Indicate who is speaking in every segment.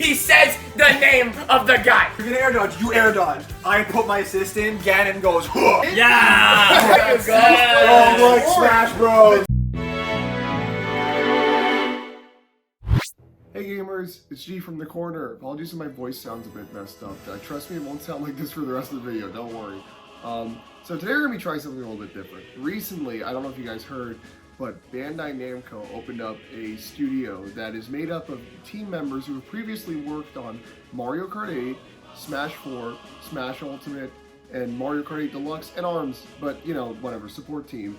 Speaker 1: He says the name of the guy.
Speaker 2: You're gonna air dodge. You air dodge. I put my assist in. Ganon goes. Huh.
Speaker 1: Yeah.
Speaker 2: There you go. Oh, like Smash Bros.
Speaker 3: Hey gamers, it's G from the corner. Apologies if my voice sounds a bit messed up. Trust me, it won't sound like this for the rest of the video, don't worry. So today we're going to be trying something a little bit different. Recently, I don't know if you guys heard, but Bandai Namco opened up a studio that is made up of team members who have previously worked on Mario Kart 8, Smash 4, Smash Ultimate, and Mario Kart 8 Deluxe, and ARMS, but you know, whatever, support team.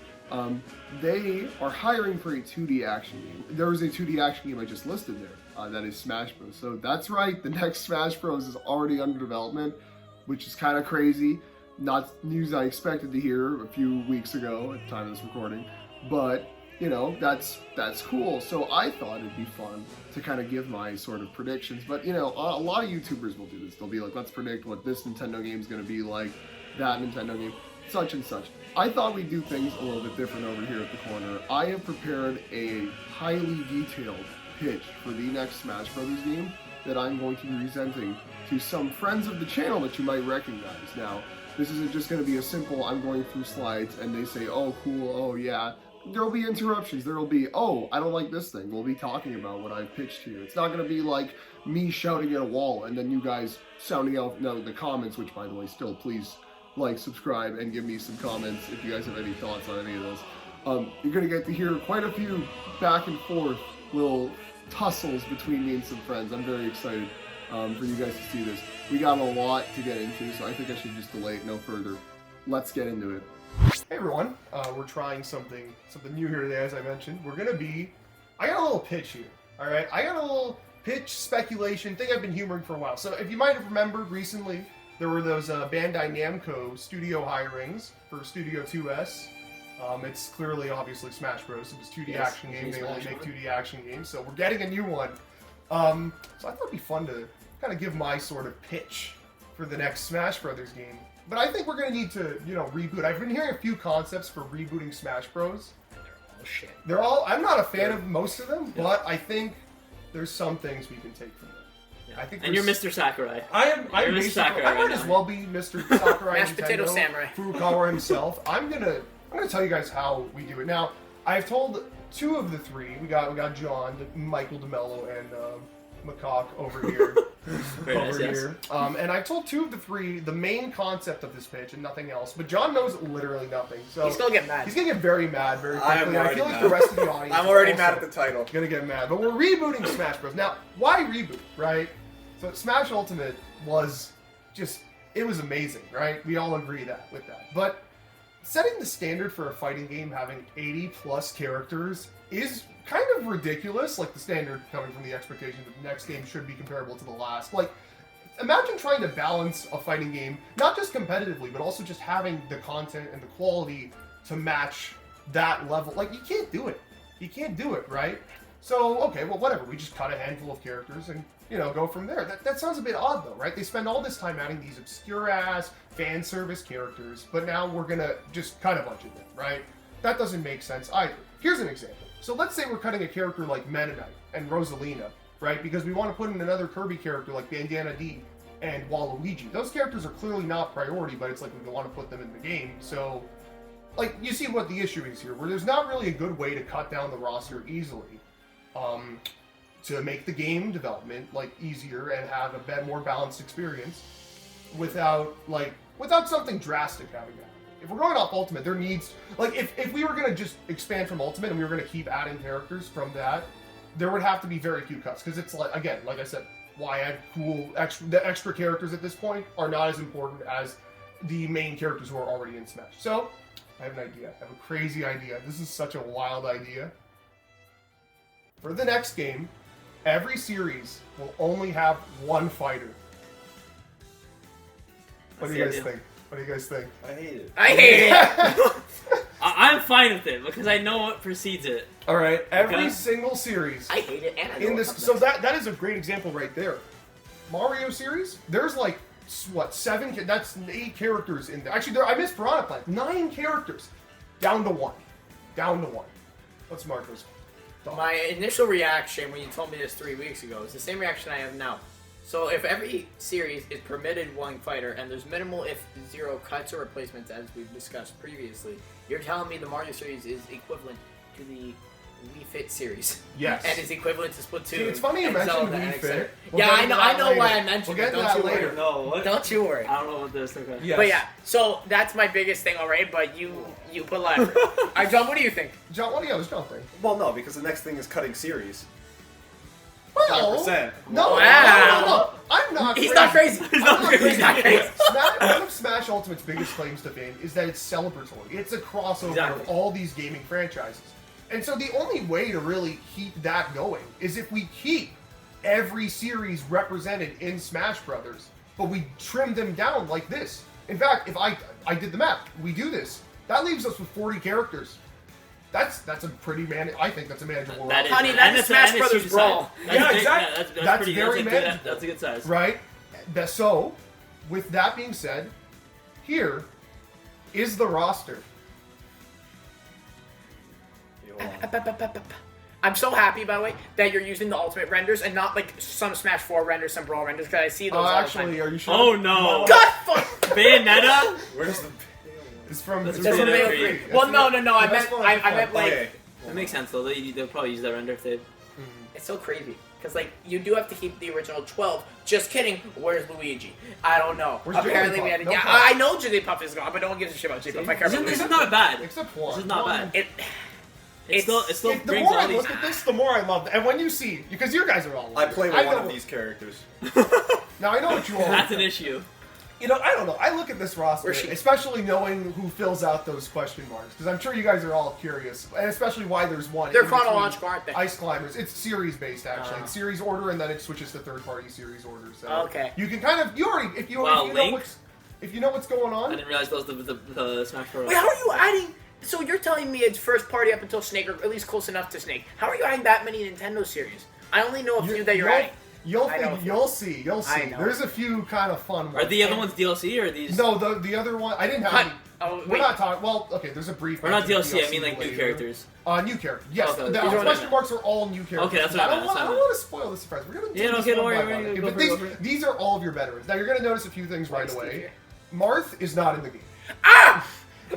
Speaker 3: They are hiring for a 2D action game. There was a 2D action game I just listed there, that is Smash Bros. So that's right, the next Smash Bros is already under development, which is kind of crazy. Not news I expected to hear a few weeks ago at the time of this recording, but you know, that's cool. So I thought it'd be fun to kind of give my sort of predictions, but you know, a lot of YouTubers will do this. They'll be like, let's predict what this Nintendo game is going to be like, that Nintendo game, such and such. I thought we'd do things a little bit different over here at the corner. I have prepared a highly detailed pitch for the next Smash Brothers game that I'm going to be presenting to some friends of the channel that you might recognize. Now, this isn't just going to be a simple, I'm going through slides and they say, oh cool, oh yeah. There'll be interruptions, there'll be, oh, I don't like this thing. We'll be talking about what I've pitched to you. It's not going to be like me shouting at a wall and then you guys sounding out the comments, which by the way, still please like, subscribe, and give me some comments if you guys have any thoughts on any of those. You're going to get to hear quite a few back and forth little tussles between me and some friends. I'm very excited for you guys to see this. We got a lot to get into, so I think I should just delay it no further. Let's get into it.
Speaker 4: Hey everyone, we're trying something new here today, as I mentioned. I got a little pitch here, alright? I got a little pitch speculation thing I've been humoring for a while. So if you might have remembered recently, there were those Bandai Namco studio hirings for Studio 2S. It's clearly, obviously, Smash Bros. It was 2D action game. They only make 2D action games, so we're getting a new one. So I thought it'd be fun to kind of give my sort of pitch for the next Smash Brothers game. But I think we're going to need to, you know, reboot. I've been hearing a few concepts for rebooting Smash Bros.
Speaker 1: Shit.
Speaker 4: I'm not a fan of most of them, but I think there's some things we can take from them. I think
Speaker 1: and you're Mr. Sakurai.
Speaker 4: I'm Mr. Sakurai. I might as well be Mr. Sakurai.
Speaker 1: Mashed potato samurai.
Speaker 4: Furukawa himself. I'm gonna tell you guys how we do it. Now, I've told two of the three. We got John, Michael DeMello, and Macaque over here. Here. And I've told two of the three the main concept of this pitch and nothing else. But John knows literally nothing. So
Speaker 1: he's gonna get mad.
Speaker 4: He's gonna get very mad very quickly. I feel like the rest of the audience.
Speaker 2: I'm already mad at the title.
Speaker 4: Gonna get mad. But we're rebooting Smash Bros. Now, why reboot, right? So Smash Ultimate was just, it was amazing, right? We all agree with that. But setting the standard for a fighting game having 80 plus characters is kind of ridiculous. Like the standard coming from the expectation that the next game should be comparable to the last. Like, imagine trying to balance a fighting game, not just competitively, but also just having the content and the quality to match that level. Like, you can't do it. You can't do it, right? So, okay, well, whatever. We just cut a handful of characters and, you know, go from there. That sounds a bit odd, though, right? They spend all this time adding these obscure-ass fan service characters, but now we're gonna just cut a bunch of them, right? That doesn't make sense either. Here's an example. So let's say we're cutting a character like Meta Knight and Rosalina, right? Because we want to put in another Kirby character like Bandana D and Waluigi. Those characters are clearly not priority, but it's like we want to put them in the game. So, like, you see what the issue is here, where there's not really a good way to cut down the roster easily. To make the game development like easier and have a better, more balanced experience without something drastic having that. If we're going off Ultimate, there needs, like, if we were going to just expand from Ultimate and we were going to keep adding characters from that, there would have to be very few cuts, because it's like, again, like I said, why add the extra characters at this point are not as important as the main characters who are already in Smash. So, I have an idea. I have a crazy idea. This is such a wild idea. For the next game, every series will only have one fighter. What do you guys think? What do you guys think?
Speaker 2: I hate it.
Speaker 1: I hate it! I'm fine with it, because I know what precedes it.
Speaker 4: Alright, every single series.
Speaker 1: I hate it, and I know
Speaker 4: in this. So that is a great example right there. Mario series, there's like, what, 7, that's 8 characters in there. Actually, I missed Piranha Plant. 9 characters. Down to 1. Down to 1. Let's mark those.
Speaker 5: My initial reaction when you told me this 3 weeks ago is the same reaction I have now. So if every series is permitted one fighter and there's minimal if zero cuts or replacements as we've discussed previously, you're telling me the Mario series is equivalent to the Wii Fit series.
Speaker 4: Yes.
Speaker 5: And is equivalent to Splatoon.
Speaker 4: See, it's funny you
Speaker 5: and
Speaker 4: mentioned
Speaker 5: Zelda
Speaker 4: Wii
Speaker 5: and
Speaker 4: Fit.
Speaker 5: etc.
Speaker 4: We'll
Speaker 5: Yeah,
Speaker 4: get
Speaker 5: I
Speaker 4: into
Speaker 5: know.
Speaker 4: that
Speaker 5: I know
Speaker 4: later.
Speaker 5: why I mentioned
Speaker 4: We'll
Speaker 5: it.
Speaker 4: get into
Speaker 5: Don't you
Speaker 4: that
Speaker 5: worry.
Speaker 4: later.
Speaker 1: No, what?
Speaker 5: Don't you worry.
Speaker 1: I don't know what this. Okay.
Speaker 2: Yes.
Speaker 5: But yeah, so that's my biggest thing already. But you put a lot of effort. All right, John, what do you think?
Speaker 4: John, what do you have? John think?
Speaker 2: Well, no, because the next thing is cutting series.
Speaker 4: Well,
Speaker 2: 100%.
Speaker 4: no,
Speaker 5: Wow.
Speaker 4: no. I'm not.
Speaker 5: He's not crazy.
Speaker 1: He's not crazy.
Speaker 5: He's not crazy.
Speaker 4: One of Smash Ultimate's biggest claims to fame is that it's celebratory. It's a crossover
Speaker 1: Exactly.
Speaker 4: of all these gaming franchises. And so the only way to really keep that going is if we keep every series represented in Smash Brothers, but we trim them down like this. In fact, if I did the math, we do this, that leaves us with 40 characters. That's a pretty I think that's a manageable
Speaker 1: That is,
Speaker 5: Honey,
Speaker 1: and
Speaker 5: that's
Speaker 1: it's-
Speaker 5: Smash
Speaker 1: and it's
Speaker 5: Brothers
Speaker 1: huge
Speaker 5: Brawl.
Speaker 1: size. That's
Speaker 4: Yeah,
Speaker 1: big,
Speaker 4: exactly.
Speaker 1: That's
Speaker 4: That's
Speaker 1: pretty.
Speaker 4: very
Speaker 1: That's a
Speaker 4: manageable.
Speaker 1: good size.
Speaker 4: Right? So, with that being said, here is the roster.
Speaker 5: I'm so happy, by the way, that you're using the ultimate renders and not like some Smash 4 renders, some Brawl renders, because I see those all the
Speaker 4: Actually,
Speaker 5: time.
Speaker 4: are you sure?
Speaker 1: Oh no!
Speaker 5: God fuck!
Speaker 1: Bayonetta?
Speaker 2: Where's the...
Speaker 4: It's from
Speaker 1: That's
Speaker 4: it's
Speaker 1: from
Speaker 4: from
Speaker 1: Halo
Speaker 4: Halo
Speaker 1: 3.
Speaker 4: 3.
Speaker 5: Well, no. I
Speaker 4: That's
Speaker 5: meant,
Speaker 4: one
Speaker 5: I
Speaker 4: of the
Speaker 5: meant
Speaker 4: fun-
Speaker 5: like,
Speaker 2: Okay.
Speaker 1: That makes sense though. They'll probably use that render if they.
Speaker 5: it's so crazy. Because, like, you do have to keep the original 12. Just kidding. Where's Luigi? I don't know.
Speaker 4: Where's
Speaker 5: Apparently
Speaker 4: Jigglypuff?
Speaker 5: we had to...
Speaker 4: No
Speaker 5: Yeah,
Speaker 4: problem.
Speaker 5: I know Jigglypuff is gone, but no one gives a shit about Jigglypuff. I can't
Speaker 1: This is not bad.
Speaker 4: Except one.
Speaker 1: This is not
Speaker 4: One.
Speaker 1: bad. It
Speaker 5: It's
Speaker 1: still
Speaker 4: The
Speaker 1: brings
Speaker 4: more I
Speaker 1: all these.
Speaker 4: look at this, the more I love it. And when you see, because you guys are all
Speaker 2: I play with one
Speaker 4: know-
Speaker 2: of these characters.
Speaker 4: Now, I know what you all
Speaker 1: That's an issue.
Speaker 4: You know, I don't know. I look at this roster,
Speaker 5: Where's she?
Speaker 4: especially knowing who fills out those question marks, because I'm sure you guys are all curious, and especially why there's one.
Speaker 5: They're
Speaker 4: in between
Speaker 5: chronological, aren't they?
Speaker 4: Ice Climbers. It's series based, actually.
Speaker 5: Oh.
Speaker 4: It's series order, and then it switches to third party series order. So
Speaker 5: Okay.
Speaker 4: you can kind of if you
Speaker 1: Wow,
Speaker 4: know
Speaker 1: Link?
Speaker 4: what's going
Speaker 1: I
Speaker 4: on.
Speaker 1: didn't realize those the Smash Bros.
Speaker 5: Wait, how are you adding... So you're telling me it's first party up until Snake, or at least close enough to Snake. How are you adding that many Nintendo series? I only know a few that you're adding.
Speaker 4: You'll
Speaker 5: I know.
Speaker 4: you'll see. You'll
Speaker 5: I
Speaker 4: see.
Speaker 5: know.
Speaker 4: There's a few kind of fun ones.
Speaker 1: Are the other
Speaker 4: And-
Speaker 1: ones DLC or are these?
Speaker 4: No, the other one I didn't have.
Speaker 5: Cut.
Speaker 4: Any,
Speaker 5: Oh,
Speaker 4: we're
Speaker 5: wait.
Speaker 4: not talking. Well, okay. There's a brief.
Speaker 1: Or not
Speaker 4: mention of
Speaker 1: DLC. I mean like new
Speaker 4: later.
Speaker 1: characters.
Speaker 4: New characters. Yes,
Speaker 1: Okay,
Speaker 4: the
Speaker 1: these are what I
Speaker 4: question
Speaker 1: meant.
Speaker 4: marks are all new characters.
Speaker 1: Okay, that's what
Speaker 4: I
Speaker 1: I
Speaker 4: don't
Speaker 1: meant,
Speaker 4: want.
Speaker 1: that's
Speaker 4: I
Speaker 1: what
Speaker 4: don't
Speaker 1: I
Speaker 4: want to spoil the surprise. We're gonna do
Speaker 1: Yeah, no,
Speaker 4: this
Speaker 1: okay, don't
Speaker 4: one
Speaker 1: worry,
Speaker 4: by
Speaker 1: don't worry,
Speaker 4: one.
Speaker 1: go
Speaker 4: But
Speaker 1: for it, go for it.
Speaker 4: these are all of your veterans. Now you're gonna notice a few things right
Speaker 5: Steve
Speaker 4: away.
Speaker 5: here.
Speaker 4: Marth is not in the game.
Speaker 5: Ah!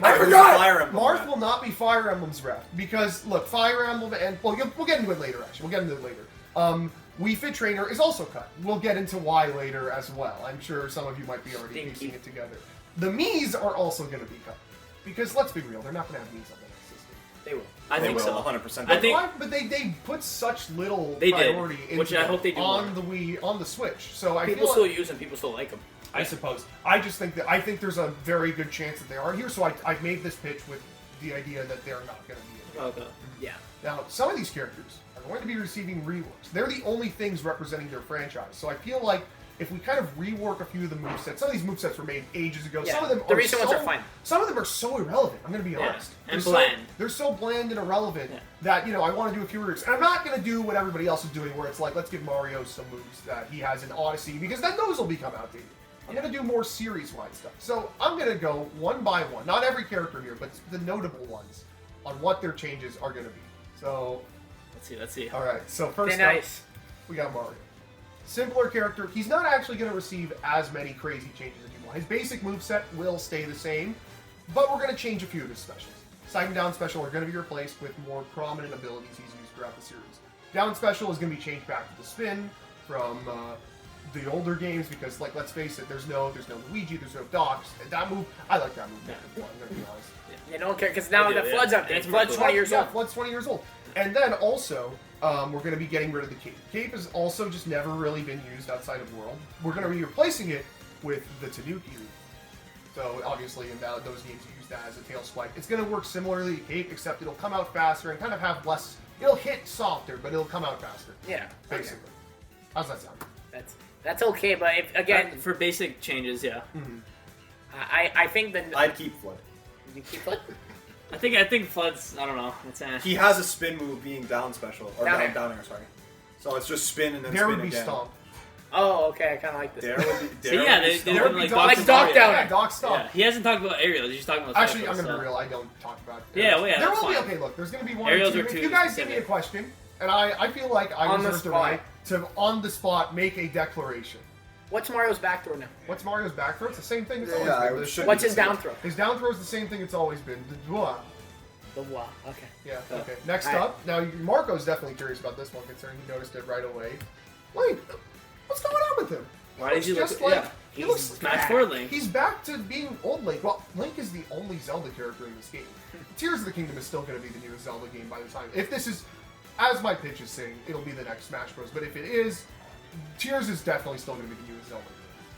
Speaker 2: I
Speaker 4: forgot!
Speaker 2: Fire Emblem.
Speaker 4: Marth will not be Fire Emblem's ref because look, Fire Emblem and we'll get into it later. Actually, we'll get into it later. Wii Fit Trainer is also cut. We'll get into why later as well. I'm sure some of you might be already
Speaker 5: Thank
Speaker 4: piecing
Speaker 5: you.
Speaker 4: it together. The Mii's are also going to be cut because let's be real, they're not going to have Mii's on the next system.
Speaker 5: They will.
Speaker 1: I
Speaker 2: They
Speaker 1: think
Speaker 2: will,
Speaker 1: so.
Speaker 2: 100%.
Speaker 1: I think-
Speaker 4: Why? But they put such little
Speaker 1: They did,
Speaker 4: priority into
Speaker 1: which I hope they do
Speaker 4: on
Speaker 1: more.
Speaker 4: the Wii on the Switch. So I
Speaker 5: People
Speaker 4: feel
Speaker 5: still
Speaker 4: like,
Speaker 5: use them. People still like them.
Speaker 4: I suppose I just think there's a very good chance that they are here. So I made this pitch with the idea that they're not going to be in.
Speaker 1: Okay.
Speaker 5: Yeah.
Speaker 4: Now, some of these characters are going to be receiving reworks. They're the only things representing their franchise. So I feel like if we kind of rework a few of the movesets, some of these movesets were made ages ago.
Speaker 5: Yeah,
Speaker 4: Some of them
Speaker 5: the
Speaker 4: are
Speaker 5: recent
Speaker 4: so,
Speaker 5: ones are fine.
Speaker 4: Some of them are so irrelevant. I'm going to be
Speaker 1: Yeah,
Speaker 4: honest.
Speaker 1: and
Speaker 4: They're
Speaker 1: bland.
Speaker 4: they're so bland and irrelevant
Speaker 1: Yeah.
Speaker 4: that I want to do a few reworks. And I'm not going to do what everybody else is doing, where it's like, let's give Mario some moves that he has in Odyssey, because then those will become outdated. I'm going to do more series-wide stuff. So I'm going to go one by one. Not every character here, but the notable ones on what their changes are going to be. So,
Speaker 1: Let's see.
Speaker 4: all right. So first
Speaker 5: They're
Speaker 4: up,
Speaker 5: nice.
Speaker 4: we got Mario. Simpler character. He's not actually going to receive as many crazy changes as you want. His basic moveset will stay the same, but we're going to change a few of his specials. Side and down special are going to be replaced with more prominent abilities he's used throughout the series. Down special is going to be changed back to the spin from the older games because, like, let's face it, there's no Luigi, there's no Doc. That move, I like that move.
Speaker 1: Yeah.
Speaker 4: More, I'm going to be honest.
Speaker 5: You don't care because now
Speaker 1: I do,
Speaker 5: the
Speaker 1: yeah.
Speaker 5: Flood's up there.
Speaker 1: It's
Speaker 5: Flood's
Speaker 1: more
Speaker 5: 20 years
Speaker 4: yeah,
Speaker 5: old.
Speaker 4: Flood's 20 years old. And then also, we're going to be getting rid of the cape. Cape has also just never really been used outside of World. We're going to be replacing it with the Tanuki loop. So obviously in those games you use that as a tail swipe. It's going to work similarly to Cape, except it'll come out faster and kind of have less... It'll hit softer, but it'll come out faster,
Speaker 5: Yeah.
Speaker 4: basically. How's that sound?
Speaker 5: That's okay, but if, again,
Speaker 1: For basic changes, yeah.
Speaker 5: I think that
Speaker 2: I'd keep Flood.
Speaker 5: you keep Flood.
Speaker 1: I think Flood's. I don't know. It's
Speaker 2: He has a spin move being down special. Or
Speaker 5: Down
Speaker 2: down,
Speaker 5: air.
Speaker 2: down air, sorry. So it's just spin and then
Speaker 4: There
Speaker 2: spin
Speaker 4: would be
Speaker 2: again.
Speaker 4: Stomp.
Speaker 5: Oh, okay. I kind of like this.
Speaker 2: There would be,
Speaker 1: See, yeah, they
Speaker 4: There would
Speaker 1: did
Speaker 4: be
Speaker 1: like
Speaker 4: Doc
Speaker 1: Doc
Speaker 5: Like Doc
Speaker 1: Star,
Speaker 5: down
Speaker 1: yeah.
Speaker 4: Yeah, Doc Stomp.
Speaker 1: Yeah, he hasn't talked about aerials. He's just talking about
Speaker 4: Actually,
Speaker 1: specials,
Speaker 4: I'm going to
Speaker 1: so.
Speaker 4: be real. I don't talk about
Speaker 1: Yeah, well, yeah,
Speaker 4: there
Speaker 1: that's
Speaker 4: will be,
Speaker 1: fine.
Speaker 4: okay, look, there's going to be one
Speaker 1: Aerials
Speaker 4: or
Speaker 1: are
Speaker 4: two. If
Speaker 1: too
Speaker 4: you guys give me a
Speaker 1: specific.
Speaker 4: question, and I feel like I
Speaker 5: On the
Speaker 4: reserved the
Speaker 5: spot.
Speaker 4: right to, on the spot, make a declaration.
Speaker 5: What's Mario's back throw now?
Speaker 4: What's Mario's back throw? It's the same thing it's always
Speaker 2: Yeah,
Speaker 4: been.
Speaker 2: it should
Speaker 5: What's
Speaker 2: be
Speaker 5: his
Speaker 2: the same.
Speaker 5: down throw?
Speaker 4: His down throw is the same thing it's always been. The Dwa.
Speaker 5: The wah. Okay.
Speaker 4: Yeah,
Speaker 5: Oh.
Speaker 4: okay. Next
Speaker 5: Alright.
Speaker 4: up, now Marco's definitely curious about this one, considering he noticed it right away. Link, what's going on with him?
Speaker 1: Why did
Speaker 4: Looks
Speaker 1: you look
Speaker 4: just
Speaker 1: at-
Speaker 4: like,
Speaker 1: yeah.
Speaker 4: he
Speaker 5: He's
Speaker 4: looks
Speaker 1: Smash 4 Link.
Speaker 4: He's back to being old Link. Well, Link is the only Zelda character in this game. Tears of the Kingdom is still going to be the newest Zelda game by the time. If this is, as my pitch is saying, it'll be the next Smash Bros. But if it is, Tears is definitely still going to be the newest Zelda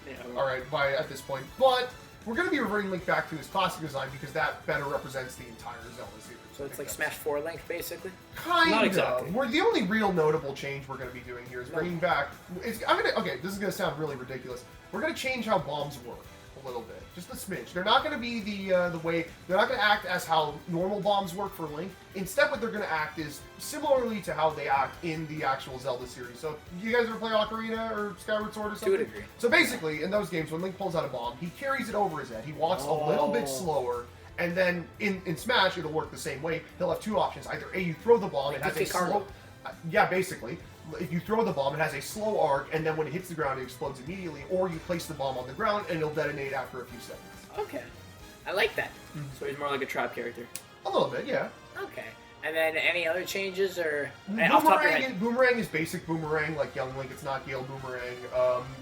Speaker 4: game.
Speaker 1: Yeah.
Speaker 4: Alright, at this point. But we're going to be reverting Link back to his classic design because that better represents the entire Zelda series.
Speaker 5: So it's
Speaker 4: I
Speaker 5: like
Speaker 4: think
Speaker 5: Smash 4 Link, basically?
Speaker 4: Kind
Speaker 1: Not
Speaker 4: of.
Speaker 1: exactly.
Speaker 4: We're the only real notable change we're going to be doing here is bringing back. Okay, this is going to sound really ridiculous. We're going to change how bombs work a little bit, just a smidge. They're not going to be the way. They're not going to act as how normal bombs work for Link. Instead, what they're going to act is similarly to how they act in the actual Zelda series. So, you guys ever play Ocarina or Skyward Sword or something?
Speaker 5: To a degree.
Speaker 4: So basically, in those games, when Link pulls out a bomb, he carries it over his head. He walks a little bit slower. And then in Smash, it'll work the same way. He'll have two options. Either A, you throw the bomb, it has a
Speaker 5: Donkey Kong.
Speaker 4: slow... yeah, basically. If you throw the bomb, it has a slow arc, and then when it hits the ground, it explodes immediately. Or you place the bomb on the ground, and it'll detonate after a few seconds.
Speaker 5: Okay. I like that.
Speaker 1: So he's more like a trap character.
Speaker 4: A little bit, yeah.
Speaker 5: Okay. And then any other changes, or... off the top of your head?
Speaker 4: Boomerang is basic Boomerang, like Young Link. It's not Gale Boomerang.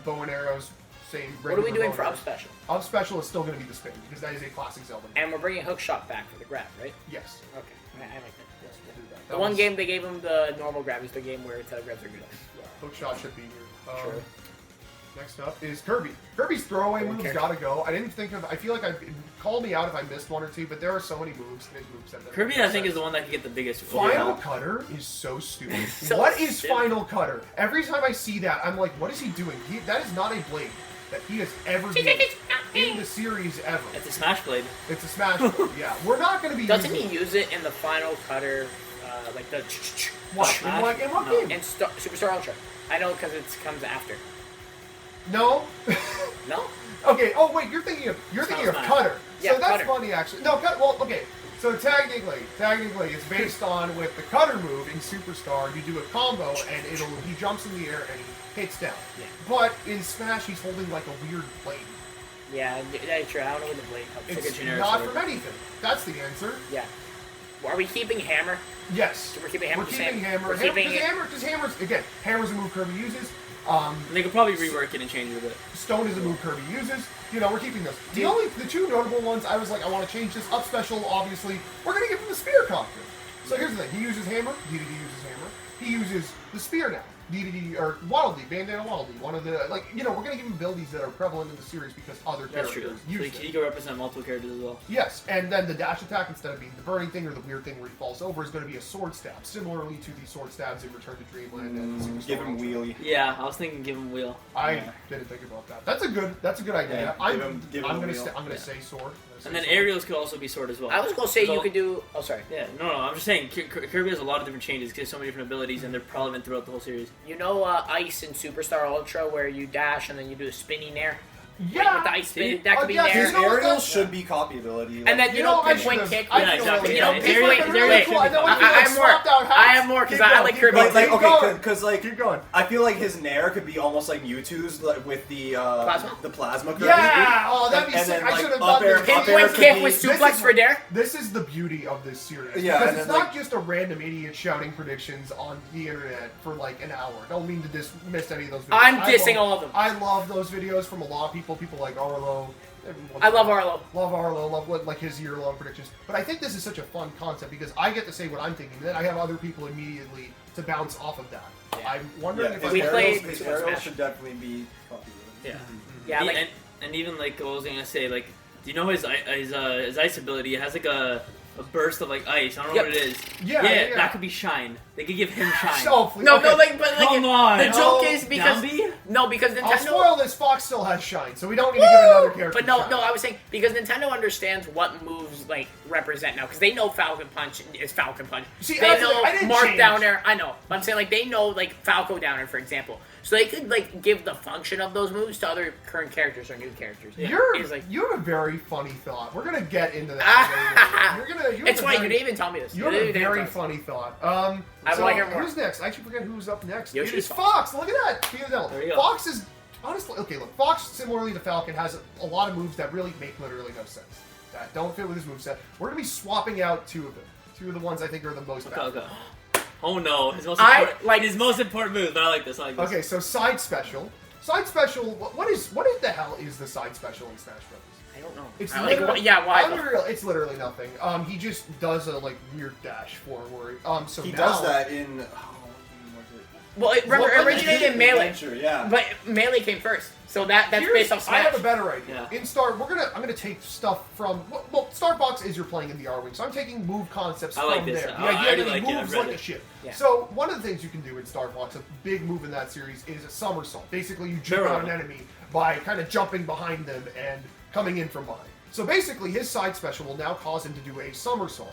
Speaker 4: Bow and arrows, same.
Speaker 5: What are we
Speaker 4: regular
Speaker 5: doing
Speaker 4: bow
Speaker 5: for
Speaker 4: and
Speaker 5: up
Speaker 4: arrows.
Speaker 5: special?
Speaker 4: Up special is still going to be the spin, because that is a classic Zelda.
Speaker 5: And we're bringing Hookshot back for the grab, right?
Speaker 4: Yes.
Speaker 5: Okay. I like that.
Speaker 4: Yes, we'll do that.
Speaker 5: The one game they gave him the normal grab is the game where telegrabs are good.
Speaker 4: Yeah, Hookshot should be here.
Speaker 5: Sure.
Speaker 4: Next up is Kirby. Kirby's throwaway
Speaker 5: Don't
Speaker 4: moves
Speaker 5: care.
Speaker 4: gotta go. I didn't think of. I feel like call me out if I missed one or two, but there are so many moves. His moveset that
Speaker 1: Kirby,
Speaker 4: make
Speaker 1: I think,
Speaker 4: sense.
Speaker 1: is the one that can get the biggest.
Speaker 4: Final Cutter is so stupid.
Speaker 5: So
Speaker 4: What is
Speaker 5: stupid.
Speaker 4: Final Cutter? Every time I see that, I'm like, what is he doing? That is not a blade that he has ever used in the series ever.
Speaker 1: It's a Smash Blade.
Speaker 4: It's a Smash Blade. Yeah, we're not going to be
Speaker 5: Doesn't
Speaker 4: using
Speaker 5: he use it in the Final Cutter, like the...
Speaker 4: what? In what
Speaker 1: No.
Speaker 4: game?
Speaker 5: And Superstar Ultra? I know because it comes after.
Speaker 4: No.
Speaker 5: No?
Speaker 4: Okay. Oh wait, you're thinking of
Speaker 1: Smash.
Speaker 4: Cutter.
Speaker 5: Yeah,
Speaker 4: So that's
Speaker 5: Cutter.
Speaker 4: funny actually. No, well, okay. So technically, it's based on with the Cutter move in Superstar. You do a combo and he jumps in the air and he hits down.
Speaker 5: Yeah.
Speaker 4: But in Smash, he's holding like a weird blade.
Speaker 5: Yeah, that's true. I don't know what the blade comes
Speaker 4: It's
Speaker 1: a generic
Speaker 4: not
Speaker 1: sword.
Speaker 4: from anything. That's the answer.
Speaker 5: Yeah. Are we keeping Hammer?
Speaker 4: Yes.
Speaker 5: We're keeping Hammer
Speaker 4: We're
Speaker 5: the
Speaker 4: keeping
Speaker 5: same.
Speaker 4: Hammer.
Speaker 5: We're keeping it.
Speaker 4: Because Hammer's again. Hammer's a move Kirby uses.
Speaker 1: And they could probably rework it and change it a bit.
Speaker 4: Stone is a move Kirby uses. You know, we're keeping those.
Speaker 5: Dude.
Speaker 4: The two notable ones, I was like, I want to change this up special. Obviously, we're gonna give him the spear copter. So here's the thing: he uses hammer. DDD uses hammer. He uses the spear now. DDD or Waddle Dee, Bandana Waddle Dee. One of the we're gonna give him abilities that are prevalent in the series because other
Speaker 1: That's true.
Speaker 4: characters
Speaker 1: So
Speaker 4: use
Speaker 1: he
Speaker 4: them.
Speaker 1: can represent multiple characters as well.
Speaker 4: Yes, and then the dash attack, instead of being the burning thing or the weird thing where he falls over, is going to be a sword stab, similarly to the sword stabs in Return to Dreamland and Superstar
Speaker 2: Give him
Speaker 4: Ultra.
Speaker 2: wheelie.
Speaker 1: Yeah, I was thinking give him wheel.
Speaker 4: I didn't think about that. That's a good idea.
Speaker 2: Yeah, give him
Speaker 4: I'm
Speaker 2: a
Speaker 4: gonna
Speaker 2: wheel.
Speaker 4: I'm gonna
Speaker 1: Yeah.
Speaker 4: say sword.
Speaker 1: And then aerials could also be sword as well.
Speaker 5: I was going to say
Speaker 1: So-
Speaker 5: you could do... Oh, sorry.
Speaker 1: Yeah, no, I'm just saying Kirby has a lot of different changes because so many different abilities and they're relevant throughout the whole series.
Speaker 5: You know Ice in Superstar Ultra where you dash and then you do a spinning air?
Speaker 4: Yeah.
Speaker 5: With the ice spin, that could be
Speaker 4: yes,
Speaker 5: there.
Speaker 2: His
Speaker 4: You know what,
Speaker 2: aerials
Speaker 4: that's-
Speaker 2: should be copy ability.
Speaker 5: And then,
Speaker 4: You know, I
Speaker 5: pinpoint
Speaker 4: should've-
Speaker 5: kick.
Speaker 4: I
Speaker 1: Yeah,
Speaker 4: feel
Speaker 1: exactly.
Speaker 4: like-
Speaker 5: You know,
Speaker 1: Yeah,
Speaker 5: pinpoint
Speaker 1: aerial-
Speaker 5: kick.
Speaker 1: aerial
Speaker 4: really
Speaker 1: should
Speaker 4: cool.
Speaker 1: be
Speaker 4: I know
Speaker 1: fun.
Speaker 4: when you
Speaker 5: I have
Speaker 4: like
Speaker 5: more.
Speaker 4: swapped out hats.
Speaker 5: I have more because
Speaker 4: Keep
Speaker 5: I
Speaker 4: going,
Speaker 5: like
Speaker 4: keep
Speaker 5: Kirby.
Speaker 4: going,
Speaker 2: But like,
Speaker 4: keep
Speaker 2: okay,
Speaker 4: going.
Speaker 2: because like
Speaker 4: Keep going.
Speaker 2: I feel like his Nair could be almost like Mewtwo's like, with the
Speaker 5: Plasma?
Speaker 2: the plasma. Kirby.
Speaker 4: Yeah! Oh, that'd be
Speaker 2: And
Speaker 4: sick.
Speaker 2: then,
Speaker 4: I
Speaker 2: like,
Speaker 4: should have
Speaker 2: up
Speaker 4: done
Speaker 2: air-
Speaker 4: this.
Speaker 2: up air
Speaker 5: Pinpoint
Speaker 2: could
Speaker 5: kick
Speaker 2: be-
Speaker 5: with
Speaker 4: This
Speaker 5: suplex
Speaker 4: is-
Speaker 5: for dare.
Speaker 4: This is the beauty of this series.
Speaker 2: Yeah,
Speaker 4: because
Speaker 2: and
Speaker 4: it's
Speaker 2: then,
Speaker 4: not
Speaker 2: like-
Speaker 4: just a random idiot shouting predictions on the internet for like an hour. Don't mean to dismiss any of those videos.
Speaker 5: I'm
Speaker 4: I
Speaker 5: dissing
Speaker 4: love-
Speaker 5: all of them.
Speaker 4: I love those videos from a lot of people. People like Arlo.
Speaker 5: I love Arlo.
Speaker 4: Love Arlo. Love what like his year-long predictions. But I think this is such a fun concept because I get to say what I'm thinking, and then I have other people immediately to bounce off of that.
Speaker 5: Yeah.
Speaker 4: I'm wondering
Speaker 2: Yeah,
Speaker 4: if
Speaker 2: his
Speaker 5: We
Speaker 4: I
Speaker 5: played
Speaker 2: aerials, his
Speaker 5: Super
Speaker 2: aerials
Speaker 5: Smash.
Speaker 2: should definitely be copy ability.
Speaker 1: Yeah.
Speaker 5: Yeah, like...
Speaker 1: and even like I was gonna say, like, do you know his ice ability? It has like a burst of like ice. I don't know
Speaker 5: Yep.
Speaker 1: what it is.
Speaker 4: Yeah.
Speaker 1: That could be shine. They could give him shine.
Speaker 4: So, please,
Speaker 5: No,
Speaker 4: okay.
Speaker 5: no, like, but like,
Speaker 1: Come on.
Speaker 5: the joke
Speaker 4: No,
Speaker 5: is because...
Speaker 1: Downbeat?
Speaker 5: No, because
Speaker 4: I'll
Speaker 5: Nintendo...
Speaker 4: spoil this. Fox still has shine, so we don't need to give another character.
Speaker 5: But no,
Speaker 4: shine.
Speaker 5: no, I was saying because Nintendo understands what moves like represent now because they know Falcon Punch is Falcon Punch.
Speaker 4: See,
Speaker 5: they
Speaker 4: that's
Speaker 5: know
Speaker 4: the thing, I didn't
Speaker 5: Mark
Speaker 4: change.
Speaker 5: down air. I know, but I'm saying like they know like Falco down air for example. So they could like give the function of those moves to other current characters or new characters.
Speaker 4: You have a very funny thought. We're gonna get into that later.
Speaker 5: It's funny, you didn't even tell me this.
Speaker 4: You have a very funny thought.
Speaker 5: I like it more.
Speaker 4: Who's next? I actually forget who's up next.
Speaker 5: Yoshi's
Speaker 4: It is Fox. Look at that.
Speaker 1: There you go.
Speaker 4: Fox is honestly okay. Look, Fox, similarly to Falcon, has a lot of moves that really make literally no sense. That don't fit with his moveset. We're gonna be swapping out 2 of them. 2 of the ones I think are the most powerful.
Speaker 1: Okay. Oh no, his most important move. But I like this.
Speaker 4: Okay, so side special. Side special. What the hell is the side special in Smash Bros?
Speaker 5: I don't know.
Speaker 4: It's
Speaker 5: why?
Speaker 4: It's literally nothing. He just does a like weird dash forward. So
Speaker 2: He
Speaker 4: now,
Speaker 2: does that in.
Speaker 5: Well, it originated in Melee.
Speaker 2: Adventure, yeah.
Speaker 5: But Melee came first. So that's based off
Speaker 4: I
Speaker 5: Smash.
Speaker 4: have a better idea.
Speaker 1: Yeah.
Speaker 4: In Star, I'm gonna take stuff from Star Fox is you're playing in the R-Wing, so I'm taking move concepts from
Speaker 1: like this.
Speaker 4: there. The
Speaker 1: I
Speaker 4: idea
Speaker 1: already
Speaker 4: that he
Speaker 1: like it.
Speaker 4: moves
Speaker 1: I've read
Speaker 4: like a
Speaker 1: it.
Speaker 4: ship.
Speaker 5: Yeah.
Speaker 4: So one of the things you can do in Star Fox, a big move in that series, is a somersault. Basically, you jump on an enemy by kind of jumping behind them and coming in from behind. So basically, his side special will now cause him to do a somersault.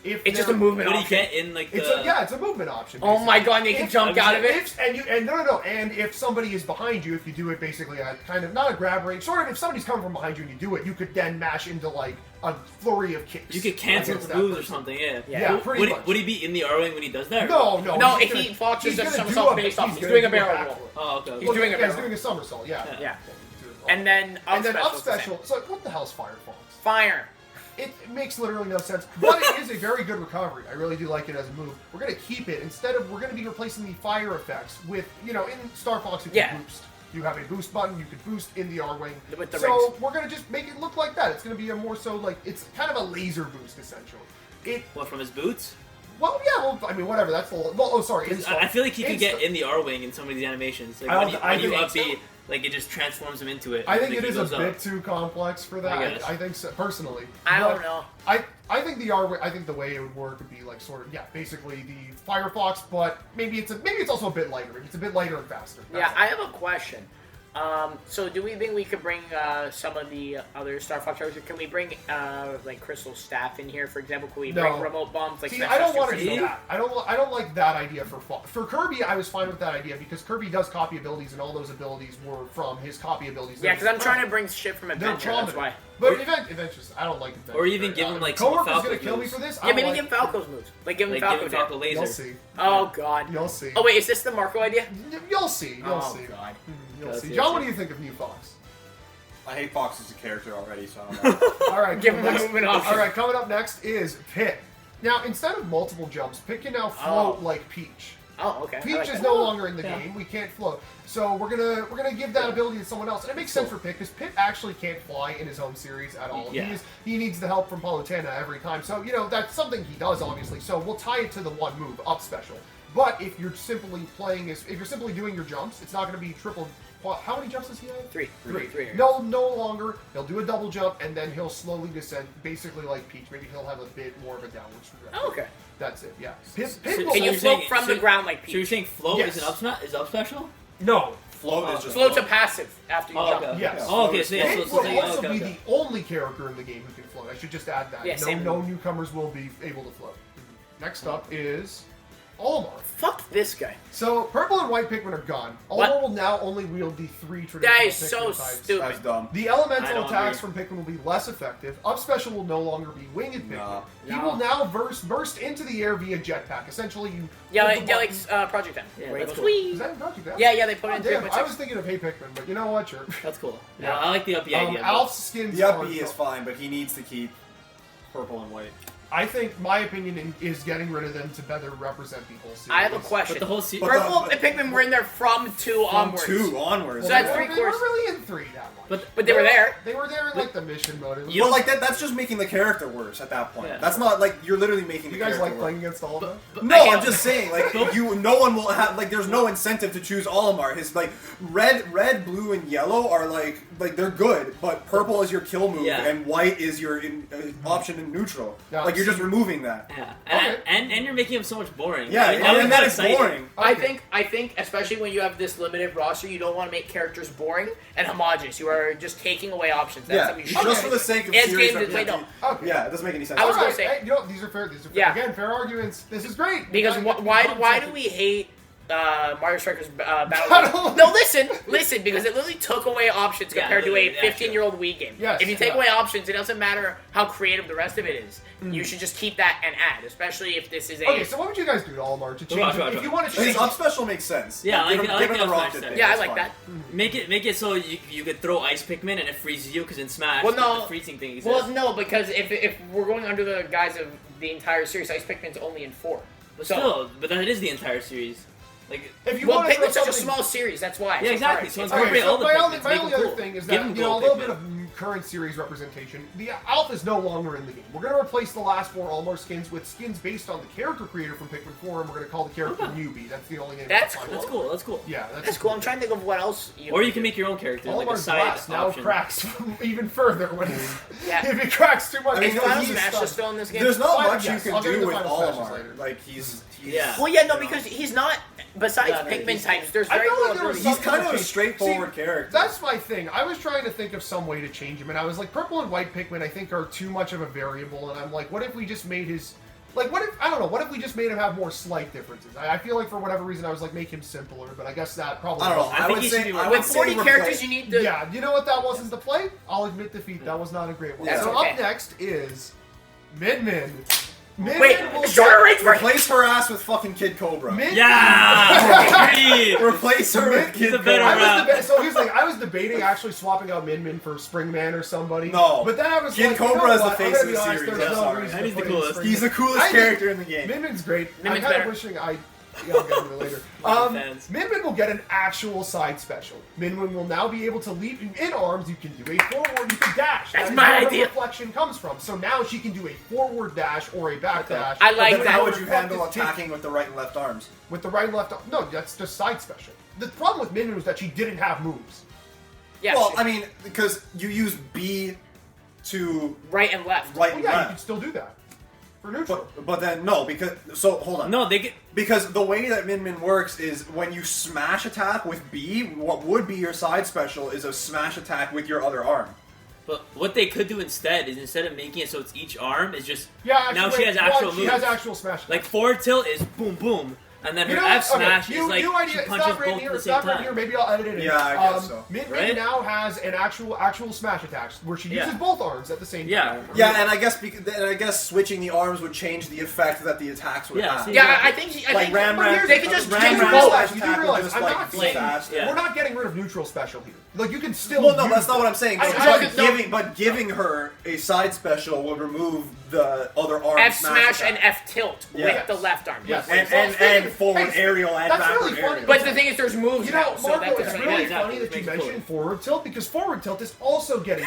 Speaker 5: It's just a movement
Speaker 1: What do
Speaker 5: option.
Speaker 1: you get in like the?
Speaker 4: It's a movement option.
Speaker 5: Oh my
Speaker 4: basically.
Speaker 5: god, and you can jump out of it?
Speaker 4: And if somebody is behind you, if you do it basically at kind of not a grab range, sort of if somebody's coming from behind you and you do it, you could then mash into like a flurry of kicks.
Speaker 1: You could cancel
Speaker 4: against
Speaker 1: his
Speaker 4: that
Speaker 1: moves or
Speaker 4: person.
Speaker 1: something. Yeah.
Speaker 4: Yeah, pretty much.
Speaker 1: Would he be in the R-Wing when he does that?
Speaker 4: No.
Speaker 5: No,
Speaker 4: he's
Speaker 5: if he Fox
Speaker 4: he's
Speaker 5: just does
Speaker 4: gonna
Speaker 5: somersault
Speaker 4: do
Speaker 5: based off, he's
Speaker 4: gonna
Speaker 5: doing a
Speaker 4: do
Speaker 5: barrel
Speaker 4: backflip.
Speaker 5: roll.
Speaker 1: Oh, okay.
Speaker 5: He's doing a barrel
Speaker 4: he's doing a somersault. Yeah.
Speaker 5: Yeah.
Speaker 4: And
Speaker 5: And then
Speaker 4: up
Speaker 5: special.
Speaker 4: special. So what the hell's Fire Fox?
Speaker 5: Fire.
Speaker 4: It makes literally no sense, but it is a very good recovery. I really do like it as a move. We're going to keep it. We're going to be replacing the fire effects with, in Star Fox you can boost. You have a boost button, you can boost in the R-Wing.
Speaker 5: With the
Speaker 4: so
Speaker 5: rings.
Speaker 4: we're going to just make it look like that. It's going to be a more so like, it's kind of a laser boost essentially.
Speaker 1: What, from his boots?
Speaker 4: Well, yeah, I mean, whatever, that's the, sorry.
Speaker 1: 'Cause I feel like he could get in the R-Wing in some of these animations. Like when you up B, like it just transforms him into it.
Speaker 4: I think it
Speaker 1: he
Speaker 4: is a
Speaker 1: goes
Speaker 4: bit
Speaker 1: up.
Speaker 4: too complex for that.
Speaker 1: I
Speaker 4: I think so, personally.
Speaker 5: I
Speaker 4: But
Speaker 5: don't know.
Speaker 4: I think I think the way it would work would be like sort of basically the Firefox, but maybe it's also a bit lighter. Maybe it's a bit lighter and faster.
Speaker 5: Yeah, I have a question. So do we think we could bring some of the other Star Fox characters? Can we bring like Crystal Staff in here, for example? Can we bring remote bombs? Like
Speaker 4: see, I don't want to do that. I don't like that idea for Fox. For Kirby, I was fine with that idea because Kirby does copy abilities, and all those abilities were from his copy abilities.
Speaker 5: Yeah, because I'm trying to bring shit from Adventure. That's why.
Speaker 4: But Adventures, I don't like Adventure.
Speaker 1: Or even give him like some
Speaker 4: Coworker's
Speaker 1: Falco's
Speaker 4: gonna kill me
Speaker 1: moves.
Speaker 4: for this.
Speaker 5: Yeah, maybe give Falco's moves. Like give him Falco.
Speaker 1: Falco laser.
Speaker 4: You'll see.
Speaker 5: Oh god.
Speaker 4: You'll see.
Speaker 5: Oh wait, is this the Marco idea?
Speaker 4: You'll see. You'll
Speaker 5: Oh
Speaker 4: see.
Speaker 5: god.
Speaker 4: You'll see. John, what do you think of New Fox?
Speaker 2: I hate Fox as a character already, so I don't know.
Speaker 4: All right,
Speaker 5: Give him a movement option.
Speaker 4: All right, coming up next is Pit. Now, instead of multiple jumps, Pit can now float like Peach.
Speaker 5: Oh, okay.
Speaker 4: Peach is no longer in the game. We can't float. So we're gonna give that ability to someone else, and it makes sense for Pit because Pit actually can't fly in his home series at all.
Speaker 1: Yeah.
Speaker 4: He needs the help from Palutena every time. So that's something he does obviously. So we'll tie it to the one move up special. But if you're simply doing your jumps, it's not going to be triple. How many jumps does he have?
Speaker 5: Three.
Speaker 4: No longer. He'll do a double jump and then he'll slowly descend, basically like Peach. Maybe he'll have a bit more of a downward trajectory.
Speaker 5: Oh, okay.
Speaker 4: That's it. Yeah.
Speaker 5: Can you float from the ground like Peach?
Speaker 1: So you're saying float
Speaker 4: Yes.
Speaker 1: is up special?
Speaker 4: No.
Speaker 2: Float is just
Speaker 5: Float's a passive after you jump.
Speaker 1: Okay.
Speaker 4: Yes.
Speaker 1: Oh, okay. So yeah,
Speaker 4: Pit
Speaker 1: so
Speaker 4: will also be
Speaker 1: okay.
Speaker 4: the only character in the game who can float. I should just add that.
Speaker 5: Yeah, same.
Speaker 4: No newcomers will be able to float. Next up is Olimar.
Speaker 5: Fuck this guy.
Speaker 4: So purple and white Pikmin are gone.
Speaker 5: What?
Speaker 4: Olimar will now only wield the 3 traditional
Speaker 5: That is
Speaker 4: Pikmin
Speaker 5: so
Speaker 4: types.
Speaker 5: stupid.
Speaker 2: That's dumb.
Speaker 4: The
Speaker 1: I
Speaker 4: elemental
Speaker 1: don't
Speaker 4: attacks
Speaker 1: agree.
Speaker 4: from Pikmin will be less effective. Up special will no longer be winged Pikmin.
Speaker 2: No.
Speaker 4: He will now burst into the air via jetpack. Essentially, you.
Speaker 5: Yeah,
Speaker 4: hold the
Speaker 5: like
Speaker 4: button-
Speaker 5: Project M.
Speaker 1: Yeah,
Speaker 5: where he
Speaker 1: that's
Speaker 5: goes,
Speaker 1: cool.
Speaker 5: "Whee!"
Speaker 4: Is that in Project M?
Speaker 5: Yeah, they put it
Speaker 4: Oh,
Speaker 5: in
Speaker 4: damn,
Speaker 5: 3.6.
Speaker 4: I was thinking of Hey Pikmin, but you know what? Sure.
Speaker 1: That's cool. Yeah, I like the up B idea. but-
Speaker 4: Alf's skin's
Speaker 2: The up
Speaker 4: fun,
Speaker 2: E is
Speaker 4: so-
Speaker 2: fine, but he needs to keep purple and white.
Speaker 4: I think my opinion is getting rid of them to better represent the whole series.
Speaker 5: I have a question.
Speaker 1: But the whole series.
Speaker 5: Purple and Pikmin were in there from 2 onwards.
Speaker 2: 2 onwards.
Speaker 5: So that's
Speaker 4: they
Speaker 5: three
Speaker 4: weren't
Speaker 5: quarters.
Speaker 4: really in 3 that much.
Speaker 5: But they were there.
Speaker 4: They were there in like the mission mode. It was-
Speaker 2: Well, like that's just making the character worse at that point.
Speaker 1: Yeah.
Speaker 2: That's not like you're literally making the
Speaker 4: you guys
Speaker 2: character
Speaker 4: like
Speaker 2: worse.
Speaker 4: playing against all of them?
Speaker 2: No, I'm just saying, like no one will have like. There's no incentive to choose Olimar. His like red, blue, and yellow are like they're good, but purple is your kill move,
Speaker 1: Yeah.
Speaker 2: and white is your option in neutral.
Speaker 4: Yeah,
Speaker 2: like you're
Speaker 4: see-
Speaker 2: just removing that.
Speaker 1: Yeah,
Speaker 4: Okay.
Speaker 1: and you're making him so much boring.
Speaker 2: Yeah,
Speaker 1: I mean, that was
Speaker 2: and that is
Speaker 1: exciting.
Speaker 2: boring.
Speaker 4: Okay.
Speaker 5: I think, especially when you have this limited roster, you don't want to make characters boring and homogenous. You are just taking away options. That's
Speaker 2: Yeah,
Speaker 5: something you
Speaker 2: just
Speaker 5: should
Speaker 2: for
Speaker 5: do.
Speaker 2: the sake of
Speaker 5: It's
Speaker 2: series
Speaker 5: games that they don't.
Speaker 4: Okay.
Speaker 2: Yeah, it doesn't make any sense.
Speaker 5: I was
Speaker 4: All
Speaker 5: gonna
Speaker 4: right,
Speaker 5: say-
Speaker 4: hey, these are fair.
Speaker 5: Yeah.
Speaker 4: Again, fair arguments. This is great.
Speaker 5: Because
Speaker 4: I get to
Speaker 5: why
Speaker 4: become
Speaker 5: do
Speaker 4: second.
Speaker 5: we hate Mario Strikers Battle. No, listen, because it literally took away options compared to a 15-year-old Wii game.
Speaker 4: Yes,
Speaker 5: if you take away options, it doesn't matter how creative the rest of it is. You should just keep that and add, especially if this is a.
Speaker 4: Okay, so what would you guys do to Olimar to change it? If you want to
Speaker 2: His
Speaker 4: change
Speaker 2: up special makes sense.
Speaker 1: Yeah,
Speaker 2: Give him
Speaker 1: I like
Speaker 2: the
Speaker 1: the up
Speaker 2: rocket
Speaker 1: special.
Speaker 2: thing,
Speaker 5: Yeah, I
Speaker 2: that's
Speaker 5: like
Speaker 2: fine.
Speaker 5: that.
Speaker 1: Make it so you could throw ice Pikmin and it freezes you because in Smash
Speaker 5: Well, no.
Speaker 1: the freezing thing exists.
Speaker 5: Well, no, because if we're going under the guise of the entire series, Ice Pikmin's only in 4.
Speaker 1: But still, but that is the entire series. Like,
Speaker 4: If you
Speaker 5: well,
Speaker 4: want to
Speaker 5: Pikmin's such a
Speaker 4: something...
Speaker 5: small series, that's why.
Speaker 1: Yeah,
Speaker 5: So
Speaker 1: exactly.
Speaker 5: sorry.
Speaker 1: So
Speaker 5: It's
Speaker 4: Okay,
Speaker 1: incorporate
Speaker 4: so
Speaker 1: all the
Speaker 4: my
Speaker 1: Pikmins,
Speaker 4: only,
Speaker 1: make
Speaker 4: my
Speaker 1: them
Speaker 4: only other
Speaker 1: cool.
Speaker 4: thing is
Speaker 1: Give
Speaker 4: that,
Speaker 1: them
Speaker 4: you know, a
Speaker 1: gold
Speaker 4: little
Speaker 1: Pikmin.
Speaker 4: bit of current series representation. The Alpha is no longer in the game. We're going to replace the last 4 Olimar skins with skins based on the character creator from Pikmin 4, and we're going to call the character Newbie. That's the only name.
Speaker 5: That's
Speaker 4: we can
Speaker 1: That's
Speaker 4: find.
Speaker 1: cool. That's cool.
Speaker 4: Yeah,
Speaker 5: That's cool. I'm trying to think of what else.
Speaker 1: Or you can make your own character, like a
Speaker 4: Olimar's
Speaker 1: side
Speaker 4: glass now
Speaker 1: option.
Speaker 4: cracks even further when
Speaker 5: Yeah.
Speaker 4: if it cracks too much.
Speaker 2: I mean,
Speaker 5: Is
Speaker 2: no,
Speaker 5: Final
Speaker 2: he's
Speaker 5: Smash
Speaker 2: stuck.
Speaker 5: just still in this game?
Speaker 2: There's not
Speaker 4: Fine,
Speaker 2: much
Speaker 4: yes,
Speaker 2: you
Speaker 4: I'll
Speaker 2: can
Speaker 4: get
Speaker 2: do
Speaker 4: into
Speaker 2: with
Speaker 4: Final Smashes
Speaker 2: Olimar.
Speaker 4: later.
Speaker 2: Like he's
Speaker 1: Yeah.
Speaker 5: Well, yeah, no,
Speaker 2: you know,
Speaker 5: because he's not. Besides
Speaker 2: Yeah,
Speaker 5: Pikmin
Speaker 2: he's-
Speaker 5: types, there's
Speaker 4: I
Speaker 5: very
Speaker 4: feel like
Speaker 5: little
Speaker 4: there was
Speaker 5: ability.
Speaker 2: he's kind of a
Speaker 4: change.
Speaker 2: straightforward character.
Speaker 4: That's my thing. I was trying to think of some way to change him, and I was like, purple and white Pikmin, I think, are too much of a variable. And I'm like, what if we just made his, like, what if I don't know, what if we just made him have more slight differences? I feel like for whatever reason I was like, make him simpler, but I guess that probably.
Speaker 2: I don't know.
Speaker 4: wasn't-
Speaker 1: I
Speaker 2: I
Speaker 1: think
Speaker 2: would
Speaker 1: he should
Speaker 2: say
Speaker 1: be
Speaker 2: I
Speaker 1: with
Speaker 2: would
Speaker 5: With
Speaker 2: say
Speaker 5: 40
Speaker 2: replace-
Speaker 5: characters, you need to.
Speaker 4: Yeah, you know what that wasn't the play? I'll admit defeat. That was not a great one.
Speaker 2: That's
Speaker 4: so
Speaker 5: okay.
Speaker 4: up next is Min. Min
Speaker 5: Wait,
Speaker 4: will
Speaker 5: shorter range for
Speaker 2: Replace her ass with fucking Kid Cobra.
Speaker 4: Min
Speaker 1: Yeah! Agreed!
Speaker 2: Replace her with
Speaker 1: He's
Speaker 2: Kid
Speaker 1: a better
Speaker 2: Cobra.
Speaker 1: route.
Speaker 4: So here's the thing. I was debating actually swapping out Min for Springman or somebody.
Speaker 2: No.
Speaker 4: But then I was
Speaker 2: Kid
Speaker 4: like,
Speaker 2: Cobra
Speaker 4: you know
Speaker 2: is the
Speaker 4: what?
Speaker 2: face
Speaker 4: I'm gonna
Speaker 2: of
Speaker 4: be
Speaker 2: the
Speaker 4: honest,
Speaker 2: series.
Speaker 4: there's
Speaker 2: I'm
Speaker 4: no
Speaker 2: sorry.
Speaker 4: reason
Speaker 1: And
Speaker 4: to
Speaker 1: he's the
Speaker 4: put in
Speaker 1: coolest.
Speaker 4: Springman.
Speaker 2: He's the coolest
Speaker 4: I think-
Speaker 2: character in the game.
Speaker 4: Min-Min's great. I'm
Speaker 5: Min-Min's
Speaker 4: kind of
Speaker 5: better.
Speaker 4: wishing I... Yeah, I'll get into it later.
Speaker 1: Fans.
Speaker 4: Min-Min will get an actual side special. Min-Min will now be able to leap in arms. You can do a forward, you can dash.
Speaker 5: That's
Speaker 4: That is
Speaker 5: my
Speaker 4: where the
Speaker 5: idea.
Speaker 4: reflection comes from. So now she can do a forward dash or a back dash.
Speaker 5: I like
Speaker 2: Then
Speaker 5: that.
Speaker 2: how would you
Speaker 4: Fuck
Speaker 2: handle
Speaker 4: this kid.
Speaker 2: attacking with the right and left arms?
Speaker 4: With the right and left... No, that's just side special. The problem with Min-Min was that she didn't have moves.
Speaker 5: Yeah,
Speaker 2: Well,
Speaker 5: shit.
Speaker 2: I mean, because you use B to
Speaker 5: right and left.
Speaker 2: right
Speaker 4: Well,
Speaker 2: and
Speaker 4: yeah, you
Speaker 2: left.
Speaker 4: can still do that. For neutral.
Speaker 2: But then no, because so hold on.
Speaker 1: No, they get.
Speaker 2: Because the way that Min Min works is when you smash attack with B, what would be your side special is a smash attack with your other arm.
Speaker 1: But what they could do instead is instead of making it so it's each arm, is just
Speaker 4: Yeah, actually,
Speaker 1: now she has actual
Speaker 4: She
Speaker 1: moves.
Speaker 4: has actual smash.
Speaker 1: Like forward tilt is boom boom, and then
Speaker 4: You
Speaker 1: her
Speaker 4: know
Speaker 1: F
Speaker 4: what? Okay,
Speaker 1: smash
Speaker 4: new
Speaker 1: is like
Speaker 4: idea.
Speaker 1: she
Speaker 4: It's
Speaker 1: punches
Speaker 4: not right
Speaker 1: both
Speaker 4: here.
Speaker 1: at the
Speaker 4: It's
Speaker 1: same
Speaker 4: not right
Speaker 1: time.
Speaker 4: here. Maybe I'll edit it in.
Speaker 2: Yeah, I guess so.
Speaker 4: Min
Speaker 1: Right?
Speaker 4: now has an actual smash attacks where she uses
Speaker 1: Yeah.
Speaker 4: both arms at the same
Speaker 1: Yeah.
Speaker 4: time.
Speaker 2: Yeah, and I guess switching the arms would change the effect that the attacks would
Speaker 1: Yeah,
Speaker 2: have.
Speaker 1: see,
Speaker 5: Yeah, I think. I
Speaker 2: Like
Speaker 5: think
Speaker 2: Ram
Speaker 4: But
Speaker 2: Ram,
Speaker 4: here's-
Speaker 5: they can just
Speaker 2: Ram
Speaker 5: change
Speaker 2: Ram
Speaker 5: both.
Speaker 2: slash
Speaker 4: You do
Speaker 2: attack would
Speaker 4: realize,
Speaker 2: just
Speaker 4: I'm
Speaker 2: like
Speaker 4: not
Speaker 2: be
Speaker 4: saying-
Speaker 2: fast.
Speaker 1: Yeah.
Speaker 4: We're not getting rid of neutral special here. Like you can still.
Speaker 2: Well, no,
Speaker 4: use
Speaker 2: that's not
Speaker 4: it.
Speaker 2: what I'm saying.
Speaker 4: I-
Speaker 2: But,
Speaker 4: I-
Speaker 2: giving her a side special will remove the other arm
Speaker 5: F smash and
Speaker 2: attack.
Speaker 5: F tilt
Speaker 2: Yes.
Speaker 5: with the left arm.
Speaker 4: Yes.
Speaker 2: and forward
Speaker 4: Hey,
Speaker 2: aerial and
Speaker 4: that's
Speaker 2: backward
Speaker 4: really funny.
Speaker 2: aerial.
Speaker 5: But the thing is, there's moves
Speaker 4: You know,
Speaker 5: now, so
Speaker 4: Marco,
Speaker 5: that
Speaker 4: it's
Speaker 5: doesn't
Speaker 4: really
Speaker 5: make
Speaker 1: exactly.
Speaker 4: funny that you
Speaker 1: Makes it
Speaker 4: mentioned forward tilt because forward tilt is also getting.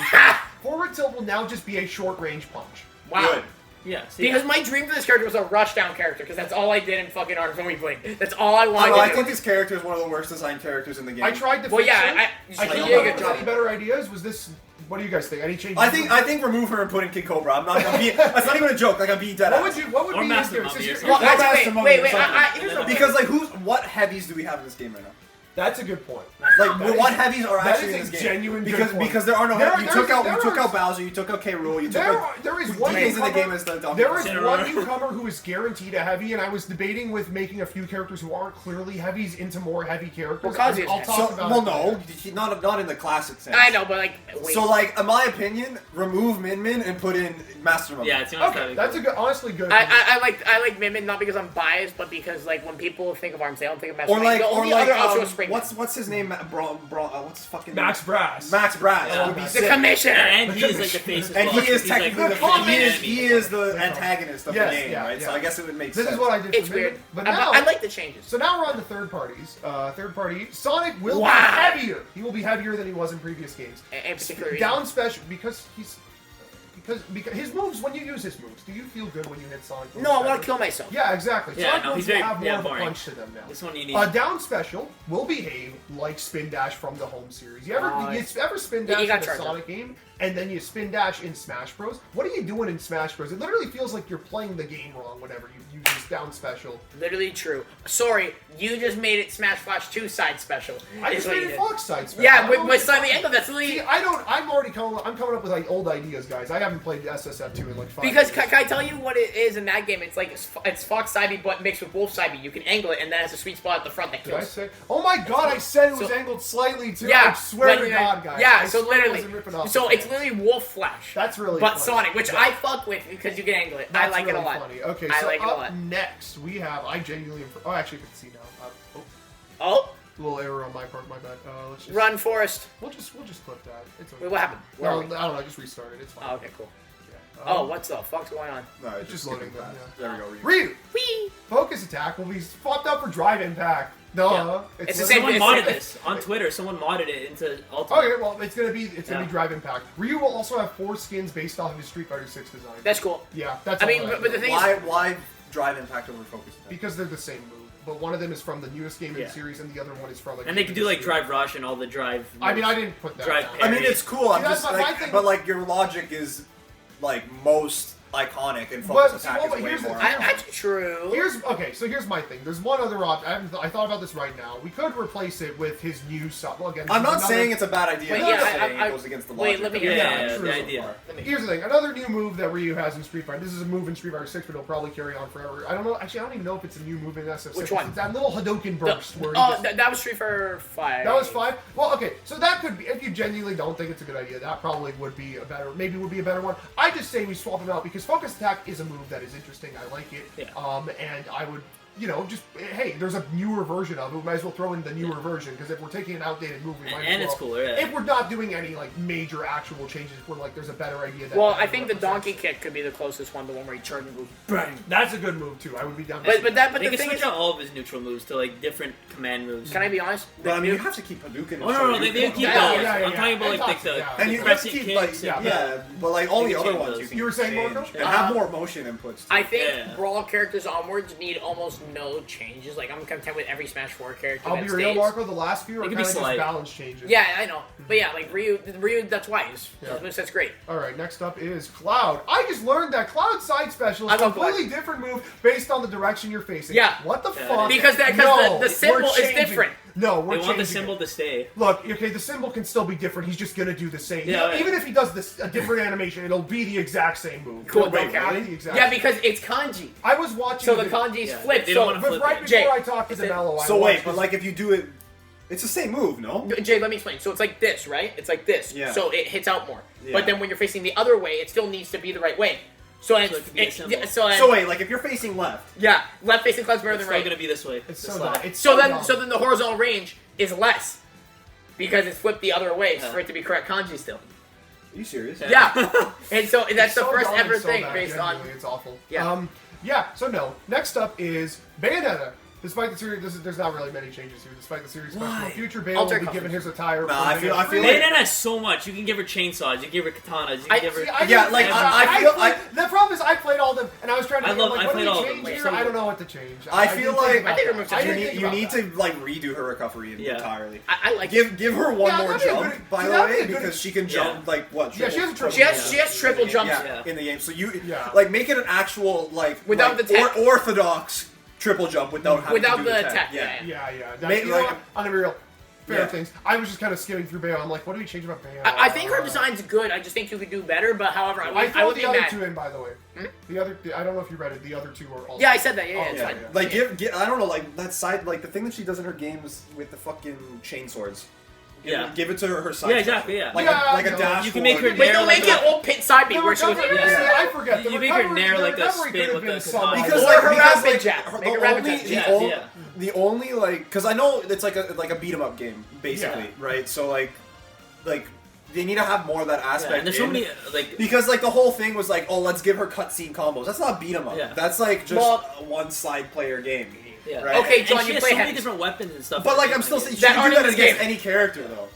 Speaker 4: Forward tilt will now just be a short range punch.
Speaker 5: Wow.
Speaker 2: Good.
Speaker 1: Yeah, see,
Speaker 5: Because my dream for this character was a rushdown character, because that's all I did in fucking Arms when we played. That's all I
Speaker 2: I,
Speaker 5: wanted
Speaker 2: don't know, I
Speaker 5: to
Speaker 2: think
Speaker 5: do.
Speaker 2: this character is one of the worst designed characters in the game.
Speaker 4: I tried to.
Speaker 5: Well,
Speaker 4: fix
Speaker 5: yeah,
Speaker 4: it.
Speaker 5: I
Speaker 4: I
Speaker 5: did
Speaker 4: came
Speaker 5: a
Speaker 4: up
Speaker 5: good
Speaker 4: with
Speaker 5: job.
Speaker 4: any better ideas. Was this? What do you guys think? Any changes?
Speaker 2: I think remove her and put in Kid Cobra. I'm not. That's not even a joke. Like I'm being dead.
Speaker 4: What
Speaker 2: ass.
Speaker 4: would you? What would
Speaker 1: Or
Speaker 4: be
Speaker 1: Master
Speaker 4: his
Speaker 1: Mummy or
Speaker 4: character?
Speaker 1: something.
Speaker 5: Well,
Speaker 2: That's
Speaker 5: actually,
Speaker 2: some
Speaker 5: wait,
Speaker 2: other
Speaker 5: wait,
Speaker 2: something.
Speaker 5: here's the
Speaker 2: Because like what heavies do we have in this game right now?
Speaker 4: That's a good point.
Speaker 2: Like
Speaker 4: That
Speaker 2: what
Speaker 4: is-
Speaker 2: heavies are
Speaker 4: that
Speaker 2: actually in
Speaker 4: is
Speaker 2: this
Speaker 4: a
Speaker 2: game?
Speaker 4: genuine good
Speaker 2: because
Speaker 4: point.
Speaker 2: because there are no
Speaker 4: There-
Speaker 2: heavies. You took
Speaker 4: there
Speaker 2: out
Speaker 4: are-
Speaker 2: Bowser. You took out K. Rool. You took out.
Speaker 4: There is one
Speaker 2: Games in the
Speaker 4: newcomer-
Speaker 2: game is the Donkey
Speaker 4: There
Speaker 2: Kong.
Speaker 4: is
Speaker 1: Cinderella.
Speaker 4: one newcomer who is guaranteed a heavy, and I was debating with making a few characters who aren't clearly heavies into more heavy characters.
Speaker 5: Well, Kazuya's
Speaker 4: I'll
Speaker 5: heavy.
Speaker 4: talk
Speaker 2: So,
Speaker 4: about
Speaker 2: well,
Speaker 4: it
Speaker 2: no,
Speaker 4: later.
Speaker 2: not in the classic sense.
Speaker 5: I know, but like, wait.
Speaker 2: So, like, in my opinion, remove Min Min and put in Master Mummy.
Speaker 1: yeah, it's gonna
Speaker 4: Okay, that's a good, honestly good.
Speaker 5: I like Min Min not because I'm biased, but because like when people think of Arms, they don't think of Master
Speaker 2: Or like,
Speaker 5: the only other option was Spring.
Speaker 2: what's his name? What's his fucking
Speaker 4: Max Brass.
Speaker 2: Max Brass.
Speaker 1: Yeah.
Speaker 2: Would be
Speaker 5: the
Speaker 2: sick.
Speaker 5: Commissioner.
Speaker 1: and he is like the face as
Speaker 2: And
Speaker 1: well.
Speaker 2: he is
Speaker 1: He's like
Speaker 2: technically he is the antagonist of
Speaker 4: Yes,
Speaker 2: the game,
Speaker 4: yeah,
Speaker 2: right? So
Speaker 4: yeah.
Speaker 2: I guess it would make
Speaker 4: This
Speaker 2: sense.
Speaker 4: is what I did.
Speaker 5: It's
Speaker 4: for
Speaker 5: weird,
Speaker 4: Min, but
Speaker 5: I-
Speaker 4: now
Speaker 5: I like the changes.
Speaker 4: So now we're on to third parties. Third party, Sonic will
Speaker 5: Wow.
Speaker 4: be heavier. He will be heavier than he was in previous games.
Speaker 5: In particular,
Speaker 4: Down special because his moves. When you use his moves, do you feel good when you hit Sonic? moves
Speaker 5: no, I want
Speaker 4: better?
Speaker 5: to kill myself.
Speaker 4: Yeah, exactly.
Speaker 1: Yeah,
Speaker 4: Sonic
Speaker 1: no,
Speaker 4: moves
Speaker 1: he's very-
Speaker 4: will have more
Speaker 1: yeah,
Speaker 4: of a
Speaker 1: boring.
Speaker 4: punch to them now.
Speaker 1: This one you need.
Speaker 4: Down special will behave like spin dash from the home series. You ever spin
Speaker 5: Yeah,
Speaker 4: dash
Speaker 5: you got
Speaker 4: in a
Speaker 5: charged up.
Speaker 4: Sonic game and then you spin dash in Smash Bros? What are you doing in Smash Bros? It literally feels like you're playing the game wrong whenever you use this down special.
Speaker 5: Literally true. Sorry, you just made it Smash Flash 2 side special.
Speaker 4: I
Speaker 5: is
Speaker 4: just
Speaker 5: what
Speaker 4: made
Speaker 5: you
Speaker 4: it
Speaker 5: did.
Speaker 4: Fox side special.
Speaker 5: Yeah, with slightly angle. That's literally
Speaker 4: See, I'm already coming up with like old ideas, guys. I haven't played SSF2 in like 5
Speaker 5: because
Speaker 4: years.
Speaker 5: can I tell you what it is in that game? It's like it's Fox side B but mixed with Wolf side B. You can angle it, and that has a sweet spot at the front that
Speaker 4: Did I
Speaker 5: kills.
Speaker 4: say? Oh my god! I said it was
Speaker 5: So-
Speaker 4: angled slightly too.
Speaker 5: Yeah,
Speaker 4: I swear to
Speaker 5: when-
Speaker 4: God, guys.
Speaker 5: Yeah,
Speaker 4: I
Speaker 5: so
Speaker 4: swear I
Speaker 5: literally,
Speaker 4: wasn't ripping off
Speaker 5: so
Speaker 4: the
Speaker 5: it's
Speaker 4: fans.
Speaker 5: literally Wolf Flash.
Speaker 4: That's really
Speaker 5: but
Speaker 4: funny.
Speaker 5: Sonic, which
Speaker 4: Yeah.
Speaker 5: I fuck with because you can angle it. I
Speaker 4: That's
Speaker 5: like
Speaker 4: really
Speaker 5: it a lot.
Speaker 4: funny. Okay,
Speaker 5: I
Speaker 4: so
Speaker 5: like it a
Speaker 4: up
Speaker 5: lot.
Speaker 4: next we have I genuinely oh actually I can see now.
Speaker 5: Oh,
Speaker 4: A little error on my part, my bad. Let's just
Speaker 5: run, Forest.
Speaker 4: We'll just clip that. It's okay.
Speaker 5: Wait, what happened? Where
Speaker 4: No,
Speaker 5: are we?
Speaker 4: I don't know. I just restarted. It's fine.
Speaker 5: Oh, okay, cool.
Speaker 4: Yeah.
Speaker 5: Oh, what's the fuck's going on?
Speaker 2: No,
Speaker 4: It's just loading them.
Speaker 2: There we go.
Speaker 4: Ryu,
Speaker 5: Whee!
Speaker 4: focus attack will be swapped out for drive impact. No,
Speaker 5: Yeah. It's the same-
Speaker 1: Someone
Speaker 5: it's-
Speaker 1: modded
Speaker 5: it's-
Speaker 1: this on Twitter. Someone modded it into Ultimate.
Speaker 4: Okay, well it's gonna be
Speaker 1: Yeah.
Speaker 4: drive impact. Ryu will also have 4 skins based off of his Street Fighter 6 design.
Speaker 5: That's cool.
Speaker 4: Yeah, that's.
Speaker 5: I
Speaker 4: all
Speaker 5: mean,
Speaker 4: that
Speaker 5: but the
Speaker 4: is.
Speaker 5: thing is,
Speaker 2: Why drive impact over focus attack?
Speaker 4: Because they're the same move, but one of them is from the newest game in
Speaker 1: Yeah.
Speaker 4: the series, and the other one is from like.
Speaker 1: And they can do like drive rush and all the drive.
Speaker 4: I mean, I didn't put that.
Speaker 1: Drive
Speaker 4: down.
Speaker 2: I mean, it's cool. I'm
Speaker 4: See, that's
Speaker 2: just
Speaker 4: my
Speaker 2: like,
Speaker 4: thing.
Speaker 2: but like your logic is like most iconic, and
Speaker 4: But,
Speaker 2: focus
Speaker 4: see,
Speaker 2: attack
Speaker 4: well, but
Speaker 2: is way
Speaker 4: here's the
Speaker 2: more.
Speaker 4: thing.
Speaker 5: that's true.
Speaker 4: Here's my thing. There's one other option. I thought about this right now. We could replace it with his new sub. Well, again,
Speaker 2: I'm
Speaker 4: this
Speaker 2: not
Speaker 4: is another-
Speaker 2: saying it's a bad idea.
Speaker 5: Wait,
Speaker 2: I'm
Speaker 5: yeah,
Speaker 2: just saying
Speaker 5: I-
Speaker 2: it goes against the
Speaker 5: wait,
Speaker 2: logic.
Speaker 5: let me
Speaker 2: of
Speaker 5: hear
Speaker 2: it.
Speaker 1: Yeah,
Speaker 2: True
Speaker 1: the
Speaker 2: so
Speaker 1: idea.
Speaker 2: far.
Speaker 4: Here's the thing. Another new move that Ryu has in Street Fighter. This is a move in Street Fighter 6, but it'll probably carry on forever. I don't know. Actually, I don't even know if it's a new move in SF6.
Speaker 5: Which one?
Speaker 4: It's that little Hadouken burst where he
Speaker 5: Oh,
Speaker 4: just-
Speaker 5: that was Street Fighter 5.
Speaker 4: That was 5. Well, okay, so that could be. If you genuinely don't think it's a good idea, that probably would be a better. Maybe would be a better one. I just say we swap them out because focus attack is a move that is interesting. I like it.
Speaker 1: Yeah.
Speaker 4: And I would. Just hey, there's a newer version of it. We might as well throw in the newer version because if we're taking an outdated move, we might.
Speaker 1: And
Speaker 4: as
Speaker 1: it's
Speaker 4: well,
Speaker 1: cooler, yeah.
Speaker 4: If we're not doing any like major actual changes, where like there's a better idea. That
Speaker 5: Well,
Speaker 4: that
Speaker 5: I think the
Speaker 4: represents-
Speaker 5: donkey kick could be the closest one, the one where he charges and goes bang.
Speaker 4: That's a good move too. I would be down. to
Speaker 5: But
Speaker 4: see
Speaker 5: but
Speaker 4: that.
Speaker 5: the
Speaker 1: They can
Speaker 5: thing
Speaker 1: switch
Speaker 5: is,
Speaker 1: out all of his neutral moves to like different command moves.
Speaker 5: can I be honest?
Speaker 2: But I mean, you
Speaker 5: The-
Speaker 2: have to keep Hadouken.
Speaker 1: Oh no, they keep
Speaker 5: Yeah,
Speaker 1: those.
Speaker 5: yeah,
Speaker 1: I'm talking about like the,
Speaker 4: Yeah.
Speaker 2: And
Speaker 1: the
Speaker 2: you have to
Speaker 1: crescent
Speaker 2: keep
Speaker 1: kicks.
Speaker 2: like
Speaker 1: and-
Speaker 4: yeah.
Speaker 2: but like all
Speaker 1: You
Speaker 2: the
Speaker 1: can
Speaker 2: other
Speaker 1: change
Speaker 2: ones
Speaker 1: those.
Speaker 2: you
Speaker 4: You were saying,
Speaker 2: change
Speaker 4: Marco?
Speaker 2: and have more motion inputs.
Speaker 5: I think
Speaker 1: Yeah.
Speaker 5: Brawl characters onwards need almost no changes. Like, I'm content with every Smash 4 character
Speaker 4: I'll
Speaker 5: that
Speaker 4: be real,
Speaker 5: stays.
Speaker 4: Marco. The last few are
Speaker 1: It
Speaker 4: kind
Speaker 1: could
Speaker 4: of
Speaker 1: be
Speaker 4: just
Speaker 1: slight.
Speaker 4: balance changes.
Speaker 5: Yeah, I know. But yeah, like Ryu, that's why. That's great.
Speaker 4: All right, next up is Cloud. I just learned that Cloud side special is
Speaker 5: I
Speaker 4: a
Speaker 5: love
Speaker 4: completely different move based on the direction you're facing.
Speaker 5: Yeah.
Speaker 4: What the
Speaker 1: Yeah,
Speaker 4: fuck?
Speaker 5: Because
Speaker 4: No,
Speaker 5: the symbol
Speaker 4: we're
Speaker 5: is
Speaker 4: changing.
Speaker 5: different.
Speaker 4: No, we're
Speaker 1: They want
Speaker 4: changing
Speaker 1: the symbol
Speaker 4: it.
Speaker 1: to stay.
Speaker 4: Look, okay, the symbol can still be different. He's just gonna do the same.
Speaker 1: Yeah, yeah.
Speaker 4: Even if he does this a different animation, it'll be the exact same move.
Speaker 5: Cool,
Speaker 4: It'll
Speaker 5: wait,
Speaker 4: count
Speaker 2: really?
Speaker 4: the exact
Speaker 5: Yeah,
Speaker 4: same.
Speaker 5: because it's kanji.
Speaker 4: I was watching.
Speaker 5: So the kanji's
Speaker 1: Yeah,
Speaker 5: flipped.
Speaker 1: they don't
Speaker 5: So,
Speaker 1: wanna
Speaker 4: But
Speaker 1: flip
Speaker 4: right
Speaker 1: it.
Speaker 4: before
Speaker 5: Jay,
Speaker 4: I talked to
Speaker 5: is
Speaker 4: the
Speaker 5: it-
Speaker 4: mellow, I
Speaker 2: So wait,
Speaker 4: watched
Speaker 2: but
Speaker 4: this-
Speaker 2: like if you do it, it's the same move, no?
Speaker 5: Jay, let me explain. So it's like this, right? It's like this.
Speaker 2: Yeah.
Speaker 5: So it hits out more.
Speaker 2: Yeah.
Speaker 5: But then when you're facing the other way, it still needs to be the right way. So,
Speaker 1: it could be a symbol.
Speaker 2: So wait, like if you're facing left,
Speaker 5: yeah, left facing cloud's better
Speaker 1: It's
Speaker 5: than
Speaker 1: still
Speaker 5: right.
Speaker 1: gonna be this way.
Speaker 4: it's
Speaker 1: the
Speaker 4: so
Speaker 1: slide.
Speaker 4: dumb. It's
Speaker 5: So then,
Speaker 4: dumb.
Speaker 5: so then the horizontal range is less because it's flipped the other way
Speaker 1: Yeah.
Speaker 5: for it to be correct kanji still.
Speaker 2: are you serious?
Speaker 5: Yeah, and so that's
Speaker 4: It's
Speaker 5: the
Speaker 4: so
Speaker 5: first
Speaker 4: dumb
Speaker 5: ever
Speaker 4: and so
Speaker 5: thing
Speaker 4: bad,
Speaker 5: based on.
Speaker 4: genuinely, it's awful.
Speaker 5: Yeah.
Speaker 4: Yeah. So no. Next up is Bayonetta. Despite the series, there's not really many changes here. Despite the series,
Speaker 1: Why?
Speaker 4: special future Bayo will
Speaker 5: Alter
Speaker 4: be given
Speaker 5: customs.
Speaker 4: his attire.
Speaker 2: Nah,
Speaker 4: from
Speaker 2: I feel
Speaker 4: Bayonetta 3.
Speaker 2: like-
Speaker 1: Bayonetta has so much. You can give her chainsaws. You can give her katanas. You can
Speaker 5: I-
Speaker 1: give her.
Speaker 5: see,
Speaker 2: Yeah, like, I feel-
Speaker 4: the problem is I played all of them, and I was trying to
Speaker 1: I
Speaker 4: think,
Speaker 1: love-
Speaker 4: like,
Speaker 1: I
Speaker 4: what do
Speaker 1: played
Speaker 4: we
Speaker 1: all of
Speaker 4: change
Speaker 1: them.
Speaker 4: here?
Speaker 1: So
Speaker 4: I don't
Speaker 1: good.
Speaker 4: know what to change.
Speaker 2: I
Speaker 4: didn't
Speaker 2: feel
Speaker 4: think
Speaker 2: like-
Speaker 4: about
Speaker 5: I think
Speaker 4: that.
Speaker 5: Rumors
Speaker 4: I
Speaker 5: have
Speaker 4: didn't
Speaker 2: You
Speaker 4: think
Speaker 2: need,
Speaker 4: about
Speaker 2: you need
Speaker 4: that.
Speaker 2: to like redo her recovery
Speaker 1: Yeah.
Speaker 2: entirely.
Speaker 5: I like it.
Speaker 2: Give her one
Speaker 4: Yeah,
Speaker 2: more
Speaker 4: that'd be a
Speaker 2: jump,
Speaker 4: good-
Speaker 2: by
Speaker 4: see,
Speaker 2: the
Speaker 4: that'd be
Speaker 2: way,
Speaker 4: a good-
Speaker 2: because she can jump
Speaker 1: Yeah.
Speaker 2: like what?
Speaker 4: Yeah, she has a triple.
Speaker 5: She has triple jumps.
Speaker 2: Yeah, in the game. So you
Speaker 4: Yeah.
Speaker 2: like make it an actual like
Speaker 5: Without
Speaker 2: like,
Speaker 5: the tech.
Speaker 2: orthodox triple jump without having
Speaker 5: Without
Speaker 2: to do
Speaker 5: the
Speaker 2: the
Speaker 5: tech,
Speaker 2: Yeah.
Speaker 5: yeah.
Speaker 4: Yeah.
Speaker 2: Make,
Speaker 4: You know
Speaker 2: like-
Speaker 4: what? On the real, fair
Speaker 2: Yeah.
Speaker 4: things. I was just kind of skimming through Bayo. I'm like, what do we change about Bayo?
Speaker 5: I think her design's good. I just think you could do better. But however, I
Speaker 4: I
Speaker 5: would
Speaker 4: throw
Speaker 5: be
Speaker 4: the other
Speaker 5: mad.
Speaker 4: two in, by the way. I don't know if you read it. The other two are also.
Speaker 5: Yeah, I said that. Yeah,
Speaker 4: Oh,
Speaker 5: it's
Speaker 2: Yeah.
Speaker 5: fine.
Speaker 2: Like give I don't know, like that side, like the thing that she does in her games with the fucking chain swords.
Speaker 1: Yeah.
Speaker 2: Give it to her side.
Speaker 1: Yeah, exactly, yeah.
Speaker 2: Like
Speaker 4: Yeah,
Speaker 2: like a
Speaker 4: no,
Speaker 2: dash.
Speaker 1: you can make her
Speaker 2: forward.
Speaker 5: Wait,
Speaker 1: nair
Speaker 5: they'll
Speaker 1: like
Speaker 5: make
Speaker 1: a-
Speaker 5: it all pit side B
Speaker 4: The
Speaker 5: where she goes.
Speaker 4: recovery,
Speaker 1: Yeah.
Speaker 4: see, I forget. The
Speaker 1: You make her
Speaker 4: recovery-
Speaker 1: nair
Speaker 4: the
Speaker 1: like a
Speaker 4: recovery
Speaker 1: spin
Speaker 4: could have
Speaker 1: with
Speaker 4: been
Speaker 1: the
Speaker 4: some-
Speaker 1: katana.
Speaker 2: Because
Speaker 5: Or
Speaker 2: like
Speaker 5: her
Speaker 2: because,
Speaker 5: rapid
Speaker 2: like,
Speaker 5: jab.
Speaker 2: her-
Speaker 5: Make
Speaker 2: the
Speaker 5: a rapid
Speaker 2: only
Speaker 5: jab.
Speaker 2: the
Speaker 1: Yeah,
Speaker 2: only
Speaker 1: yeah.
Speaker 2: the only like because I know it's like a beat 'em up game basically, right? So like they need to have more of that aspect.
Speaker 1: Yeah, and there's so
Speaker 2: in.
Speaker 1: many like.
Speaker 2: Because like the whole thing was like, oh, let's give her cutscene combos. That's not beat 'em up.
Speaker 1: Yeah.
Speaker 2: That's like just
Speaker 5: Well-
Speaker 2: a one side player game.
Speaker 1: Yeah.
Speaker 2: Right?
Speaker 5: Okay,
Speaker 1: And
Speaker 5: John,
Speaker 1: she
Speaker 5: you
Speaker 1: has
Speaker 5: play
Speaker 1: so many
Speaker 5: heavy.
Speaker 1: different weapons and stuff.
Speaker 2: But like I'm still saying, she
Speaker 5: That
Speaker 2: can
Speaker 5: aren't
Speaker 2: do
Speaker 5: in
Speaker 2: that
Speaker 5: this
Speaker 2: against
Speaker 5: game.
Speaker 2: any character though.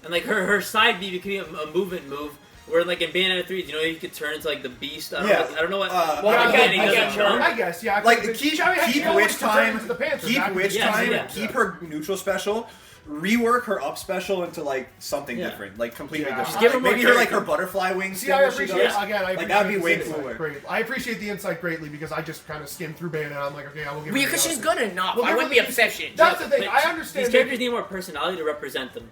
Speaker 1: And like her side B can be a movement move. Where like in Bayonetta 3, you know, you could turn into like the beast. I don't know what.
Speaker 5: Well,
Speaker 1: I
Speaker 5: again,
Speaker 1: he doesn't jump.
Speaker 4: I guess, yeah.
Speaker 2: Like
Speaker 4: Because
Speaker 2: keep
Speaker 4: she already had
Speaker 2: keep
Speaker 4: Tailwind
Speaker 2: witch
Speaker 4: to turn
Speaker 2: time,
Speaker 4: into the Panther.
Speaker 2: keep
Speaker 4: That could
Speaker 2: witch
Speaker 4: be-
Speaker 1: Yeah,
Speaker 2: time,
Speaker 1: yeah.
Speaker 2: keep her neutral special. rework her up special into like something
Speaker 1: Yeah.
Speaker 2: different, like completely
Speaker 4: Yeah.
Speaker 2: different.
Speaker 4: Just
Speaker 1: give her more
Speaker 2: maybe her like her
Speaker 1: character.
Speaker 2: butterfly wings.
Speaker 4: See, I appreciate
Speaker 2: Like that'd be way
Speaker 4: the insight
Speaker 2: cooler.
Speaker 4: greatly. I appreciate the insight greatly because I just kind of skimmed through Bayonetta. I'm like, okay, I will give. her
Speaker 5: Because
Speaker 4: the
Speaker 5: she's
Speaker 4: option.
Speaker 5: good enough.
Speaker 4: Well,
Speaker 5: I wouldn't be upset if she didn't.
Speaker 4: That's the thing.
Speaker 1: But
Speaker 4: I understand.
Speaker 1: These characters need more personality to represent them.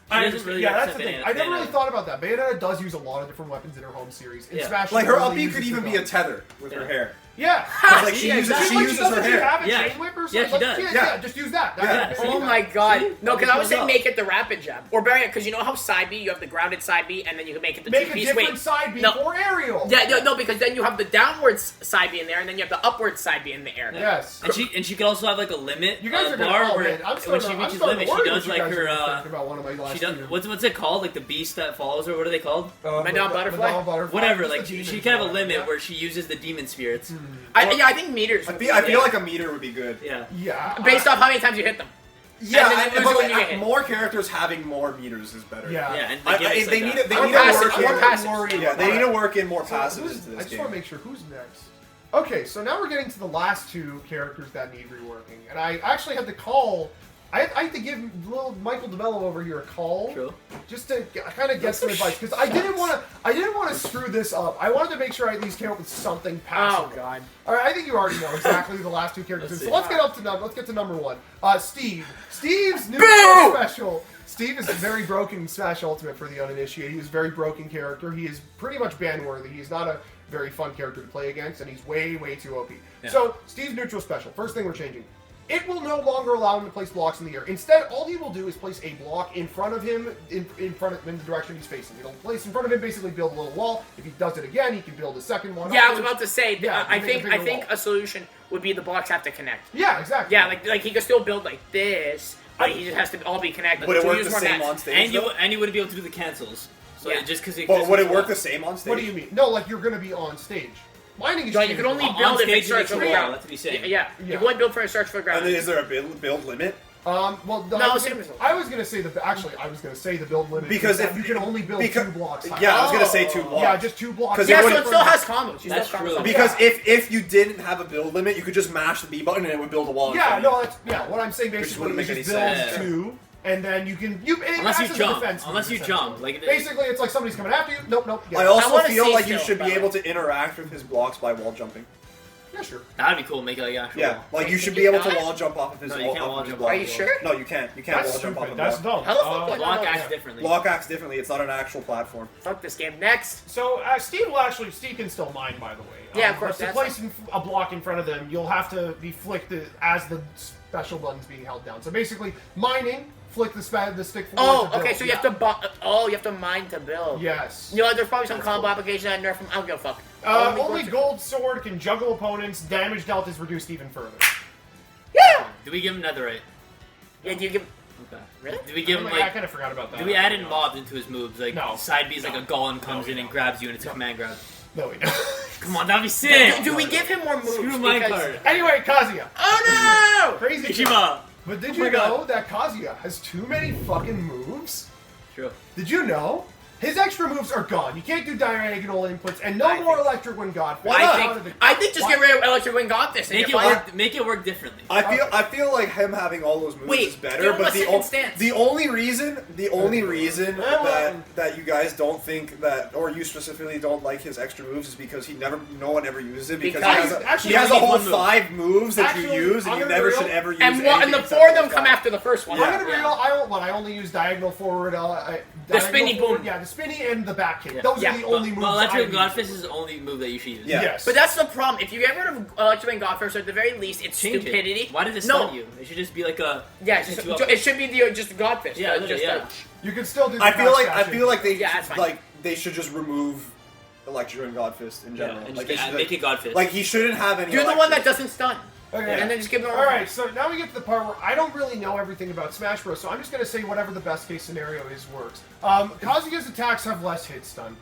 Speaker 1: She
Speaker 4: I
Speaker 1: doesn't
Speaker 4: understand.
Speaker 1: really
Speaker 4: Yeah, that's the
Speaker 1: represent
Speaker 4: thing.
Speaker 1: Bayonetta.
Speaker 4: I never really thought about that. Bayonetta does use a lot of different weapons in her home series. In
Speaker 1: Yeah.
Speaker 4: Smash,
Speaker 2: Like
Speaker 4: she
Speaker 2: her
Speaker 4: only
Speaker 2: up B
Speaker 4: uses
Speaker 2: could
Speaker 4: the
Speaker 2: even be
Speaker 4: gun.
Speaker 2: a tether with her
Speaker 1: Yeah.
Speaker 2: hair.
Speaker 4: Yeah.
Speaker 2: Like she
Speaker 1: Yeah,
Speaker 2: uses
Speaker 1: exactly.
Speaker 2: she
Speaker 4: Like,
Speaker 2: uses
Speaker 4: doesn't
Speaker 2: her
Speaker 4: she
Speaker 2: hair.
Speaker 4: have a
Speaker 1: Yeah.
Speaker 4: chain whip or
Speaker 1: Yeah,
Speaker 4: something?
Speaker 1: she
Speaker 4: Like,
Speaker 1: does.
Speaker 4: Yeah, just use that.
Speaker 2: Yeah.
Speaker 5: Oh my god. No, because I was saying
Speaker 1: up.
Speaker 5: make it the rapid jab. Or better, because you know how side B, you have the grounded side B, and then you can make it the
Speaker 4: Make a
Speaker 5: two-piece
Speaker 4: different
Speaker 5: wing.
Speaker 4: side B
Speaker 5: No.
Speaker 4: for aerial.
Speaker 5: Yeah, no, because then you have the downwards side B in there, and then you have the upwards side B in the air.
Speaker 4: Yes.
Speaker 1: And she could also have like a limit
Speaker 4: You guys are gonna.
Speaker 1: bar
Speaker 4: Oh,
Speaker 1: where
Speaker 4: man, I'm
Speaker 1: when
Speaker 4: starting
Speaker 1: she
Speaker 4: to- I'm
Speaker 1: reaches
Speaker 4: starting
Speaker 1: limit,
Speaker 4: to
Speaker 1: she
Speaker 4: worry
Speaker 1: does
Speaker 4: what you
Speaker 1: like
Speaker 4: guys
Speaker 1: her.
Speaker 4: are thinking about one of my last
Speaker 1: She does
Speaker 4: two.
Speaker 1: what's it called? Like the beast that follows her. What are they called?
Speaker 5: Madame Butterfly?
Speaker 4: Madame Butterfly.
Speaker 1: Whatever.
Speaker 4: Just
Speaker 1: Like
Speaker 4: the
Speaker 1: she
Speaker 4: demons,
Speaker 1: can have a
Speaker 4: yeah.
Speaker 1: limit where she uses the demon spirits.
Speaker 5: I think meters.
Speaker 2: I feel like a meter would be good.
Speaker 1: Yeah.
Speaker 4: Yeah.
Speaker 5: Based off how many times you hit them.
Speaker 2: Yeah,
Speaker 5: And then you lose
Speaker 2: but
Speaker 5: it when you
Speaker 2: like,
Speaker 5: get hit.
Speaker 2: more characters having more meters is better.
Speaker 4: Yeah.
Speaker 1: Yeah, and
Speaker 2: I,
Speaker 1: the gimmicks
Speaker 2: they
Speaker 1: like
Speaker 2: need
Speaker 1: that.
Speaker 2: to
Speaker 5: More
Speaker 2: work
Speaker 5: passive,
Speaker 2: in
Speaker 5: more passive.
Speaker 2: Yeah, they need to work in more
Speaker 4: So
Speaker 2: passives
Speaker 4: who's-
Speaker 2: into
Speaker 4: I
Speaker 2: this
Speaker 4: just want
Speaker 2: game.
Speaker 4: to make sure who's next. Okay, so now we're getting to the last two characters that need reworking, and I actually had to call. I had to give little Michael DeMello over here a call,
Speaker 1: True.
Speaker 4: just to kind of get some advice because I didn't want to screw this up. I wanted to make sure I at least came up with something passable.
Speaker 5: Oh god.
Speaker 4: All right, I think you already know exactly who the last two characters.
Speaker 1: Let's
Speaker 4: So
Speaker 1: see.
Speaker 4: let's get to number one. Steve. Steve's new
Speaker 5: Boo!
Speaker 4: special. Steve is very broken in Smash Ultimate for the uninitiated. He is a very broken character. He is pretty much ban-worthy. He's not a very fun character to play against, and he's way, way too OP.
Speaker 1: Yeah.
Speaker 4: So, Steve's neutral special. First thing we're changing. It will no longer allow him to place blocks in the air. Instead, all he will do is place a block in front of him, in the direction he's facing. It'll place in front of him, basically build a little wall. If he does it again, he can build a second one.
Speaker 5: Yeah, I was
Speaker 4: upwards.
Speaker 5: about to say.
Speaker 4: Yeah,
Speaker 5: I
Speaker 4: you make a
Speaker 5: think
Speaker 4: bigger wall.
Speaker 5: a solution would be the blocks have to connect.
Speaker 4: Yeah, exactly.
Speaker 5: Yeah, like he could still build like this, but he just has to all be connected.
Speaker 2: Would it
Speaker 5: So
Speaker 2: work
Speaker 5: use
Speaker 2: the
Speaker 5: more
Speaker 2: same
Speaker 5: mats.
Speaker 2: on stage? though?
Speaker 1: And you wouldn't be able to do the cancels. So
Speaker 5: Yeah.
Speaker 1: just because
Speaker 2: But would it work the same on stage?
Speaker 4: What do you mean? No, like you're going to be on stage. Mining is
Speaker 5: No, you can only
Speaker 1: On
Speaker 5: build if
Speaker 1: stage
Speaker 5: it starts
Speaker 1: it
Speaker 5: from
Speaker 1: makes
Speaker 5: the
Speaker 1: a wall,
Speaker 5: ground.
Speaker 1: that's what he's saying.
Speaker 5: Yeah,
Speaker 4: Yeah.
Speaker 5: you can only build from a start for the ground.
Speaker 2: And is there a build limit?
Speaker 4: Well,
Speaker 5: No,
Speaker 4: I was
Speaker 5: same
Speaker 4: gonna,
Speaker 5: result.
Speaker 4: I was gonna say the build limit
Speaker 2: Because
Speaker 4: is
Speaker 2: if
Speaker 4: that you can only build
Speaker 2: because-
Speaker 4: two blocks. high.
Speaker 2: Yeah, I was gonna say 2 blocks.
Speaker 4: Yeah, just 2 blocks.
Speaker 2: 'Cause
Speaker 5: Yeah,
Speaker 2: it
Speaker 5: so
Speaker 2: wouldn't-
Speaker 5: it still has combos. You
Speaker 1: That's
Speaker 5: still have
Speaker 1: true.
Speaker 5: combos.
Speaker 2: Because if you didn't have a build limit, you could just mash the B button and it would build a wall. in
Speaker 4: Yeah,
Speaker 2: front of
Speaker 4: no, that's what I'm saying.
Speaker 2: Which
Speaker 4: Basically,
Speaker 2: wouldn't
Speaker 4: is
Speaker 2: make
Speaker 4: just
Speaker 2: any
Speaker 4: build
Speaker 1: sense.
Speaker 4: 2, and then you can it
Speaker 1: Unless you
Speaker 4: acts as a
Speaker 1: jump.
Speaker 4: defense
Speaker 1: Unless you
Speaker 4: move,
Speaker 1: jump.
Speaker 4: essentially.
Speaker 1: Like
Speaker 4: Basically, it's like somebody's coming after you. Nope.
Speaker 2: I
Speaker 5: I
Speaker 2: also
Speaker 5: wanna
Speaker 2: feel
Speaker 5: see
Speaker 2: like you
Speaker 5: still,
Speaker 2: should be
Speaker 5: but-
Speaker 2: able to interact with his blocks by wall jumping.
Speaker 4: Yeah, sure.
Speaker 1: That'd be cool. Make it like actual.
Speaker 2: Yeah, like you
Speaker 5: Wait,
Speaker 2: should
Speaker 5: can
Speaker 2: be
Speaker 5: you
Speaker 2: able to
Speaker 5: not?
Speaker 2: wall jump off of his
Speaker 1: No, you
Speaker 2: wall.
Speaker 1: can't
Speaker 2: off
Speaker 1: wall
Speaker 2: of his
Speaker 1: jump
Speaker 2: block.
Speaker 5: Are you sure?
Speaker 2: No, you can't. You can't
Speaker 3: That's
Speaker 2: wall jump off
Speaker 3: stupid.
Speaker 2: of
Speaker 3: That's
Speaker 2: block.
Speaker 3: dumb.
Speaker 5: How the fuck would
Speaker 1: Block
Speaker 5: I know
Speaker 1: acts
Speaker 5: that?
Speaker 1: differently.
Speaker 2: Block acts differently. It's not an actual platform.
Speaker 5: Fuck this game. Next.
Speaker 3: So Steve can still mine, by the way.
Speaker 5: Yeah, of course,
Speaker 3: But to
Speaker 5: that's
Speaker 3: place a block in front of them, you'll have to be flicked as the special button's being held down. So basically, mining, flick the stick forward.
Speaker 5: Oh,
Speaker 3: to build.
Speaker 5: okay. So you have to you have to mine to build.
Speaker 3: Yes.
Speaker 5: You know, there's probably some combo application that nerf them. I don't give a fuck.
Speaker 3: Only gold sword can juggle opponents. Damage dealt is reduced even further.
Speaker 5: Yeah.
Speaker 1: Do we give him netherite?
Speaker 5: Yeah. Do you give?
Speaker 1: Okay.
Speaker 5: Really?
Speaker 1: Do we give him
Speaker 3: I
Speaker 1: like?
Speaker 3: kind of forgot about that.
Speaker 1: Do we add in mobs into his moves? Like
Speaker 3: No.
Speaker 1: side B is like
Speaker 3: No.
Speaker 1: a golem comes
Speaker 3: we
Speaker 1: in and
Speaker 3: don't.
Speaker 1: grabs you and it's a command grab.
Speaker 3: No, we don't.
Speaker 1: Come on, that'd be sick.
Speaker 5: Do we give him more moves?
Speaker 1: Screw my
Speaker 5: Because-
Speaker 1: card.
Speaker 3: Anyway, Kazuya.
Speaker 5: Oh no!
Speaker 3: Crazy.
Speaker 1: Ichima.
Speaker 4: But did
Speaker 1: Oh
Speaker 4: you
Speaker 1: my God.
Speaker 4: know that Kazuya has too many fucking moves?
Speaker 1: True.
Speaker 4: Did you know? His extra moves are gone. You can't do diagonal inputs, and no
Speaker 5: I
Speaker 4: more
Speaker 5: think-
Speaker 4: electric when God.
Speaker 5: I think just get rid of Electric Wing Godfist. and
Speaker 1: Make
Speaker 5: if
Speaker 1: it
Speaker 5: I-
Speaker 1: work. Make it work differently.
Speaker 2: I feel like him having all those moves
Speaker 5: Wait,
Speaker 2: is better,
Speaker 5: give him
Speaker 2: but
Speaker 5: a second stance.
Speaker 2: the only reason that you guys don't think that, or you specifically don't like his extra moves is because no one ever uses it because
Speaker 5: Because
Speaker 2: he has a
Speaker 1: only
Speaker 2: whole
Speaker 1: one move.
Speaker 2: 5 moves that
Speaker 4: Actually,
Speaker 2: you use and
Speaker 4: I'm
Speaker 2: you
Speaker 4: gonna
Speaker 2: never
Speaker 4: be
Speaker 2: should
Speaker 4: real.
Speaker 2: ever use.
Speaker 5: and the
Speaker 2: anything
Speaker 5: 4 of them
Speaker 2: except
Speaker 5: come
Speaker 2: those
Speaker 5: after the first one.
Speaker 2: Yeah.
Speaker 4: I'm gonna be real. I only use diagonal forward.
Speaker 5: The spinny
Speaker 4: diagonal forward,
Speaker 5: boom.
Speaker 4: Yeah, the spinny and the back kick.
Speaker 1: Yeah.
Speaker 4: Those
Speaker 5: Yeah,
Speaker 4: are the only moves.
Speaker 1: Well,
Speaker 4: I
Speaker 1: Electric
Speaker 4: use.
Speaker 1: Godfist is the only move that you should use.
Speaker 2: Yeah.
Speaker 3: Yes.
Speaker 5: But that's the problem. If you get rid of Electric Wing Godfist, or at the very least, it's
Speaker 1: Change
Speaker 5: stupidity.
Speaker 1: it. Why does it
Speaker 5: No.
Speaker 1: stun you? It should just be like a.
Speaker 5: Yeah,
Speaker 1: hit
Speaker 5: just,
Speaker 1: you up.
Speaker 5: it should be just Godfist.
Speaker 1: Yeah,
Speaker 5: just
Speaker 1: yeah.
Speaker 4: You can still do. The
Speaker 2: I feel
Speaker 4: backslash
Speaker 2: like they
Speaker 5: Yeah, that's fine.
Speaker 2: like they should just remove Electro and Godfist in
Speaker 1: Yeah,
Speaker 2: general.
Speaker 1: and
Speaker 2: like
Speaker 1: just
Speaker 2: they should,
Speaker 1: make it Godfist.
Speaker 2: like he shouldn't have any.
Speaker 5: Do the one that
Speaker 2: electric.
Speaker 5: doesn't stun.
Speaker 4: Okay.
Speaker 5: And then just give them
Speaker 4: All right, so now we get to the part where I don't really know everything about Smash Bros. So I'm just gonna say whatever the best case scenario is works. Kazuya's attacks have less hit stun.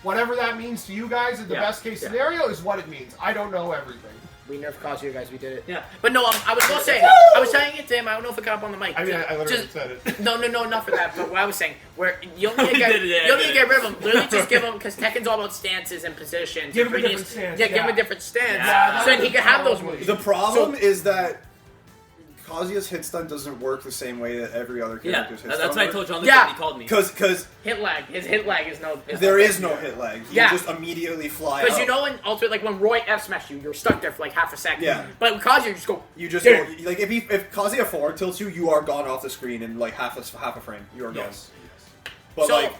Speaker 4: Whatever that means to you guys, in the
Speaker 1: Yeah,
Speaker 4: best case
Speaker 1: yeah.
Speaker 4: scenario is what it means. I don't know everything.
Speaker 5: We nerfed Kazuya, guys. We did it.
Speaker 1: Yeah.
Speaker 5: But no, I was gonna say. I was saying it to him. I don't know if it got up on the mic.
Speaker 3: I mean, I literally
Speaker 5: Just-
Speaker 3: said it.
Speaker 5: No, not for that. But what I was saying, where you don't need to
Speaker 1: We
Speaker 5: get,
Speaker 1: did it, yeah,
Speaker 5: you don't
Speaker 1: I
Speaker 5: need to
Speaker 1: did
Speaker 5: get rid of them. Literally, just give them because Tekken's all about stances and positions.
Speaker 4: Give
Speaker 5: and
Speaker 4: him a
Speaker 5: previous-
Speaker 4: different stance,
Speaker 5: Yeah, give him
Speaker 4: yeah.
Speaker 5: a different stance,
Speaker 1: Yeah,
Speaker 5: so then he can have those moves.
Speaker 2: The problem is that Kazuya's hit stun doesn't work the same way that every other
Speaker 1: Yeah,
Speaker 2: character's hit stun
Speaker 1: that's what I
Speaker 2: works.
Speaker 1: told John Luke
Speaker 5: Yeah.
Speaker 1: when he called me.
Speaker 2: Because
Speaker 5: Hit lag. His hit lag is no.
Speaker 2: there is no hit lag. You
Speaker 5: Yeah.
Speaker 2: just immediately fly
Speaker 5: Because
Speaker 2: out.
Speaker 5: you know in Ultimate, like when Roy F smashed you, you're stuck there for like half a second.
Speaker 2: Yeah.
Speaker 5: But with Kazuya, you just go.
Speaker 2: You just
Speaker 5: Yeah.
Speaker 2: go, like if Kazuya forward tilts you, you are gone off the screen in like half a frame. You are gone.
Speaker 4: Yes.
Speaker 2: But
Speaker 5: So-
Speaker 2: like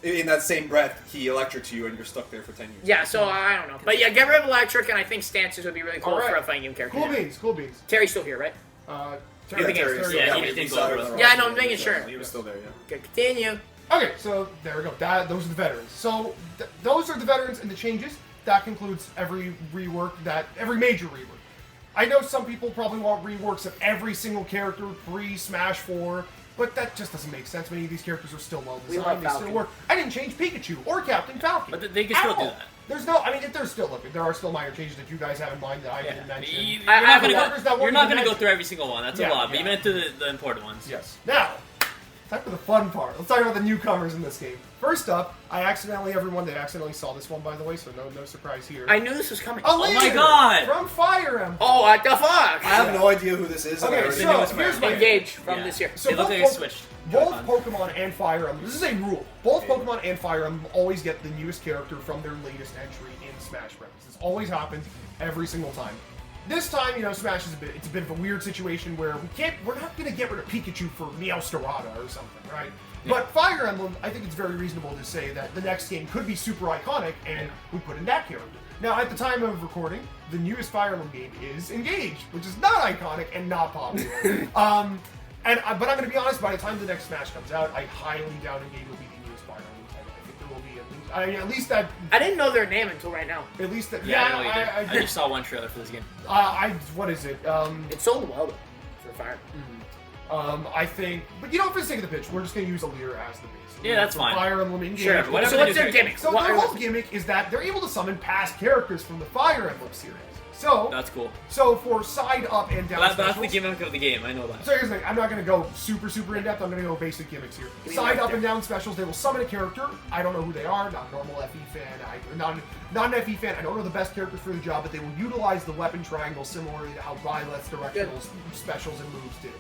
Speaker 2: in that same breath, he electrics you and you're stuck there for 10 years.
Speaker 5: Yeah, so I don't know. But yeah, get rid of Electric, and I think stances would be really cool
Speaker 4: All right.
Speaker 5: for a fighting game character.
Speaker 4: Cool beans, cool beans.
Speaker 5: Terry's still here, right?
Speaker 2: Yeah, Terry's
Speaker 1: Yeah,
Speaker 2: still
Speaker 1: he
Speaker 2: there.
Speaker 1: didn't
Speaker 2: He's
Speaker 1: go over
Speaker 2: out.
Speaker 1: us.
Speaker 5: Yeah, I know, I'm making sure.
Speaker 2: He was still there, yeah.
Speaker 5: Okay, continue.
Speaker 4: Okay, so there we go. Those are the veterans. So those are the veterans and the changes. That concludes every every major rework. I know some people probably want reworks of every single character pre-Smash 4, but that just doesn't make sense. Many of these characters are still well
Speaker 5: We love
Speaker 4: designed. They still
Speaker 5: Falcon.
Speaker 4: work. I didn't change Pikachu or Captain Falcon.
Speaker 1: But they can still
Speaker 4: At
Speaker 1: do
Speaker 4: all.
Speaker 1: that.
Speaker 4: There's no. I mean, there are still minor changes that you guys have in mind that I didn't mention.
Speaker 1: You're
Speaker 5: I
Speaker 1: not
Speaker 5: have
Speaker 1: gonna
Speaker 5: a
Speaker 4: workers that
Speaker 1: go. You're
Speaker 4: won't
Speaker 1: not
Speaker 4: even
Speaker 1: gonna go
Speaker 4: mention.
Speaker 1: through every single one. That's
Speaker 4: Yeah,
Speaker 1: a lot. But
Speaker 4: yeah.
Speaker 1: you meant the important ones.
Speaker 4: Yes. Now, time for the fun part. Let's talk about the newcomers in this game. First up, they accidentally saw this one, by the way, so no surprise here.
Speaker 5: I knew this was coming.
Speaker 4: A
Speaker 1: my
Speaker 4: leader
Speaker 1: God!
Speaker 4: From Fire Emblem.
Speaker 5: Oh, what the fuck?
Speaker 2: I have no idea who this is. and I
Speaker 4: Okay,
Speaker 2: already
Speaker 4: so
Speaker 2: know it's
Speaker 4: here's
Speaker 2: Fire
Speaker 4: my-
Speaker 5: Engage from
Speaker 1: Yeah.
Speaker 5: this year.
Speaker 4: So
Speaker 1: They look
Speaker 4: both
Speaker 1: like they
Speaker 4: Poke-
Speaker 1: switched.
Speaker 4: Both
Speaker 1: Joy-Con.
Speaker 4: Pokemon and Fire Emblem. This is a rule. Both Pokemon and Fire Emblem always get the newest character from their latest entry in Smash Bros. This always happens every single time. This time, Smash is it's a bit of a weird situation where we're not gonna get rid of Pikachu for Meowstarada or something, right? But Fire Emblem, I think it's very reasonable to say that the next game could be super iconic, and we put in that character. Now, at the time of recording, the newest Fire Emblem game is Engage, which is not iconic and not popular. But I'm going to be honest, by the time the next Smash comes out, I highly doubt Engage will be the newest Fire Emblem title. I think there will be at least that.
Speaker 5: I didn't know their name until right now.
Speaker 4: At least that.
Speaker 1: Yeah, I know
Speaker 4: Yeah,
Speaker 1: you did. I just saw one trailer for this game.
Speaker 4: what is it?
Speaker 5: It sold well, though, for Fire.
Speaker 4: I think, but for the sake of the pitch, we're just going to use a leader as the base.
Speaker 1: Yeah, that's
Speaker 4: So
Speaker 1: fine.
Speaker 4: Fire Emblem Engage.
Speaker 5: Sure,
Speaker 1: whatever
Speaker 5: so
Speaker 1: they
Speaker 5: what's
Speaker 1: do
Speaker 5: their
Speaker 1: to it.
Speaker 5: gimmick?
Speaker 4: So
Speaker 5: What-
Speaker 4: their whole gimmick is that they're able to summon past characters from the Fire Emblem series. So,
Speaker 1: That's cool.
Speaker 4: for side up and down
Speaker 1: That's the
Speaker 4: specials-
Speaker 1: gimmick of the game. I know that.
Speaker 4: So here's the thing, I'm not going to go super in depth, I'm going to go basic gimmicks here.
Speaker 5: me
Speaker 4: Side
Speaker 5: right
Speaker 4: up
Speaker 5: there.
Speaker 4: and down specials, they will summon a character. I don't know who they are, not a normal FE fan, not an FE fan, I don't know the best characters for the job, but they will utilize the weapon triangle similarly to how Violet's directional specials and moves did.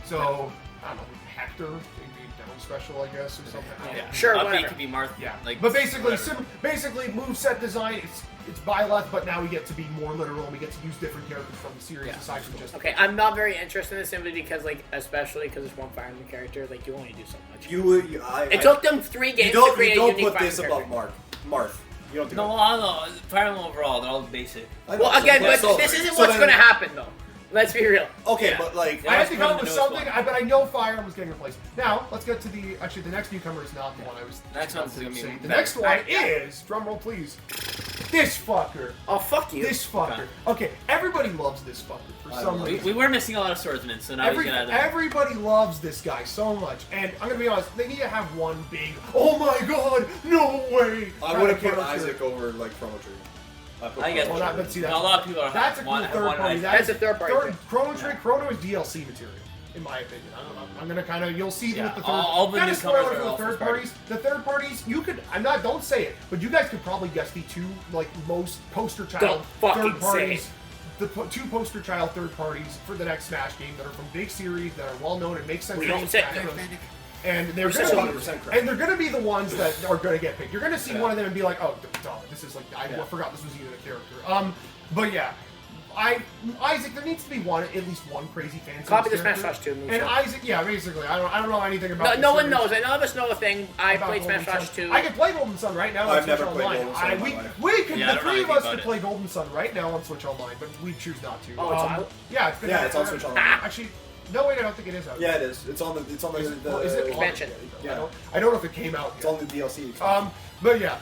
Speaker 4: So, I don't know, Hector, maybe down special, I guess, or something. I don't know.
Speaker 1: Yeah.
Speaker 5: Sure,
Speaker 1: Upbeat
Speaker 5: whatever.
Speaker 1: could be Marth.
Speaker 4: Yeah,
Speaker 1: Like,
Speaker 4: but basically,
Speaker 1: whatever.
Speaker 4: basically moveset design, it's Byleth, but now we get to be more literal and we get to use different characters from the series
Speaker 1: Yeah.
Speaker 4: aside from just.
Speaker 5: Okay, I'm not very interested in this simply because, especially because it's one Fire Emblem character, you only do so much. It took them 3 games to
Speaker 2: you
Speaker 5: create a
Speaker 2: don't
Speaker 5: unique
Speaker 2: put
Speaker 5: Fire
Speaker 2: this
Speaker 5: Emblem
Speaker 2: above
Speaker 5: character.
Speaker 2: Marth. You don't do
Speaker 1: No,
Speaker 2: that.
Speaker 1: I don't know. Fire Emblem overall, they're all basic.
Speaker 2: I know,
Speaker 5: Well,
Speaker 2: so-
Speaker 5: again, but
Speaker 2: so-
Speaker 5: this isn't
Speaker 2: so
Speaker 5: what's
Speaker 2: then-
Speaker 5: going to happen, though. Let's be real.
Speaker 2: Okay,
Speaker 1: Yeah.
Speaker 2: but like,
Speaker 1: Yeah.
Speaker 4: I
Speaker 1: let's
Speaker 4: have to
Speaker 1: put
Speaker 4: come
Speaker 1: in
Speaker 4: up
Speaker 1: the
Speaker 4: with
Speaker 1: newest
Speaker 4: something,
Speaker 1: one.
Speaker 4: but I know Fire Emblem was getting replaced. Now, let's get to the next newcomer is not the one I was.
Speaker 1: Next
Speaker 4: about
Speaker 1: one's
Speaker 4: to
Speaker 1: gonna be
Speaker 4: say.
Speaker 1: better.
Speaker 4: The next one is drumroll, please. This fucker.
Speaker 5: Oh, fuck you.
Speaker 4: This fucker. Okay, everybody loves this fucker for
Speaker 2: I
Speaker 4: some
Speaker 2: love
Speaker 4: reason.
Speaker 1: We were missing a lot of swordsmen, so now he's gonna add them.
Speaker 4: Everybody loves this guy so much, and I'm gonna be honest. They need to have one big. Oh my god! No way!
Speaker 2: I would have
Speaker 4: kind
Speaker 2: put
Speaker 4: of character.
Speaker 2: Isaac over like Chrono Trigger.
Speaker 1: I guess.
Speaker 4: Well, but see,
Speaker 1: A lot of people are
Speaker 4: That's a cool
Speaker 1: have
Speaker 4: third
Speaker 1: one
Speaker 4: party.
Speaker 1: eye.
Speaker 5: That's a third party.
Speaker 4: Chrono Trigger. Chrono is DLC material, in my opinion. I don't know. I'm gonna kind of. You'll see
Speaker 1: Yeah,
Speaker 4: with the third.
Speaker 1: all the
Speaker 4: kind of
Speaker 1: newcomers
Speaker 4: spoiler
Speaker 1: are
Speaker 4: for the
Speaker 1: all
Speaker 4: third
Speaker 1: first
Speaker 4: parties. The third parties, you could. I'm not. Don't say it, but you guys could probably guess the two most poster child
Speaker 5: Don't fucking
Speaker 4: third parties.
Speaker 5: say
Speaker 4: Two poster child third parties for the next Smash game that are from big series that are well known and make sense.
Speaker 5: We
Speaker 4: in
Speaker 5: don't say
Speaker 4: Smash Bros.
Speaker 5: it.
Speaker 4: And they're
Speaker 2: You're
Speaker 4: gonna
Speaker 2: 100%
Speaker 4: be,
Speaker 2: correct.
Speaker 4: and they're gonna be the ones that are gonna get picked. You're gonna see
Speaker 2: Yeah.
Speaker 4: one of them and be like, oh, duh, this is like I forgot this was even a character. But yeah, Isaac, there needs to be at least one crazy fan.
Speaker 5: Copy the
Speaker 4: character.
Speaker 5: Smash Rush 2 move
Speaker 4: And
Speaker 5: set.
Speaker 4: Isaac, yeah, basically, I don't know anything about.
Speaker 5: No,
Speaker 4: this
Speaker 5: no one
Speaker 4: series.
Speaker 5: knows. None of us know a thing. I
Speaker 4: About
Speaker 5: played Smash
Speaker 4: Golden
Speaker 5: Rush
Speaker 4: Sun.
Speaker 5: 2.
Speaker 4: I can play Golden Sun right now on
Speaker 2: I've
Speaker 4: Switch
Speaker 2: never played
Speaker 4: Online.
Speaker 2: Golden Sun in my life.
Speaker 4: We could,
Speaker 1: Yeah, I
Speaker 4: the
Speaker 1: don't know
Speaker 4: three of
Speaker 1: anything
Speaker 4: us
Speaker 1: about
Speaker 4: could
Speaker 1: it.
Speaker 4: play Golden Sun right now on Switch Online, but we choose not to.
Speaker 5: Oh, it's out?
Speaker 4: Yeah, it's been
Speaker 2: Yeah,
Speaker 4: out
Speaker 2: it's on
Speaker 4: forever.
Speaker 2: Switch Online.
Speaker 4: Actually, no, wait, I don't think it is out.
Speaker 2: Yeah, it is. It's on the. It's on the.
Speaker 4: Well, is it on-
Speaker 5: Expansion.
Speaker 2: Yeah.
Speaker 4: I don't know if it came out
Speaker 2: It's
Speaker 4: yet.
Speaker 2: on the DLC.
Speaker 4: But yeah,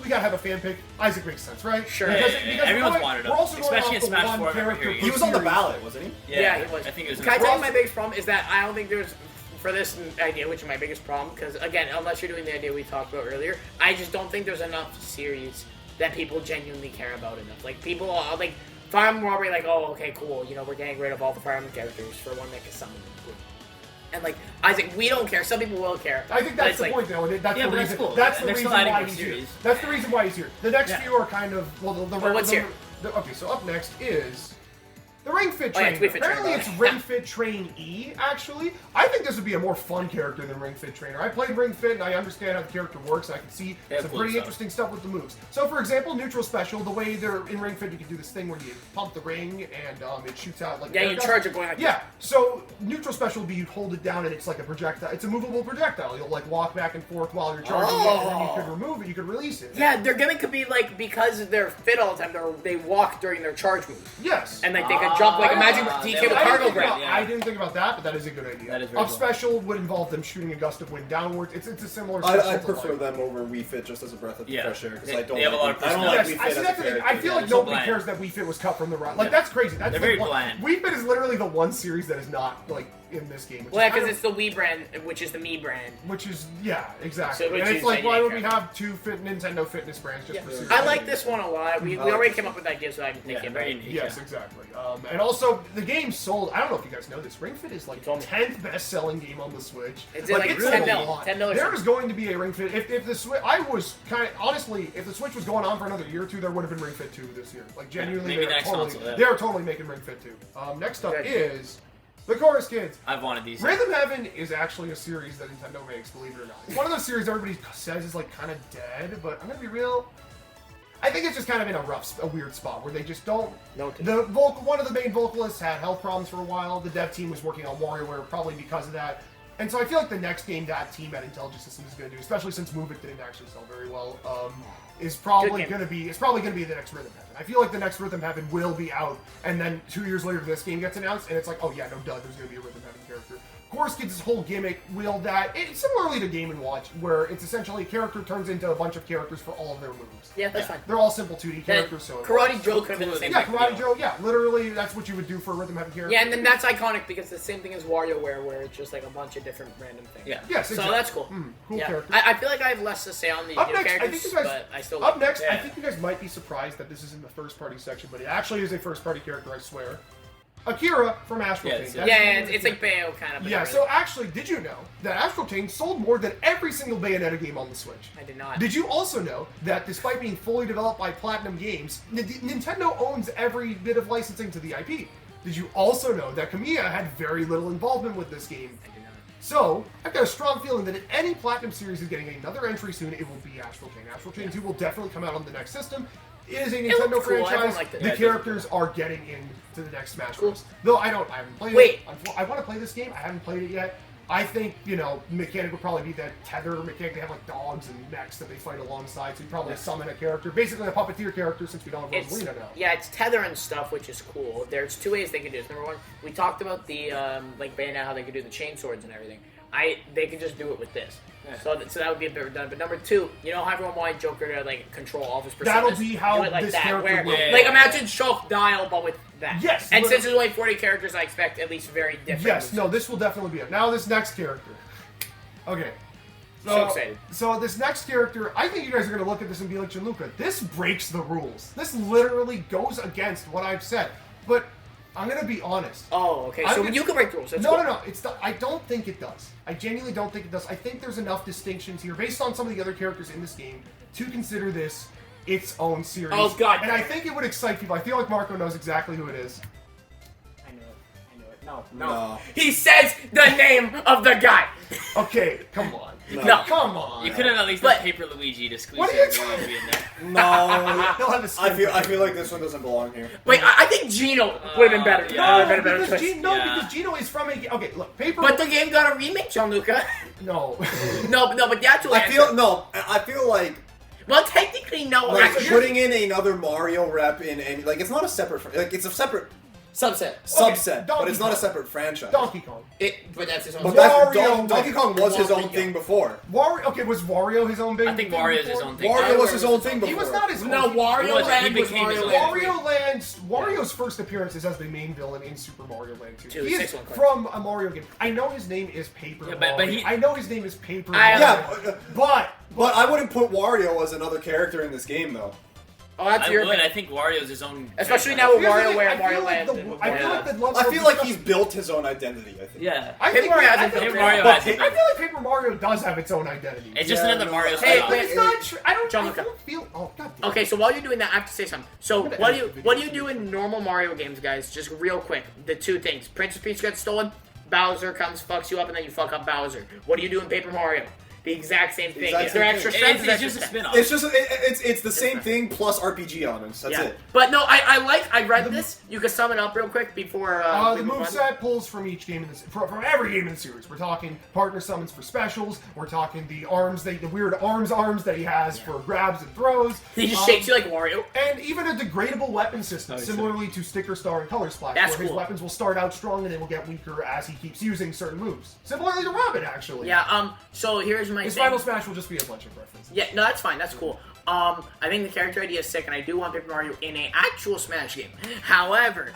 Speaker 4: we gotta have a fan pick. Isaac makes sense, right?
Speaker 5: Sure.
Speaker 4: Because,
Speaker 1: Yeah,
Speaker 4: because
Speaker 1: everyone's
Speaker 4: we're
Speaker 1: wanted him.
Speaker 4: We're also going
Speaker 1: Especially
Speaker 4: off
Speaker 1: in
Speaker 4: the
Speaker 1: Smash
Speaker 4: one
Speaker 1: 4, I remember
Speaker 4: character
Speaker 1: hearing
Speaker 2: He was on the
Speaker 4: series.
Speaker 2: ballot, wasn't he?
Speaker 5: Yeah, he was.
Speaker 1: I think it was.
Speaker 5: Can I tell you my biggest problem is that I don't think there's, for this idea, which is my biggest problem, because again, unless you're doing the idea we talked about earlier, I just don't think there's enough series that people genuinely care about enough. Like, people are, like, Fire Emblem Robbery, like, oh, okay, cool, we're getting rid of all the Fire Emblem characters for one that can summon them. Cool. And, like, Isaac, we don't care. Some people will care.
Speaker 4: I think
Speaker 5: But
Speaker 4: that's
Speaker 5: it's
Speaker 4: the
Speaker 5: like,
Speaker 4: point, though. That's
Speaker 1: Yeah,
Speaker 4: the
Speaker 1: but that's
Speaker 4: reason.
Speaker 1: cool.
Speaker 4: That's
Speaker 1: And
Speaker 4: the
Speaker 1: they're
Speaker 4: reason
Speaker 1: still adding
Speaker 4: why
Speaker 1: more
Speaker 4: he's here.
Speaker 1: series.
Speaker 4: That's the reason why he's here. The next
Speaker 1: Yeah.
Speaker 4: few are kind of well.
Speaker 5: Well, what's here?
Speaker 4: Okay, so up next is The Ring Fit
Speaker 5: Oh, yeah,
Speaker 4: Train.
Speaker 5: it's Ring Fit
Speaker 4: Apparently,
Speaker 5: Train,
Speaker 4: it's
Speaker 5: by the way.
Speaker 4: Ring Fit Train E. Actually, I think this would be a more fun character than Ring Fit Trainer. I played Ring Fit, and I understand how the character works. And I can see
Speaker 1: Yeah,
Speaker 4: some
Speaker 1: cool
Speaker 4: pretty
Speaker 1: stuff.
Speaker 4: interesting stuff with the moves. So, for example, Neutral Special. The way they're in Ring Fit, you can do this thing where you pump the ring and it shoots out like.
Speaker 5: Yeah,
Speaker 4: air
Speaker 5: you
Speaker 4: gun.
Speaker 5: charge it going like
Speaker 4: Yeah. So Neutral Special would be you hold it down and it's like a projectile. It's a movable projectile. You'll like walk back and forth while you're charging it, and then you could remove it. You could release it.
Speaker 5: Yeah, their gimmick could be like because they're fit all the time, they walk during their charge move.
Speaker 4: Yes.
Speaker 5: And like they could jump like imagine DK with
Speaker 1: yeah.
Speaker 5: cargo grab.
Speaker 1: Yeah.
Speaker 4: I didn't think about that, but that is a good idea.
Speaker 1: That is very
Speaker 4: Up
Speaker 1: cool.
Speaker 4: Special would involve them shooting a gust of wind downwards. It's a similar.
Speaker 2: I
Speaker 4: special to,
Speaker 2: prefer
Speaker 4: like-
Speaker 2: them over Wii Fit just as a breath of
Speaker 1: Yeah.
Speaker 2: fresh air because
Speaker 1: They-
Speaker 2: I don't.
Speaker 1: they have a lot of
Speaker 2: I don't
Speaker 1: personality.
Speaker 2: like
Speaker 4: Yes,
Speaker 2: Wii
Speaker 4: I
Speaker 2: Fit
Speaker 4: see
Speaker 2: as
Speaker 4: that's
Speaker 2: a
Speaker 4: the thing.
Speaker 2: character.
Speaker 4: I feel
Speaker 1: Yeah,
Speaker 4: like
Speaker 1: it's so
Speaker 4: nobody
Speaker 1: bland.
Speaker 4: cares that Wii Fit was cut from the run. Like
Speaker 1: Yeah.
Speaker 4: that's crazy. That's
Speaker 1: They're
Speaker 4: the
Speaker 1: very
Speaker 4: one,
Speaker 1: bland.
Speaker 4: Wii Fit is literally the one series that is not like in this game. Which
Speaker 5: Well, yeah,
Speaker 4: is
Speaker 5: because
Speaker 4: kind
Speaker 5: it's the Wii brand, which is the Me brand.
Speaker 4: which is exactly.
Speaker 5: So which
Speaker 4: and it's
Speaker 5: is
Speaker 4: like why would we
Speaker 5: identical.
Speaker 4: have two Nintendo fitness brands just
Speaker 5: Yeah.
Speaker 4: for series?
Speaker 5: I like this one a lot. We already came up with ideas, so I can think
Speaker 1: Yeah,
Speaker 5: about
Speaker 1: very
Speaker 5: it.
Speaker 1: unique.
Speaker 4: Yes,
Speaker 1: Yeah.
Speaker 4: exactly. And also, the game sold. I don't know if you guys know this. Ring Fit is like
Speaker 5: You told me.
Speaker 4: 10th best-selling game on the Switch.
Speaker 5: It's like
Speaker 4: it's
Speaker 5: 10
Speaker 4: a
Speaker 5: mil,
Speaker 4: lot.
Speaker 5: 10 mil or
Speaker 4: There
Speaker 5: something.
Speaker 4: is going to be a Ring Fit. If the Switch, I was kind of honestly, if the Switch was going on for another year or two, there would have been Ring Fit 2 this year. Like genuinely,
Speaker 1: maybe
Speaker 4: they are
Speaker 1: next
Speaker 4: totally,
Speaker 1: console, yeah.
Speaker 4: they are totally making Ring Fit 2. Next up
Speaker 5: Good.
Speaker 4: is the Chorus Kids.
Speaker 1: I've wanted these.
Speaker 4: Rhythm Heaven is actually a series that Nintendo makes, believe it or not. It's one of those series everybody says is like kind of dead, but I'm gonna be real. I think it's just kind of in a weird spot where they just don't.
Speaker 5: Noted.
Speaker 4: One of the main vocalists had health problems for a while. The dev team was working on WarioWare probably because of that. And so I feel like the next game that team at Intelligent Systems is going to do, especially since Move It didn't actually sell very well, is probably
Speaker 5: Good game.
Speaker 4: going to be the next Rhythm Heaven. I feel like the next Rhythm Heaven will be out, and then 2 years later this game gets announced, and it's like, oh yeah, no duh, there's going to be a Rhythm Heaven character. Chorus Kids' whole gimmick will that it's similarly to Game & Watch, where it's essentially a character turns into a bunch of characters for all of their moves.
Speaker 5: Yeah, that's fine.
Speaker 4: They're all simple 2D
Speaker 5: That
Speaker 4: characters, so
Speaker 5: Karate Joe could have been the same
Speaker 4: yeah,
Speaker 5: thing.
Speaker 4: Karate Joe, yeah, literally that's what you would do for a Rhythm Heaven character.
Speaker 5: Yeah, and then that's iconic because it's the same thing as WarioWare, where it's just like a bunch of different random things.
Speaker 1: Yeah.
Speaker 4: Yes,
Speaker 5: So
Speaker 4: exactly.
Speaker 5: that's cool.
Speaker 4: Cool
Speaker 5: Yeah.
Speaker 4: character.
Speaker 5: I feel like I have less to say on the
Speaker 4: Up
Speaker 5: new
Speaker 4: next, I
Speaker 5: characters,
Speaker 4: think you guys.
Speaker 5: but I still
Speaker 4: Up
Speaker 5: like
Speaker 4: next,
Speaker 1: Yeah.
Speaker 4: I think you guys might be surprised that this is in the first-party section, but it actually is a first-party character. I swear. Akira from Astral
Speaker 1: Yeah,
Speaker 4: Chain.
Speaker 1: it's-
Speaker 5: them. Yeah, it's like Bayo kind of. but
Speaker 4: Yeah.
Speaker 5: not
Speaker 4: So
Speaker 5: really.
Speaker 4: actually, did you know that Astral Chain sold more than every single Bayonetta game on the Switch?
Speaker 5: I did not.
Speaker 4: Did you also know that despite being fully developed by Platinum Games, Nintendo owns every bit of licensing to the IP? Did you also know that Kamiya had very little involvement with this game?
Speaker 5: I did not.
Speaker 4: So, I've got a strong feeling that if any Platinum series is getting another entry soon, it will be Astral Chain. Astral Chain 2 will definitely come out on the next system. It is a Nintendo
Speaker 5: looks cool. Everyone
Speaker 4: franchise.
Speaker 5: liked it.
Speaker 4: The
Speaker 5: Yeah, it
Speaker 4: characters are getting into the next Smash
Speaker 5: Cool.
Speaker 4: Bros. Though I haven't played
Speaker 5: Wait.
Speaker 4: it. I want to play this game. I haven't played it yet. I think, mechanic would probably be that tether mechanic. They have like dogs and mechs that they fight alongside, so you probably summon a character. Basically a puppeteer character since we don't have
Speaker 5: It's,
Speaker 4: Rosalina now.
Speaker 5: yeah, it's tether and stuff, which is cool. There's two ways they can do this. Number one, we talked about the like Bayonetta, how they could do the chain swords and everything. They could just do it with this.
Speaker 1: Yeah.
Speaker 5: So that would be a bit redundant. But number two, how everyone wanted Joker to like control all of his personas.
Speaker 4: That'll be how
Speaker 5: do it like
Speaker 4: this
Speaker 5: that,
Speaker 4: character
Speaker 5: where,
Speaker 4: will
Speaker 1: be.
Speaker 5: like
Speaker 1: Yeah.
Speaker 5: imagine Shulk Dial, but with that.
Speaker 4: Yes,
Speaker 5: And
Speaker 4: but-
Speaker 5: since there's only 40 characters, I expect at least very different.
Speaker 4: Yes,
Speaker 5: moves.
Speaker 4: no, this will definitely be it. Now this next character. Okay.
Speaker 5: So excited.
Speaker 4: So this next character, I think you guys are going to look at this and be like, Gianluca, this breaks the rules. This literally goes against what I've said. But I'm going to be honest.
Speaker 5: Oh, okay.
Speaker 4: I'm
Speaker 5: So
Speaker 4: gonna-
Speaker 5: you can break the rules. That's
Speaker 4: No,
Speaker 5: cool.
Speaker 4: no, no. I don't think it does. I genuinely don't think it does. I think there's enough distinctions here, based on some of the other characters in this game, to consider this its own series.
Speaker 5: Oh, God.
Speaker 4: And I think it would excite people. I feel like Marco knows exactly who it is.
Speaker 5: I know it. No.
Speaker 2: No.
Speaker 5: He says the name of the guy.
Speaker 4: Okay, come on.
Speaker 2: No.
Speaker 4: Come on.
Speaker 1: You could have at least
Speaker 5: But-
Speaker 1: done Paper Luigi to squeeze
Speaker 4: What are you
Speaker 1: in Luigi in there.
Speaker 2: No.
Speaker 4: He'll have a skin
Speaker 2: I feel like this one doesn't belong here.
Speaker 5: Wait, I think Gino would have been better.
Speaker 1: yeah.
Speaker 5: Would have been a better
Speaker 4: because
Speaker 5: choice.
Speaker 1: Yeah.
Speaker 4: Gino is from a... Okay, look, Paper...
Speaker 5: But the game got a remake, Gianluca.
Speaker 4: No.
Speaker 5: no, but the actual
Speaker 2: I
Speaker 5: answer.
Speaker 2: feel like
Speaker 5: Well, technically, no.
Speaker 2: like
Speaker 5: actually,
Speaker 2: putting in another Mario rep in any it's not a separate it's a separate
Speaker 5: subset.
Speaker 2: subset, but
Speaker 4: Donkey
Speaker 2: it's not a
Speaker 4: Kong.
Speaker 2: separate franchise.
Speaker 4: Donkey Kong.
Speaker 5: But that's his own.
Speaker 2: But
Speaker 5: story.
Speaker 2: that's,
Speaker 4: Wario
Speaker 2: Donkey Kong was his own thing before.
Speaker 4: Okay, was Wario his own big
Speaker 1: I think
Speaker 4: thing
Speaker 1: Wario's
Speaker 4: before?
Speaker 1: his own thing.
Speaker 2: Wario was his own thing before.
Speaker 4: He was not his own.
Speaker 5: No,
Speaker 1: He
Speaker 5: Wario
Speaker 1: wasn't.
Speaker 5: Land
Speaker 1: He
Speaker 5: was
Speaker 1: became his
Speaker 5: Wario
Speaker 1: own.
Speaker 5: Land.
Speaker 4: Wario's first appearance is as the main villain in Super Mario Land 2.
Speaker 5: Two,
Speaker 4: He is
Speaker 5: six one, correct.
Speaker 4: from a Mario game. I know his name is Paper
Speaker 1: Yeah, but
Speaker 4: Mario.
Speaker 1: he-
Speaker 4: I know his name is Paper
Speaker 5: I-
Speaker 4: Mario.
Speaker 2: Yeah,
Speaker 4: but
Speaker 2: but I wouldn't put Wario as another character in this game though.
Speaker 5: Oh, that's
Speaker 1: I
Speaker 5: your
Speaker 1: would.
Speaker 5: opinion.
Speaker 1: I think Wario's his own.
Speaker 5: Especially
Speaker 1: character.
Speaker 5: now with
Speaker 4: Here's the
Speaker 5: WarioWare
Speaker 4: thing,
Speaker 5: and Mario Land.
Speaker 4: I feel like the love
Speaker 2: I
Speaker 4: so
Speaker 2: feel like
Speaker 4: disgusting-
Speaker 2: he's built his own identity. I think.
Speaker 1: Yeah.
Speaker 4: I
Speaker 5: Paper
Speaker 4: think
Speaker 5: Mario
Speaker 4: I
Speaker 5: hasn't
Speaker 4: think-
Speaker 5: built
Speaker 1: Paper Mario
Speaker 2: But
Speaker 1: has it.
Speaker 4: I feel like Paper Mario does have its own identity.
Speaker 1: It's just
Speaker 2: Yeah,
Speaker 1: another
Speaker 2: no.
Speaker 1: Mario
Speaker 5: Hey,
Speaker 1: spin-off.
Speaker 4: But it's not true. I
Speaker 5: John,
Speaker 4: don't feel. Oh god. Damn.
Speaker 5: Okay, so while you're doing that, I have to say something. So
Speaker 4: I'm gonna
Speaker 5: what
Speaker 4: edit the
Speaker 5: do you do in normal Mario games, guys? Just real quick, the two things: Princess Peach gets stolen, Bowser comes, fucks you up, and then you fuck up Bowser. What do you do in Paper Mario? The exact same thing.
Speaker 2: Exact
Speaker 5: Is there
Speaker 2: same
Speaker 5: extra
Speaker 2: thing.
Speaker 5: strength?
Speaker 1: It's just a spin-off.
Speaker 2: It's just it's the same thing plus RPG elements. That's
Speaker 5: Yeah.
Speaker 2: it.
Speaker 5: But no, I read this. You can sum it up real quick before
Speaker 4: The
Speaker 5: we move on.
Speaker 4: moveset pulls from each game in this, from every game in the series. We're talking partner summons for specials. We're talking the weird arms that he has for grabs and throws.
Speaker 5: He just shakes you like Wario.
Speaker 4: And even a degradable weapon system,
Speaker 1: Nice.
Speaker 4: similarly to Sticker Star and Color Splash,
Speaker 5: That's
Speaker 4: where his
Speaker 5: cool.
Speaker 4: weapons will start out strong and they will get weaker as he keeps using certain moves. Similarly to Robin, actually.
Speaker 5: Yeah. So here's my
Speaker 4: His
Speaker 5: thing.
Speaker 4: final smash will just be a bunch of references.
Speaker 5: Yeah, no, that's fine. That's cool. I think the character idea is sick, and I do want Paper Mario in an actual Smash game. However,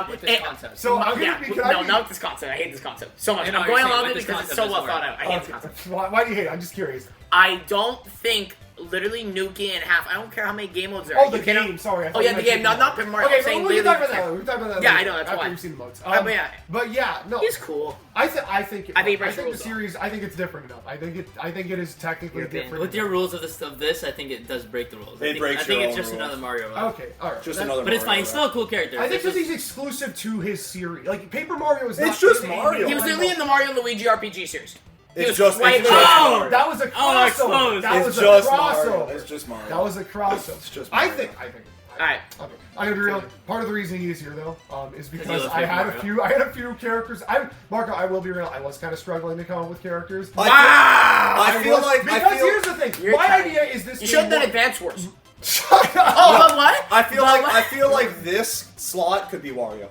Speaker 1: With this concept.
Speaker 4: So I'm gonna
Speaker 5: yeah,
Speaker 4: be.
Speaker 5: not this concept. I hate this concept so much.
Speaker 1: I know
Speaker 5: I'm
Speaker 1: what
Speaker 5: going
Speaker 1: you're
Speaker 5: along
Speaker 1: saying,
Speaker 5: with it
Speaker 1: but
Speaker 5: because
Speaker 1: this
Speaker 5: it's so well
Speaker 1: concept
Speaker 5: thought out. I hate this concept.
Speaker 4: Why do you hate it? I'm just curious.
Speaker 5: I don't think literally nuking in half. I don't care how many game modes there are.
Speaker 4: Oh, the
Speaker 5: You cannot-
Speaker 4: game. Sorry. I
Speaker 5: Oh
Speaker 4: thought
Speaker 5: yeah,
Speaker 4: you
Speaker 5: the
Speaker 4: meant
Speaker 5: game. Not Paper Mario.
Speaker 4: Okay,
Speaker 5: I'm saying
Speaker 4: we can talk about
Speaker 5: literally.
Speaker 4: that. We can talk about that.
Speaker 5: Yeah,
Speaker 4: later,
Speaker 5: I know, that's
Speaker 4: after
Speaker 5: why.
Speaker 4: you've seen the modes.
Speaker 5: But yeah,
Speaker 4: But yeah, no.
Speaker 5: he's cool.
Speaker 4: I think
Speaker 5: I think
Speaker 4: the
Speaker 5: Retro
Speaker 4: series. I think it's different enough. I think it is technically different.
Speaker 1: With your rules of this, I think it does break the rules.
Speaker 2: It breaks
Speaker 1: I think
Speaker 2: your
Speaker 1: it's
Speaker 2: own
Speaker 1: just
Speaker 2: rules.
Speaker 1: another Mario.
Speaker 4: Okay, all right.
Speaker 2: Just
Speaker 4: That-
Speaker 2: another.
Speaker 1: But it's fine.
Speaker 2: Mario
Speaker 1: He's still a cool character.
Speaker 4: I think
Speaker 1: It's
Speaker 4: because
Speaker 1: just-
Speaker 4: he's exclusive to his series. Like Paper Mario is.
Speaker 2: It's
Speaker 4: not
Speaker 2: just
Speaker 4: in
Speaker 2: Mario.
Speaker 5: He was literally in the Mario and Luigi RPG series. He
Speaker 2: It's
Speaker 5: was
Speaker 2: just.
Speaker 5: way
Speaker 2: It's
Speaker 5: better.
Speaker 2: just
Speaker 1: Oh!
Speaker 2: Mario.
Speaker 4: That was a crossover.
Speaker 1: exposed.
Speaker 4: That
Speaker 2: It's
Speaker 4: was
Speaker 2: just
Speaker 4: a
Speaker 2: Mario.
Speaker 4: crossover.
Speaker 2: It's just Mario.
Speaker 4: That was a crossover.
Speaker 2: It's just
Speaker 4: I
Speaker 2: Mario.
Speaker 4: think.
Speaker 5: Alright.
Speaker 4: Okay. I'm gonna be real. Part of the reason he is here, though, is
Speaker 1: he
Speaker 4: because
Speaker 1: loves
Speaker 4: I
Speaker 1: Paper
Speaker 4: had
Speaker 1: Mario.
Speaker 4: I had a few characters. Marco, I will be real. I was kind of struggling to come up with characters.
Speaker 2: I feel
Speaker 4: was-
Speaker 2: like
Speaker 4: because here's the thing.
Speaker 5: You're
Speaker 4: My
Speaker 5: tired.
Speaker 4: idea is this.
Speaker 5: You
Speaker 4: game
Speaker 5: should have done
Speaker 4: works-
Speaker 5: Advance Wars.
Speaker 4: Shut up.
Speaker 5: Oh, but what?
Speaker 2: I feel
Speaker 5: But
Speaker 2: like
Speaker 5: what?
Speaker 2: I feel like this slot could be Wario.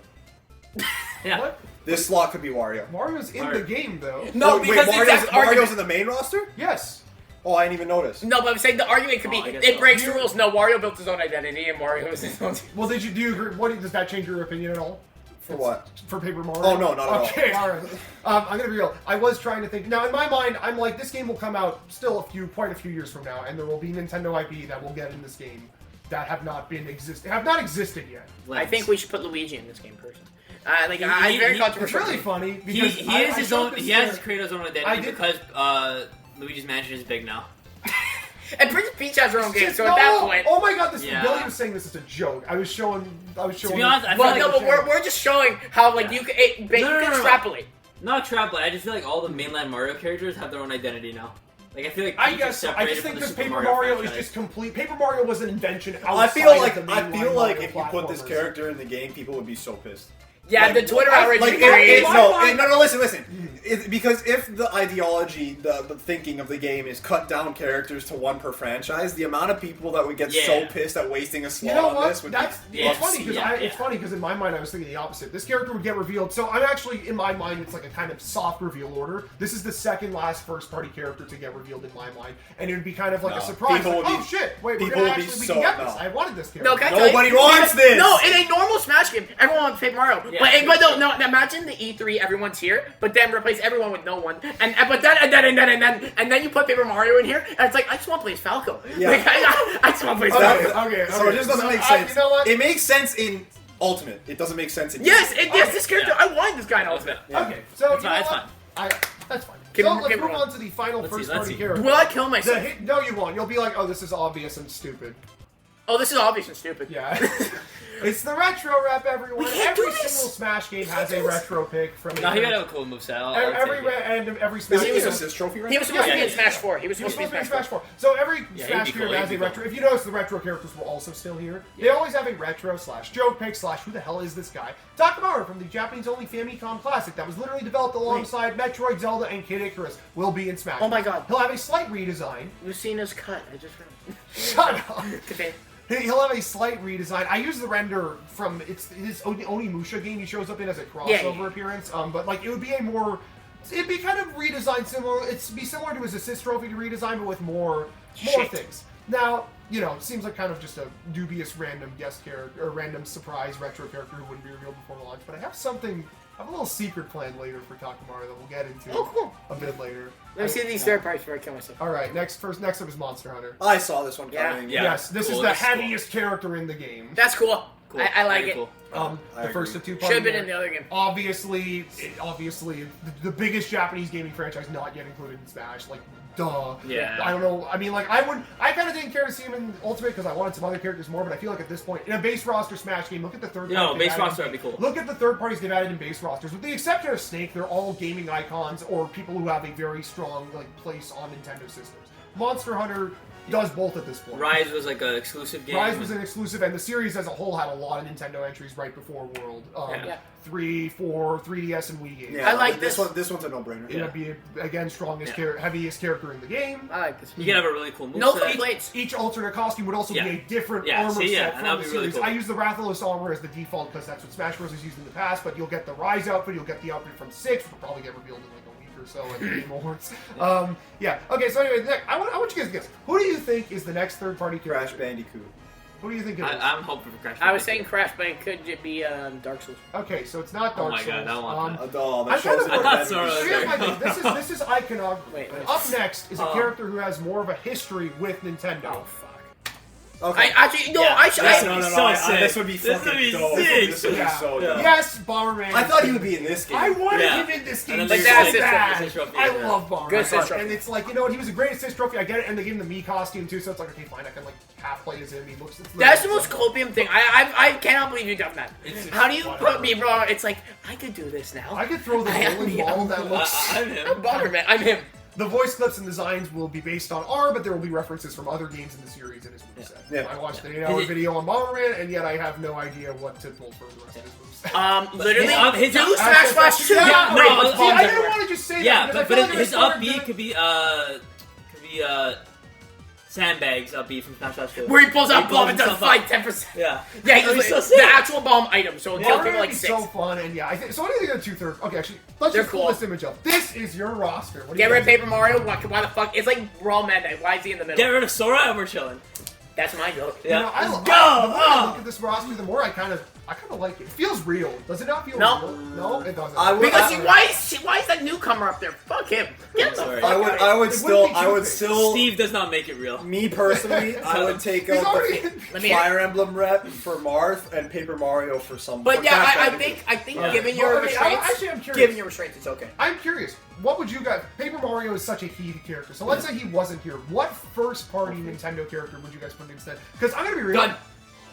Speaker 1: yeah.
Speaker 4: What?
Speaker 2: This slot could be Wario.
Speaker 4: Mario's in
Speaker 1: Mario.
Speaker 4: the game, though.
Speaker 5: No,
Speaker 2: Wait,
Speaker 5: because the
Speaker 2: Mario's,
Speaker 5: exact
Speaker 2: Mario's
Speaker 5: argument.
Speaker 2: in the main roster?
Speaker 4: Yes.
Speaker 2: Oh, I didn't even notice.
Speaker 5: No, but I'm saying the argument could be
Speaker 1: Oh, I guess
Speaker 5: it
Speaker 1: so.
Speaker 5: breaks the rules. No, Wario built his own identity, and Mario was his own.
Speaker 4: Well, do you agree? Does that change your opinion at all?
Speaker 2: For what?
Speaker 4: For Paper Mario?
Speaker 2: Oh, no, not at all.
Speaker 4: Okay, all right. I'm gonna be real. I was trying to think. Now, in my mind, I'm like, this game will come out still quite a few years from now, and there will be Nintendo IP that will get in this game that have not existed yet.
Speaker 5: I think we should put Luigi in this game first. I'm very
Speaker 2: It's
Speaker 4: It's
Speaker 5: controversial.
Speaker 4: really funny
Speaker 1: He,
Speaker 4: because
Speaker 1: he
Speaker 4: I
Speaker 1: is his
Speaker 4: showed
Speaker 1: own.
Speaker 4: this
Speaker 1: He has
Speaker 4: to-
Speaker 1: created his own
Speaker 4: I
Speaker 1: identity
Speaker 4: did-
Speaker 1: because Luigi's Mansion is big now.
Speaker 5: And Princess Peach has her own game, so
Speaker 4: No!
Speaker 5: at that point.
Speaker 4: Oh my god, this
Speaker 1: Yeah.
Speaker 4: Billy was saying this is a joke. I was showing.
Speaker 1: To be honest, I feel
Speaker 5: But
Speaker 1: like
Speaker 5: no, but we're just showing how like
Speaker 1: Yeah.
Speaker 5: you can extrapolate.
Speaker 1: not extrapolate. I just feel like all the mainland Mario characters have their own identity now. Like I feel like
Speaker 4: I
Speaker 1: Peach
Speaker 4: guess
Speaker 1: is
Speaker 4: so. I
Speaker 1: separated
Speaker 4: just think
Speaker 1: from the
Speaker 4: because
Speaker 1: Super
Speaker 4: Paper Mario is
Speaker 1: franchise.
Speaker 4: just complete. Paper Mario was an invention outside
Speaker 2: I feel like
Speaker 4: of the
Speaker 2: I
Speaker 4: mainline
Speaker 2: feel like
Speaker 4: Mario
Speaker 2: if you put this
Speaker 4: platformers.
Speaker 2: character in the game, people would be so pissed.
Speaker 5: Yeah,
Speaker 2: Like,
Speaker 5: the Twitter
Speaker 4: I-
Speaker 5: outrage
Speaker 4: like,
Speaker 5: is
Speaker 4: it-
Speaker 5: crazy.
Speaker 4: it-
Speaker 2: No, listen. Because if the ideology, the thinking of the game is cut down characters to one per franchise, the amount of people that would get so
Speaker 1: Yeah.
Speaker 2: pissed at wasting a
Speaker 4: You
Speaker 2: slot
Speaker 4: know
Speaker 2: on
Speaker 4: what?
Speaker 2: this would
Speaker 4: That's
Speaker 2: be
Speaker 1: Yeah.
Speaker 4: it's funny because
Speaker 1: Yeah.
Speaker 4: it's funny because in my mind I was thinking the opposite. This character would get revealed. So I'm actually in my mind it's like a kind of soft reveal order. This is the second last first party character to get revealed in my mind, and it would be kind of like a
Speaker 2: No.
Speaker 4: surprise.
Speaker 2: People
Speaker 4: Like,
Speaker 2: would
Speaker 4: oh
Speaker 2: be-
Speaker 4: shit! Wait, we're
Speaker 2: people
Speaker 4: gonna
Speaker 2: would be
Speaker 4: actually we
Speaker 2: so-
Speaker 4: can get this.
Speaker 2: no.
Speaker 4: I wanted this character.
Speaker 5: No, can I tell you?
Speaker 2: Nobody wants this.
Speaker 5: No, in a normal Smash game, everyone wants Paper Mario.
Speaker 1: Yeah,
Speaker 5: but
Speaker 1: sure.
Speaker 5: no, imagine the E3, everyone's here, but then replace everyone with no one, and then you put Paper Mario in here, and it's like I just want to play as Falco.
Speaker 2: Yeah.
Speaker 5: Like, I just want to play as
Speaker 2: Okay.
Speaker 5: Falco.
Speaker 4: Okay.
Speaker 2: So it just doesn't make sense.
Speaker 4: You know what?
Speaker 2: It makes sense in Ultimate. It doesn't make sense in
Speaker 5: Yes, this character.
Speaker 1: Yeah.
Speaker 5: I wanted this guy in Ultimate.
Speaker 2: Yeah.
Speaker 4: Okay, so
Speaker 1: It's
Speaker 4: you know
Speaker 1: fine, it's
Speaker 4: what? That's fine.
Speaker 5: Give
Speaker 4: So
Speaker 5: him-
Speaker 4: let's
Speaker 5: give him
Speaker 4: move
Speaker 5: one.
Speaker 4: on to the final
Speaker 1: Let's see,
Speaker 4: first
Speaker 1: let's
Speaker 4: party
Speaker 1: see.
Speaker 4: character.
Speaker 5: Will I kill myself?
Speaker 4: No, you won't. You'll be like, oh, this is obvious and stupid.
Speaker 5: Oh, this is obvious and stupid.
Speaker 4: Yeah. It's the retro rep, everyone.
Speaker 5: We can't
Speaker 4: Every
Speaker 5: do this.
Speaker 4: single Smash game has
Speaker 5: can't
Speaker 4: a
Speaker 5: do this.
Speaker 4: retro pick from
Speaker 1: No, he got a cool moveset. I'll
Speaker 4: every
Speaker 1: take it.
Speaker 4: and every Smash
Speaker 2: Is he
Speaker 4: game.
Speaker 2: an assist trophy right
Speaker 5: He was supposed to be
Speaker 1: Yeah.
Speaker 5: in Smash 4. He was
Speaker 4: He was
Speaker 5: supposed to be in
Speaker 4: Smash
Speaker 5: Smash 4.
Speaker 4: 4. So every
Speaker 1: Yeah,
Speaker 4: Smash
Speaker 1: he'd be
Speaker 4: game
Speaker 1: cool,
Speaker 4: has
Speaker 1: he'd
Speaker 4: a
Speaker 1: be
Speaker 4: retro. If you notice, the retro characters were also still here. They always have a retro / joke pick / who the hell is this guy? Takamaru from the Japanese-only Famicom Classic that was literally developed alongside Metroid, Zelda, and Kid Icarus will be in Smash.
Speaker 5: Oh my god.
Speaker 4: He'll have a slight redesign.
Speaker 5: Lucina's cut. I just
Speaker 4: Shut up.
Speaker 5: Okay.
Speaker 4: He'll have a slight redesign. I use the render from his Onimusha game. He shows up in as a crossover
Speaker 5: Yeah.
Speaker 4: appearance. But like it would be it'd be kind of redesigned similar. It'd be similar to his assist trophy redesign, but with more
Speaker 5: Shit.
Speaker 4: things. Now it seems like kind of just a dubious random guest character or random surprise retro character who wouldn't be revealed before launch. But I have something I have a little secret plan later for Takamaru that we'll get into
Speaker 5: Oh, cool.
Speaker 4: a bit later.
Speaker 5: Let me see these third parties before I kill myself.
Speaker 4: All right, next up is Monster Hunter.
Speaker 2: I saw this one
Speaker 5: Yeah.
Speaker 2: coming.
Speaker 1: Yeah.
Speaker 4: Yes, this
Speaker 1: Cool,
Speaker 4: is the
Speaker 1: this is cool.
Speaker 4: heaviest character in the game.
Speaker 5: That's cool.
Speaker 1: Cool.
Speaker 5: I like
Speaker 1: Very
Speaker 5: it.
Speaker 1: cool.
Speaker 2: I
Speaker 4: The first
Speaker 2: agree.
Speaker 4: of two.
Speaker 5: Should have been in the other game.
Speaker 4: Obviously, the biggest Japanese gaming franchise not yet included in Smash. Like, duh.
Speaker 1: Yeah.
Speaker 4: I don't know. I mean, like, I kind of didn't care to see him in Ultimate because I wanted some other characters more. But I feel like at this point, in a base roster Smash game, look at the third.
Speaker 1: No,
Speaker 4: parties they've
Speaker 1: base
Speaker 4: added.
Speaker 1: roster would be cool.
Speaker 4: Look at the third parties they've added in base rosters. With the exception of Snake, they're all gaming icons or people who have a very strong place on Nintendo systems. Monster Hunter does both at this point.
Speaker 1: Rise was like an exclusive game.
Speaker 4: Rise was an exclusive, and the series as a whole had a lot of Nintendo entries right before World.
Speaker 5: Yeah.
Speaker 4: 3, 4, 3DS, and Wii games.
Speaker 2: Yeah,
Speaker 5: I like
Speaker 2: this
Speaker 5: this.
Speaker 2: one. This one's a no-brainer.
Speaker 4: It would be, again, strongest, heaviest character in the game.
Speaker 5: I like this.
Speaker 1: You can have a really cool
Speaker 5: No
Speaker 1: moveset.
Speaker 5: complaints.
Speaker 4: Each alternate costume would also
Speaker 1: Yeah.
Speaker 4: be a different
Speaker 1: Yeah,
Speaker 4: armor
Speaker 1: see, yeah,
Speaker 4: set
Speaker 1: and
Speaker 4: from
Speaker 1: that'd
Speaker 4: the
Speaker 1: be really
Speaker 4: series.
Speaker 1: cool.
Speaker 4: I use the Rathalos armor as the default because that's what Smash Bros. Is used in the past, but you'll get the Rise outfit, you'll get the outfit from 6, which will probably get revealed in like a week or so at the Game Awards. Yeah, okay, so anyway, Nick, I want you guys to guess. Who do you think is the next third-party character?
Speaker 2: Crash Bandicoot.
Speaker 4: Who do you think it is?
Speaker 1: I'm hoping for Crash.
Speaker 5: I was saying Crash Bandicoot could it be Dark Souls.
Speaker 4: Okay, so it's not
Speaker 1: Oh
Speaker 4: Dark
Speaker 1: my
Speaker 4: Souls.
Speaker 1: God, I want
Speaker 2: Oh,
Speaker 4: I
Speaker 2: that shows
Speaker 4: kinda-
Speaker 2: it
Speaker 1: I thought
Speaker 2: already.
Speaker 1: so.
Speaker 4: Here's my thing. This is iconography.
Speaker 5: Wait, wait.
Speaker 4: Up next is a character who has more of a history with Nintendo.
Speaker 5: Oh fuck.
Speaker 2: Okay.
Speaker 5: I actually no.
Speaker 1: Yeah,
Speaker 5: I should.
Speaker 1: this
Speaker 5: I,
Speaker 1: one-
Speaker 2: no,
Speaker 1: so
Speaker 2: no, this would be
Speaker 1: sick.
Speaker 2: fucking
Speaker 1: This would be
Speaker 2: dope.
Speaker 1: sick.
Speaker 2: This would be
Speaker 4: Yeah.
Speaker 2: so
Speaker 1: Yeah.
Speaker 2: dope.
Speaker 4: Yes, Bomberman.
Speaker 2: I thought he would be in this game.
Speaker 4: I wanted
Speaker 1: Yeah.
Speaker 4: him in this game
Speaker 1: And
Speaker 4: so
Speaker 1: then
Speaker 5: Like that assist
Speaker 4: bad.
Speaker 1: trophy, assist trophy,
Speaker 4: I
Speaker 1: yeah.
Speaker 4: love Bomberman.
Speaker 5: Good assist trophy.
Speaker 4: And it's like, you know what, he was a great assist trophy, I get it, and they gave him the Mii costume too, so it's like, okay, fine, I can like half play as him, he looks...
Speaker 5: That's the most copium thing. I cannot believe you've done that.
Speaker 1: It's-
Speaker 5: How do you put me, bro? It's like I could do this now.
Speaker 4: I could throw the
Speaker 5: I am
Speaker 4: rolling
Speaker 5: the-
Speaker 4: ball that looks...
Speaker 1: I'm him.
Speaker 5: I'm Bomberman. I'm him.
Speaker 4: The voice clips and designs will be based on R, but there will be references from other games in the series in his moveset.
Speaker 2: Yeah.
Speaker 4: I watched an 8-hour video on Bomberman, and yet I have no idea what to pull for the rest of his moveset.
Speaker 5: Literally,
Speaker 1: his
Speaker 5: do
Speaker 1: up-
Speaker 5: Smash Flash 2.
Speaker 4: Yeah,
Speaker 1: no,
Speaker 4: wait,
Speaker 1: it's
Speaker 4: see, I
Speaker 1: bombs
Speaker 4: didn't
Speaker 1: everywhere.
Speaker 4: want to just say
Speaker 1: Yeah,
Speaker 4: that. because I
Speaker 1: but
Speaker 4: feel like
Speaker 1: his
Speaker 4: I started
Speaker 1: up B
Speaker 4: doing-
Speaker 1: could be sandbags up B from Smash Bros. 2.
Speaker 5: Where he pulls out
Speaker 1: He
Speaker 5: bomb
Speaker 1: blows
Speaker 5: and does
Speaker 1: himself up.
Speaker 5: like 10%.
Speaker 1: Yeah.
Speaker 5: Yeah,
Speaker 1: That'd be
Speaker 5: he's
Speaker 1: so
Speaker 5: the
Speaker 1: sick.
Speaker 5: actual bomb item, so it'll kill
Speaker 4: Bomberman
Speaker 5: people like
Speaker 4: would be
Speaker 5: 6.
Speaker 4: so fun, and yeah, I think so. What do you think of the 2/3? Okay, actually, let's
Speaker 5: They're
Speaker 4: just pull
Speaker 5: cool.
Speaker 4: this image up. This is your roster. What do
Speaker 5: Get
Speaker 4: you
Speaker 5: rid of
Speaker 4: guys-
Speaker 5: Paper Mario. Why the fuck? It's like Raw Madman. Why is he in the middle?
Speaker 1: Get rid of Sora and we're chilling.
Speaker 5: That's my goat.
Speaker 4: You know,
Speaker 1: Yeah.
Speaker 4: I,
Speaker 1: Let's
Speaker 4: the
Speaker 1: go!
Speaker 4: more I look at this roster, the more I kind of like it. It feels real. Does it not feel
Speaker 5: No.
Speaker 4: real? No, it doesn't.
Speaker 2: I would-
Speaker 5: Because
Speaker 2: I-
Speaker 5: why is that newcomer up there? Fuck him. Get the
Speaker 1: Sorry.
Speaker 5: fuck
Speaker 2: I would,
Speaker 5: out
Speaker 2: I
Speaker 5: of
Speaker 2: would
Speaker 4: It
Speaker 2: still,
Speaker 4: wouldn't be
Speaker 2: I would
Speaker 4: too
Speaker 2: still.
Speaker 1: Steve does not make it real.
Speaker 2: Me personally, I would take
Speaker 4: He's
Speaker 2: out
Speaker 4: already-
Speaker 2: the
Speaker 5: Let me-
Speaker 2: Fire Emblem rep for Marth and Paper Mario for some.
Speaker 5: But
Speaker 2: for
Speaker 5: yeah,
Speaker 2: Crash
Speaker 5: I
Speaker 2: Bandicoot.
Speaker 5: think
Speaker 1: Yeah.
Speaker 5: given
Speaker 4: Well,
Speaker 5: your
Speaker 4: I mean,
Speaker 5: restraints,
Speaker 4: actually, I'm curious.
Speaker 5: given your restraints, it's okay.
Speaker 4: I'm curious. What would you guys? Paper Mario is such a heated character. So let's say he wasn't here. What first-party Nintendo character would you guys put instead? Because I'm gonna be real.
Speaker 5: Done.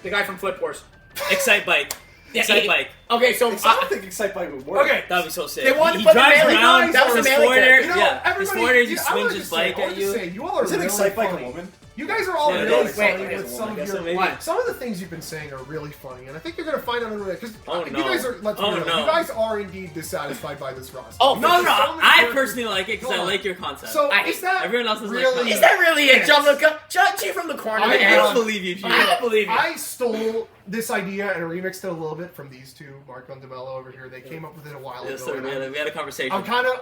Speaker 5: The guy from Flip Wars.
Speaker 1: Excite Bike.
Speaker 5: Yeah,
Speaker 1: Excite Bike.
Speaker 5: Okay, so
Speaker 2: I don't think Excite Bike would work.
Speaker 4: Okay.
Speaker 1: That'd be so sick.
Speaker 5: They wanted
Speaker 1: he
Speaker 5: to put the
Speaker 1: drives
Speaker 5: melee
Speaker 1: around.
Speaker 5: guys, that was
Speaker 1: his
Speaker 5: the melee
Speaker 1: forwarder,
Speaker 5: character.
Speaker 4: You know,
Speaker 1: yeah. His
Speaker 4: everybody,
Speaker 1: forwarder, he
Speaker 4: you know, I wanna
Speaker 1: swings his
Speaker 4: just say,
Speaker 1: bike
Speaker 4: I wanna
Speaker 1: at
Speaker 4: just
Speaker 1: you.
Speaker 4: say, you all are
Speaker 2: Isn't
Speaker 4: really
Speaker 2: Excite Bike a
Speaker 4: funny.
Speaker 2: woman?
Speaker 4: You guys are all
Speaker 1: Yeah,
Speaker 4: really
Speaker 1: wait,
Speaker 4: funny
Speaker 5: wait,
Speaker 4: with some
Speaker 1: I
Speaker 4: of
Speaker 1: guess
Speaker 4: your
Speaker 1: so, maybe.
Speaker 5: What?
Speaker 4: some of the things you've been saying are really funny, and I think you're gonna find out in a minute because
Speaker 1: Oh,
Speaker 4: you
Speaker 1: no.
Speaker 4: guys are. Let's be
Speaker 1: Oh,
Speaker 4: real.
Speaker 1: no.
Speaker 4: You guys are indeed dissatisfied by this roster.
Speaker 5: Oh,
Speaker 1: No,
Speaker 4: There's
Speaker 1: no,
Speaker 4: so many
Speaker 1: I
Speaker 4: characters-
Speaker 1: personally like it because I
Speaker 4: Hold on.
Speaker 1: like your concept.
Speaker 4: So
Speaker 5: I-
Speaker 4: is that
Speaker 1: everyone else doesn't like
Speaker 4: really?
Speaker 1: concept.
Speaker 5: is that really it,
Speaker 1: Yes.
Speaker 5: Gianluca? Judge you from the corner.
Speaker 4: I
Speaker 5: of the
Speaker 1: I
Speaker 5: head.
Speaker 1: don't believe you, G. I don't believe you.
Speaker 4: I stole this idea and remixed it a little bit from these two, Marco and DeMello over here. They came up with it a while
Speaker 1: Yes,
Speaker 4: ago.
Speaker 1: sir,
Speaker 4: and
Speaker 1: we had a conversation.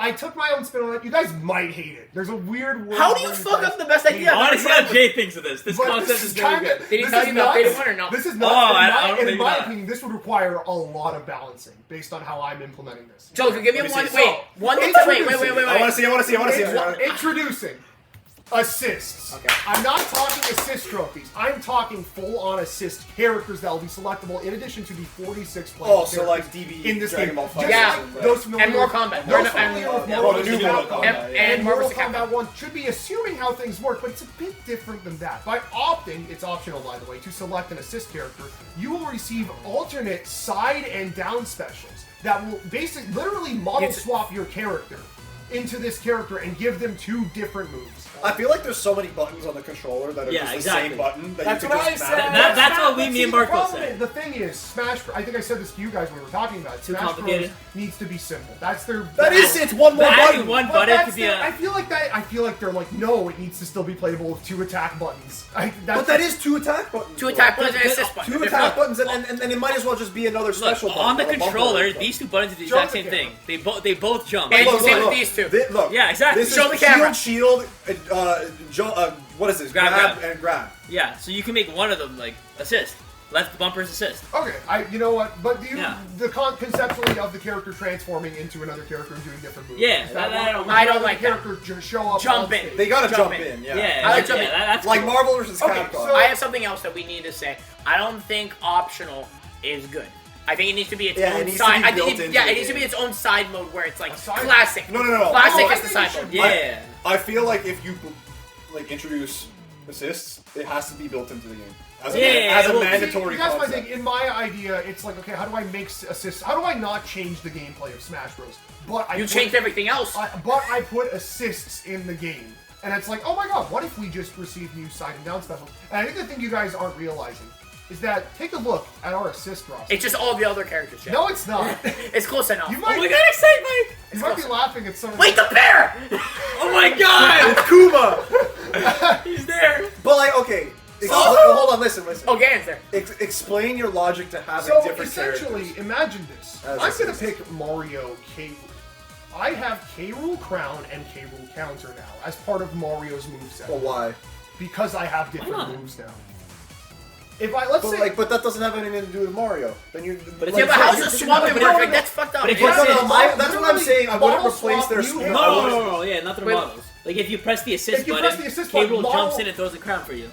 Speaker 4: I took my own spin on it. You guys might hate it. There's a weird word.
Speaker 5: How do you
Speaker 4: where
Speaker 5: fuck
Speaker 4: guys
Speaker 5: up the best
Speaker 4: hate
Speaker 5: idea?
Speaker 4: it.
Speaker 1: I want to see how Jay thinks of this. This
Speaker 4: But
Speaker 1: concept
Speaker 4: this
Speaker 1: is very
Speaker 4: kinda-
Speaker 1: good.
Speaker 5: Did he
Speaker 4: this
Speaker 5: tell
Speaker 4: is
Speaker 5: you about
Speaker 4: nuts.
Speaker 5: Beta 1 or no?
Speaker 4: This is
Speaker 1: Oh,
Speaker 4: nuts.
Speaker 1: I don't
Speaker 4: in
Speaker 1: think
Speaker 4: my
Speaker 1: not.
Speaker 4: opinion, this would require a lot of balancing based on how I'm implementing this.
Speaker 5: Joker, give me
Speaker 2: Let me
Speaker 5: one.
Speaker 2: see.
Speaker 5: Wait, one. Wait.
Speaker 2: I want to see. I want to see. I want to see.
Speaker 4: Introducing assists.
Speaker 5: Okay.
Speaker 4: I'm not talking assist trophies. I'm talking full-on assist characters that will be selectable in addition to the 46 players.
Speaker 2: Oh, so like DB
Speaker 4: in this
Speaker 2: Dragon
Speaker 4: game.
Speaker 2: Ball
Speaker 4: Just
Speaker 2: Fighter.
Speaker 5: Yeah.
Speaker 4: like those familiar
Speaker 5: And more
Speaker 4: with-
Speaker 5: combat.
Speaker 4: Those
Speaker 5: And-
Speaker 4: familiar with
Speaker 5: yeah.
Speaker 4: Marvel
Speaker 2: Oh, the new
Speaker 4: Kombat
Speaker 2: Mortal
Speaker 4: 1
Speaker 2: Kombat, yeah.
Speaker 5: And
Speaker 4: Mortal
Speaker 5: Marvel
Speaker 4: Kombat 1 should be assuming how things work, but it's a bit different than that. By opting, it's optional by the way, to select an assist character, you will receive alternate side and down specials that will basically literally model
Speaker 5: It's-
Speaker 4: swap your character into this character and give them 2 different moves.
Speaker 2: I feel like there's so many buttons on the controller that are
Speaker 1: Yeah,
Speaker 2: just the
Speaker 1: exactly.
Speaker 2: same button that
Speaker 4: That's
Speaker 2: you can
Speaker 4: what I
Speaker 2: just
Speaker 4: said.
Speaker 2: smash.
Speaker 1: That's what me and
Speaker 4: the
Speaker 1: Marco
Speaker 4: problem
Speaker 1: said.
Speaker 4: is- The thing is, Smash. I think I said this to you guys when we were talking about it.
Speaker 1: Too
Speaker 4: Smash
Speaker 1: complicated?
Speaker 4: Bros. needs to be simple. That's their.
Speaker 2: That is it's one more
Speaker 1: But adding
Speaker 2: button.
Speaker 1: one
Speaker 4: But
Speaker 1: button
Speaker 4: that's
Speaker 1: could be
Speaker 4: their-
Speaker 1: a.
Speaker 4: I feel like that. I feel like they're like, no, it needs to still be playable with 2 attack buttons.
Speaker 2: But that is 2 attack buttons.
Speaker 5: 2 attack buttons and
Speaker 1: But-
Speaker 5: assist button.
Speaker 2: 2
Speaker 5: They're
Speaker 2: attack
Speaker 5: fine.
Speaker 2: buttons, and it might as well just be another
Speaker 1: Look,
Speaker 2: special button.
Speaker 1: on the
Speaker 2: or a bumper
Speaker 1: controller,
Speaker 2: or something.
Speaker 1: these 2 buttons do the
Speaker 4: Show
Speaker 1: exact
Speaker 4: the
Speaker 1: same
Speaker 4: camera.
Speaker 1: thing. They both jump.
Speaker 5: And
Speaker 2: Look,
Speaker 5: same
Speaker 2: look,
Speaker 5: with
Speaker 2: look.
Speaker 5: these 2.
Speaker 2: Look,
Speaker 1: Yeah, exactly.
Speaker 2: This
Speaker 5: Show
Speaker 2: is
Speaker 5: the camera.
Speaker 2: shield, what is this?
Speaker 1: Grab,
Speaker 2: Grab
Speaker 1: grab.
Speaker 2: and grab.
Speaker 1: Yeah, so you can make one of them like assist. left bumper's assist.
Speaker 4: Okay, you know what? But do you
Speaker 1: Yeah.
Speaker 4: conceptually of the character transforming into another character and doing different moves?
Speaker 1: Yeah,
Speaker 4: Is
Speaker 1: that
Speaker 4: what-
Speaker 1: I don't-
Speaker 4: would
Speaker 5: I
Speaker 4: you
Speaker 5: don't
Speaker 4: rather
Speaker 5: like
Speaker 4: the
Speaker 5: that.
Speaker 4: character just show up.
Speaker 5: Jump
Speaker 4: on
Speaker 5: in.
Speaker 4: stage?
Speaker 2: They gotta
Speaker 5: Jump
Speaker 2: jump
Speaker 5: in.
Speaker 2: in. Yeah.
Speaker 1: Yeah,
Speaker 5: I like
Speaker 1: yeah,
Speaker 5: jumping.
Speaker 1: that's
Speaker 2: Like
Speaker 1: cool.
Speaker 2: Marvel vs.
Speaker 4: Okay,
Speaker 2: Capcom.
Speaker 4: so-
Speaker 5: I have something else that we need to say. I don't think optional is good. I think it needs to be its
Speaker 2: Yeah, it
Speaker 5: own
Speaker 2: needs to
Speaker 5: side.
Speaker 2: be
Speaker 5: I
Speaker 2: built
Speaker 5: think
Speaker 2: into
Speaker 5: yeah,
Speaker 2: the
Speaker 5: it needs to be
Speaker 2: game.
Speaker 5: its own side mode where it's like
Speaker 4: A side-
Speaker 5: classic.
Speaker 2: No.
Speaker 5: Classic
Speaker 4: No,
Speaker 5: is
Speaker 4: I
Speaker 5: the
Speaker 4: think
Speaker 5: side
Speaker 4: it should
Speaker 5: mode.
Speaker 4: be.
Speaker 1: Yeah.
Speaker 2: I feel like if you like introduce assists, it has to be built into the game as a,
Speaker 1: Yeah,
Speaker 2: as a
Speaker 1: well,
Speaker 2: mandatory
Speaker 4: See, that's my
Speaker 2: concept.
Speaker 4: thing. In my idea, it's like, okay, how do I make assists? How do I not change the gameplay of Smash Bros? But I
Speaker 5: You
Speaker 4: put-
Speaker 5: changed everything else.
Speaker 4: but I put assists in the game. And it's like, oh my god, what if we just received new side and down specials? And I think the thing you guys aren't realizing is that take a look at our assist roster.
Speaker 5: It's just all the other characters. Jeff.
Speaker 4: No, it's not.
Speaker 5: It's close enough.
Speaker 4: You
Speaker 1: Oh
Speaker 4: might,
Speaker 1: my god, excite Mike!
Speaker 4: you might be laughing at some of
Speaker 5: Wait, the bear!
Speaker 1: Oh my god!
Speaker 2: Kuma.
Speaker 1: He's there!
Speaker 2: But like, okay, hold on, listen.
Speaker 5: Oh, Ganon's there.
Speaker 2: Explain your logic to having
Speaker 4: So
Speaker 2: different
Speaker 4: essentially,
Speaker 2: characters.
Speaker 4: imagine this.
Speaker 2: As
Speaker 4: I'm gonna
Speaker 2: assists.
Speaker 4: pick Mario K. Rool. I have K. Rool Crown and K. Rool Counter now as part of Mario's moveset.
Speaker 2: But why?
Speaker 4: Because I have different
Speaker 1: Why not?
Speaker 4: moves now. If I let's say
Speaker 2: But that doesn't have anything to do with Mario. Then you.
Speaker 1: But it's-
Speaker 5: Yeah, but how's
Speaker 1: you're-
Speaker 5: the swapping
Speaker 1: but
Speaker 5: work?
Speaker 1: no,
Speaker 5: Like,
Speaker 1: no.
Speaker 5: that's fucked up.
Speaker 1: But if
Speaker 5: Yeah.
Speaker 1: it's-
Speaker 2: That's what I'm saying. I wouldn't
Speaker 4: model
Speaker 2: replace their.
Speaker 4: swap,
Speaker 2: I
Speaker 4: you
Speaker 1: No,
Speaker 2: wouldn't-
Speaker 1: no, no, no, yeah, not the
Speaker 5: Wait.
Speaker 1: models. Like if you press the assist
Speaker 4: If you
Speaker 1: button,
Speaker 4: press the assist
Speaker 1: Cable
Speaker 4: button,
Speaker 1: jumps
Speaker 4: model-
Speaker 1: in and throws the crown for you.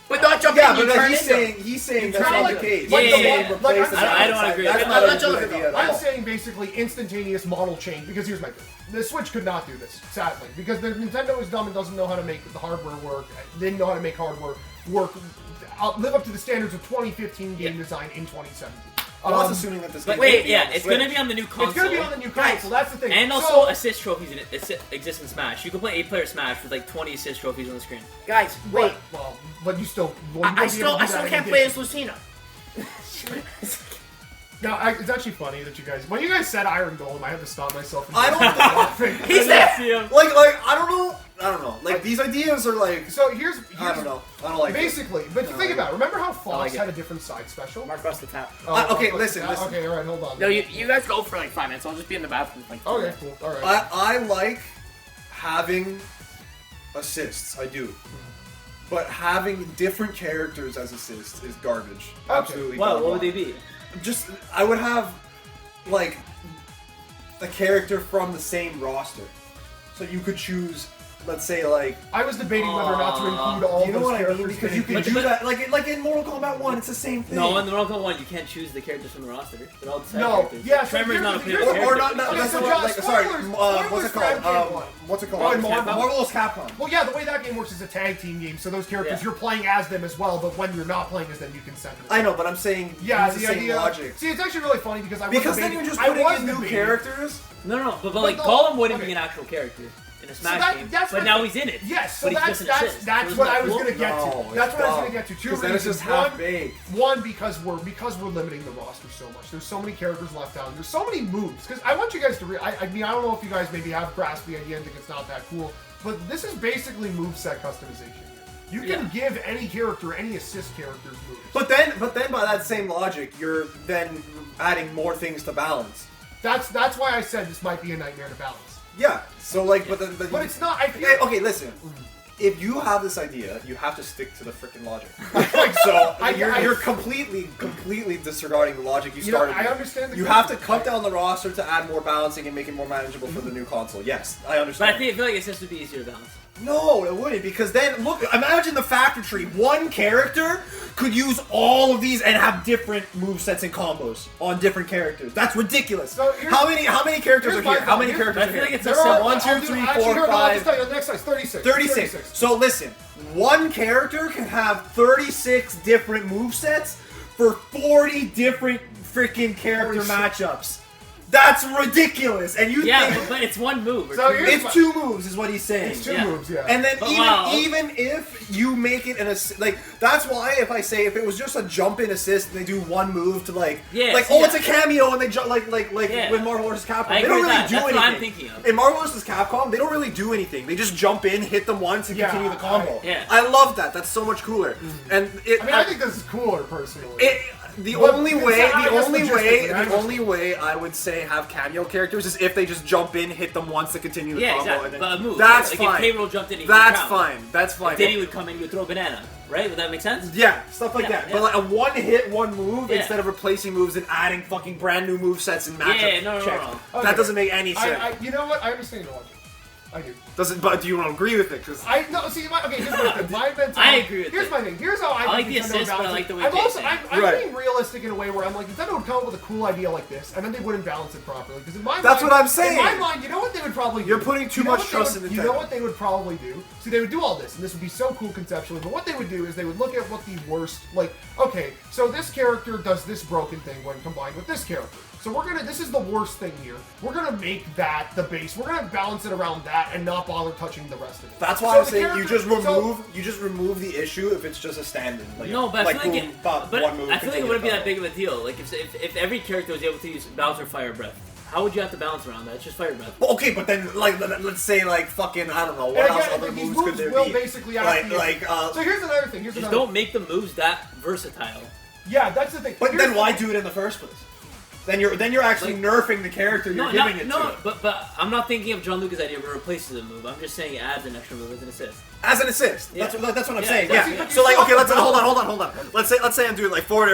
Speaker 5: But not jump
Speaker 2: Yeah,
Speaker 5: in, you
Speaker 2: but
Speaker 5: turn
Speaker 2: he's
Speaker 5: into.
Speaker 2: saying that's
Speaker 4: turn
Speaker 2: not
Speaker 4: like-
Speaker 2: the case.
Speaker 4: like
Speaker 1: the
Speaker 2: You
Speaker 1: one-
Speaker 2: can't
Speaker 4: like
Speaker 2: replace
Speaker 4: I'm
Speaker 2: the
Speaker 4: saying-
Speaker 1: I don't
Speaker 2: side.
Speaker 1: agree.
Speaker 2: That's
Speaker 1: Let's
Speaker 2: not a
Speaker 5: let
Speaker 2: good
Speaker 5: Jonathan
Speaker 2: idea
Speaker 5: go.
Speaker 2: at
Speaker 4: I'm
Speaker 2: all.
Speaker 4: saying basically instantaneous model change because here's my thing. The Switch could not do this, sadly, because the Nintendo is dumb and doesn't know how to make the hardware work. They didn't know how to make hardware work, live up to the standards of 2015 game design in 2017.
Speaker 2: I'm not assuming that this
Speaker 1: But
Speaker 2: game
Speaker 1: wait,
Speaker 2: will be
Speaker 1: yeah,
Speaker 2: on the
Speaker 1: it's
Speaker 2: Switch.
Speaker 1: gonna be on the new console.
Speaker 4: It's gonna be on the new console. That's the thing.
Speaker 1: And also
Speaker 4: So-
Speaker 1: assist trophies exist in Smash. You can play 8-player Smash with like 20 assist trophies on the screen.
Speaker 5: Guys, wait.
Speaker 4: Well, but you still.
Speaker 5: I still can't play as Lucina.
Speaker 4: No, it's actually funny that you guys. When you guys said Iron Golem, I had to stop myself. And
Speaker 2: I don't think-
Speaker 4: laughing.
Speaker 5: He's there.
Speaker 2: Like I don't know. Like these ideas are like
Speaker 4: So here's
Speaker 2: I don't know. I don't like it.
Speaker 4: Basically, but
Speaker 2: I
Speaker 4: think
Speaker 2: like
Speaker 4: about it. Remember how Fox
Speaker 1: like it.
Speaker 4: had a different side special?
Speaker 5: Mark Busta Tap.
Speaker 2: okay, listen.
Speaker 4: Okay, all right, hold on.
Speaker 5: No, you guys go for like 5 minutes. I'll just be in the bathroom. Like,
Speaker 4: Okay, cool. All right.
Speaker 2: I like having assists. I do. But having different characters as assists is garbage.
Speaker 4: Okay.
Speaker 2: Absolutely.
Speaker 1: Wow,
Speaker 2: garbage.
Speaker 1: what would they be?
Speaker 2: Just I would have like a character from the same roster, so you could choose. Let's say like
Speaker 4: I was debating whether or not to include all
Speaker 2: you know
Speaker 4: those
Speaker 2: what I
Speaker 4: characters.
Speaker 2: mean because you
Speaker 4: in-
Speaker 2: can do that like in Mortal Kombat 1. It's the same thing.
Speaker 1: No, in the Mortal Kombat 1, you can't choose the characters from the roster. They're all the side
Speaker 4: No,
Speaker 1: characters.
Speaker 4: yeah, so
Speaker 1: Tremor's
Speaker 4: here's
Speaker 1: not a
Speaker 4: the-
Speaker 1: playable
Speaker 4: here's-
Speaker 1: character.
Speaker 2: or not.
Speaker 4: Okay,
Speaker 2: That's
Speaker 4: so
Speaker 2: not
Speaker 4: John,
Speaker 2: like sorry.
Speaker 4: spoilers
Speaker 2: What's it
Speaker 4: for Game
Speaker 2: called?
Speaker 4: One.
Speaker 2: What's it called?
Speaker 1: Marvel vs. Capcom.
Speaker 2: Marvel vs. Capcom.
Speaker 4: Well, yeah, the way that game works is a tag team game, so those characters
Speaker 1: Yeah.
Speaker 4: you're playing as them as well. But when you're not playing as them, you can send them.
Speaker 2: I know, but I'm saying
Speaker 4: Yeah,
Speaker 2: use the same
Speaker 4: idea.
Speaker 2: logic.
Speaker 4: See, it's actually really funny because I was
Speaker 2: Because then
Speaker 4: debating,
Speaker 2: you're just
Speaker 4: I
Speaker 2: putting
Speaker 4: was
Speaker 2: in new
Speaker 4: debating-
Speaker 2: characters.
Speaker 1: No, but like
Speaker 4: no,
Speaker 1: Gollum wouldn't
Speaker 4: okay.
Speaker 1: be an actual character in a Smash
Speaker 4: that-
Speaker 1: game.
Speaker 4: that's
Speaker 1: But
Speaker 4: what-
Speaker 1: now he's in it.
Speaker 4: Yes, so
Speaker 1: but he's just an assist. So
Speaker 4: that's
Speaker 1: isn't
Speaker 4: what
Speaker 1: that
Speaker 4: I was
Speaker 1: cool?
Speaker 4: gonna get
Speaker 2: No,
Speaker 4: to.
Speaker 2: it's
Speaker 4: That's what I was
Speaker 2: dumb.
Speaker 4: gonna get to. Two
Speaker 2: Because then it's
Speaker 4: reasons.
Speaker 2: just half baked.
Speaker 4: One, because we're limiting the roster so much. There's so many characters left out. There's so many moves. Because I want you guys to. I mean, I don't know if you guys maybe have grasped the idea and think it's not that cool, but this is basically moveset customization. You can give any character, any assist characters moves.
Speaker 2: But then by that same logic, you're then adding more things to balance.
Speaker 4: That's why I said this might be a nightmare to balance.
Speaker 2: Yeah. So like, but
Speaker 4: But it's not. I feel
Speaker 2: Okay, listen. If you have this idea, you have to stick to the freaking logic.
Speaker 4: like,
Speaker 2: So
Speaker 4: I-
Speaker 2: you're completely disregarding the logic you
Speaker 4: You know,
Speaker 2: started.
Speaker 4: I
Speaker 2: with.
Speaker 4: understand the
Speaker 2: You have to
Speaker 4: concept.
Speaker 2: cut down the roster to add more balancing and make it more manageable for the new console. Yes, I understand.
Speaker 1: But I feel like assist would be easier to balance.
Speaker 2: No, it wouldn't, because then, look, imagine the factor tree. One character could use all of these and have different movesets and combos on different characters. That's ridiculous.
Speaker 4: So here's-
Speaker 2: how many characters are
Speaker 4: here's my
Speaker 2: here? How
Speaker 4: thought.
Speaker 2: many
Speaker 4: Here's-
Speaker 2: characters
Speaker 1: I
Speaker 2: are
Speaker 1: feel
Speaker 2: here?
Speaker 1: like it's
Speaker 4: There
Speaker 1: a
Speaker 4: are-
Speaker 1: simple.
Speaker 2: 1, 2,
Speaker 4: I'll do-
Speaker 2: 3,
Speaker 4: actually,
Speaker 2: 4,
Speaker 4: no, no, I'll
Speaker 2: 5.
Speaker 4: just tell you, the next size, 36.
Speaker 2: 36. So listen, one character can have 36 different movesets for 40 different freaking character
Speaker 4: 46.
Speaker 2: matchups. That's ridiculous. And you
Speaker 1: Yeah,
Speaker 2: think
Speaker 1: but it's one move. Or
Speaker 4: So
Speaker 1: two
Speaker 4: here's
Speaker 1: moves.
Speaker 2: it's 2 moves is what he's saying.
Speaker 4: It's two
Speaker 1: Yeah.
Speaker 4: moves, yeah.
Speaker 2: And then
Speaker 1: But
Speaker 2: even
Speaker 1: wow.
Speaker 2: even if you make it like that's why if I say if it was just a jump in assist and they do one move to
Speaker 1: Yes,
Speaker 2: like oh
Speaker 1: yeah.
Speaker 2: it's a cameo and they jump like
Speaker 1: Yeah.
Speaker 2: with Marvel vs. Capcom
Speaker 1: I
Speaker 2: they
Speaker 1: agree
Speaker 2: don't
Speaker 1: with
Speaker 2: really
Speaker 1: that.
Speaker 2: do
Speaker 1: That's
Speaker 2: anything.
Speaker 1: what I'm thinking of.
Speaker 2: In Marvel vs. Capcom they don't really do anything. They just jump in, hit them once, and
Speaker 4: Yeah,
Speaker 2: continue the combo.
Speaker 1: Yeah.
Speaker 2: I love that. That's so much cooler. And it
Speaker 4: I mean, I think this is cooler, personally.
Speaker 2: The
Speaker 4: But
Speaker 2: only
Speaker 4: it's-
Speaker 2: way,
Speaker 4: I
Speaker 2: the
Speaker 4: guess
Speaker 2: only way,
Speaker 4: logistically, I
Speaker 2: the
Speaker 4: understand.
Speaker 2: only way I would say have cameo characters is if they just jump in, hit them once to continue the
Speaker 1: Yeah,
Speaker 2: combo,
Speaker 1: exactly.
Speaker 2: and
Speaker 1: But a
Speaker 2: then
Speaker 1: move.
Speaker 2: that's
Speaker 1: like
Speaker 2: fine.
Speaker 1: if K-Roll jumped in, he
Speaker 2: That's
Speaker 1: could count.
Speaker 2: fine. That's fine.
Speaker 1: Diddy would come in, he would throw a banana, right? Would that make sense?
Speaker 2: Yeah, stuff like
Speaker 1: Yeah,
Speaker 2: that.
Speaker 1: yeah.
Speaker 2: But like a one hit, one move
Speaker 1: Yeah.
Speaker 2: instead of replacing moves and adding fucking brand new move sets and matchup
Speaker 1: Yeah, no.
Speaker 2: checks.
Speaker 4: Okay.
Speaker 2: That doesn't make any sense.
Speaker 4: You know what? I understand your logic. I do.
Speaker 2: But do you want to agree with it? Because
Speaker 4: See, okay, here's my thing. My mentality.
Speaker 1: I agree with
Speaker 4: Here's
Speaker 1: it.
Speaker 4: my thing. Here's how I
Speaker 1: like
Speaker 4: think
Speaker 1: the
Speaker 4: Nintendo
Speaker 1: assist, but I
Speaker 4: balances-
Speaker 1: like the way
Speaker 4: I'm
Speaker 1: Jay's
Speaker 4: also,
Speaker 1: saying.
Speaker 4: I'm
Speaker 2: Right.
Speaker 4: being realistic in a way where I'm like, Nintendo would come up with a cool idea like this, and then they wouldn't balance it properly. Because in my
Speaker 2: That's
Speaker 4: mind,
Speaker 2: what I'm saying.
Speaker 4: In my mind, you know what they would probably do?
Speaker 2: You're putting too
Speaker 4: You know
Speaker 2: much
Speaker 4: what they
Speaker 2: trust
Speaker 4: would-
Speaker 2: in
Speaker 4: You know
Speaker 2: Nintendo.
Speaker 4: what they would probably do? See, they would do all this, and this would be so cool conceptually, but what they would do is they would look at what the worst, like, okay, so this character does this broken thing when combined with this character. So this is the worst thing here. We're gonna make that the base. We're gonna balance it around that and not bother touching the rest of it.
Speaker 2: that's why
Speaker 4: So
Speaker 2: I'm
Speaker 4: the
Speaker 2: saying
Speaker 4: character-
Speaker 2: you just remove the issue if it's just a stand-in. Like,
Speaker 1: No, but I feel like
Speaker 2: boom, bop,
Speaker 1: but
Speaker 2: one move,
Speaker 1: I feel like it
Speaker 2: continue
Speaker 1: wouldn't be
Speaker 2: the
Speaker 1: that big of a deal. Like if every character was able to use Bowser Fire Breath, how would you have to balance around that? It's just Fire Breath.
Speaker 2: Well, okay, but then like let's say like fucking I don't know what
Speaker 4: And
Speaker 2: else
Speaker 4: again,
Speaker 2: other
Speaker 4: these
Speaker 2: moves
Speaker 4: moves
Speaker 2: could there
Speaker 4: will
Speaker 2: be?
Speaker 4: basically So here's another thing.
Speaker 1: Just don't make the moves that versatile.
Speaker 4: Yeah, that's the thing.
Speaker 2: But
Speaker 4: Here's
Speaker 2: then
Speaker 4: the
Speaker 2: why
Speaker 4: thing.
Speaker 2: do it in the first place? Then you're actually nerfing the character you're giving it to.
Speaker 1: But I'm not thinking of John Lucas' idea where it replaces a move. I'm just saying it adds an extra move as an assist.
Speaker 2: As an assist.
Speaker 1: Yeah.
Speaker 2: That's what I'm
Speaker 1: Yeah,
Speaker 2: saying.
Speaker 1: exactly.
Speaker 2: Yeah.
Speaker 4: But
Speaker 2: So
Speaker 4: you
Speaker 2: like
Speaker 4: still
Speaker 2: okay,
Speaker 4: have
Speaker 2: let's
Speaker 4: to
Speaker 2: hold on. Let's say I'm doing like forward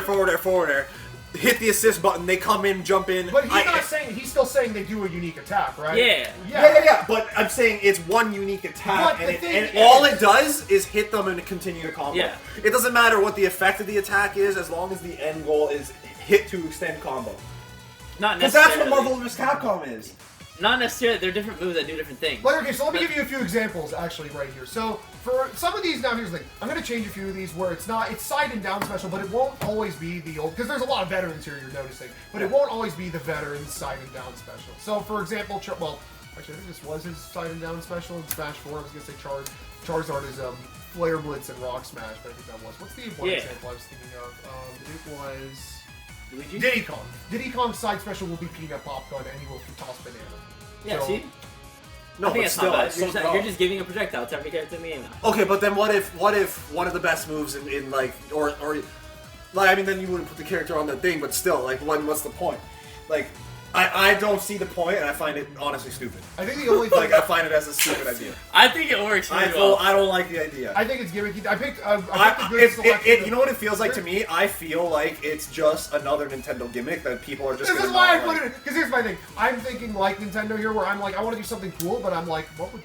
Speaker 2: air. Hit the assist button. They come in, jump in.
Speaker 4: But he's still saying they do a unique attack, right?
Speaker 1: Yeah.
Speaker 2: Yeah. But I'm saying it's one unique attack,
Speaker 4: But the thing
Speaker 2: and
Speaker 4: is-
Speaker 2: all it does is hit them and continue the combo.
Speaker 1: Yeah.
Speaker 2: It doesn't matter what the effect of the attack is, as long as the end goal is hit to extend combo.
Speaker 1: Not
Speaker 2: Because that's
Speaker 1: necessarily.
Speaker 2: what Marvel vs. Capcom is.
Speaker 1: Not necessarily. They're different moves that do different things.
Speaker 4: Like, okay, so let me give you a few examples actually right here. So for some of these now, here's the thing. I'm going to change a few of these where it's side and down special, but it won't always be the old, because there's a lot of veterans here you're noticing, but it won't always be the veterans side and down special. So for example, actually I think this was his side and down special in Smash 4. I was going to say Charizard is Flare Blitz and Rock Smash, but I think that was. What's the one example I was thinking of? It was
Speaker 1: Luigi?
Speaker 4: Diddy Kong. Diddy Kong's side special will be Peanut Popcorn, and he will toss banana.
Speaker 1: Yeah.
Speaker 4: So-
Speaker 1: See.
Speaker 2: No,
Speaker 1: I think
Speaker 2: but
Speaker 1: that's
Speaker 2: still,
Speaker 1: not bad.
Speaker 2: it's
Speaker 1: You're,
Speaker 2: so
Speaker 1: you're just giving a projectile to every character in the game now.
Speaker 2: Okay, but then what if one of the best moves in like or like I mean then you wouldn't put the character on the thing, but still like what's the point? Like I don't see the point, and I find it honestly stupid.
Speaker 4: I think the only thing
Speaker 2: Like I find it as a stupid idea.
Speaker 1: I think it works really well.
Speaker 2: I don't like the idea.
Speaker 4: I think it's gimmicky. I picked a good
Speaker 2: If
Speaker 4: selection.
Speaker 2: you know what it feels like to me? I feel like it's just another Nintendo gimmick that people are just.
Speaker 4: This is
Speaker 2: gonna
Speaker 4: why I
Speaker 2: not
Speaker 4: put
Speaker 2: like.
Speaker 4: it. Because here's my thing. I'm thinking like Nintendo here, where I'm like, I want to do something cool, but I'm like, what would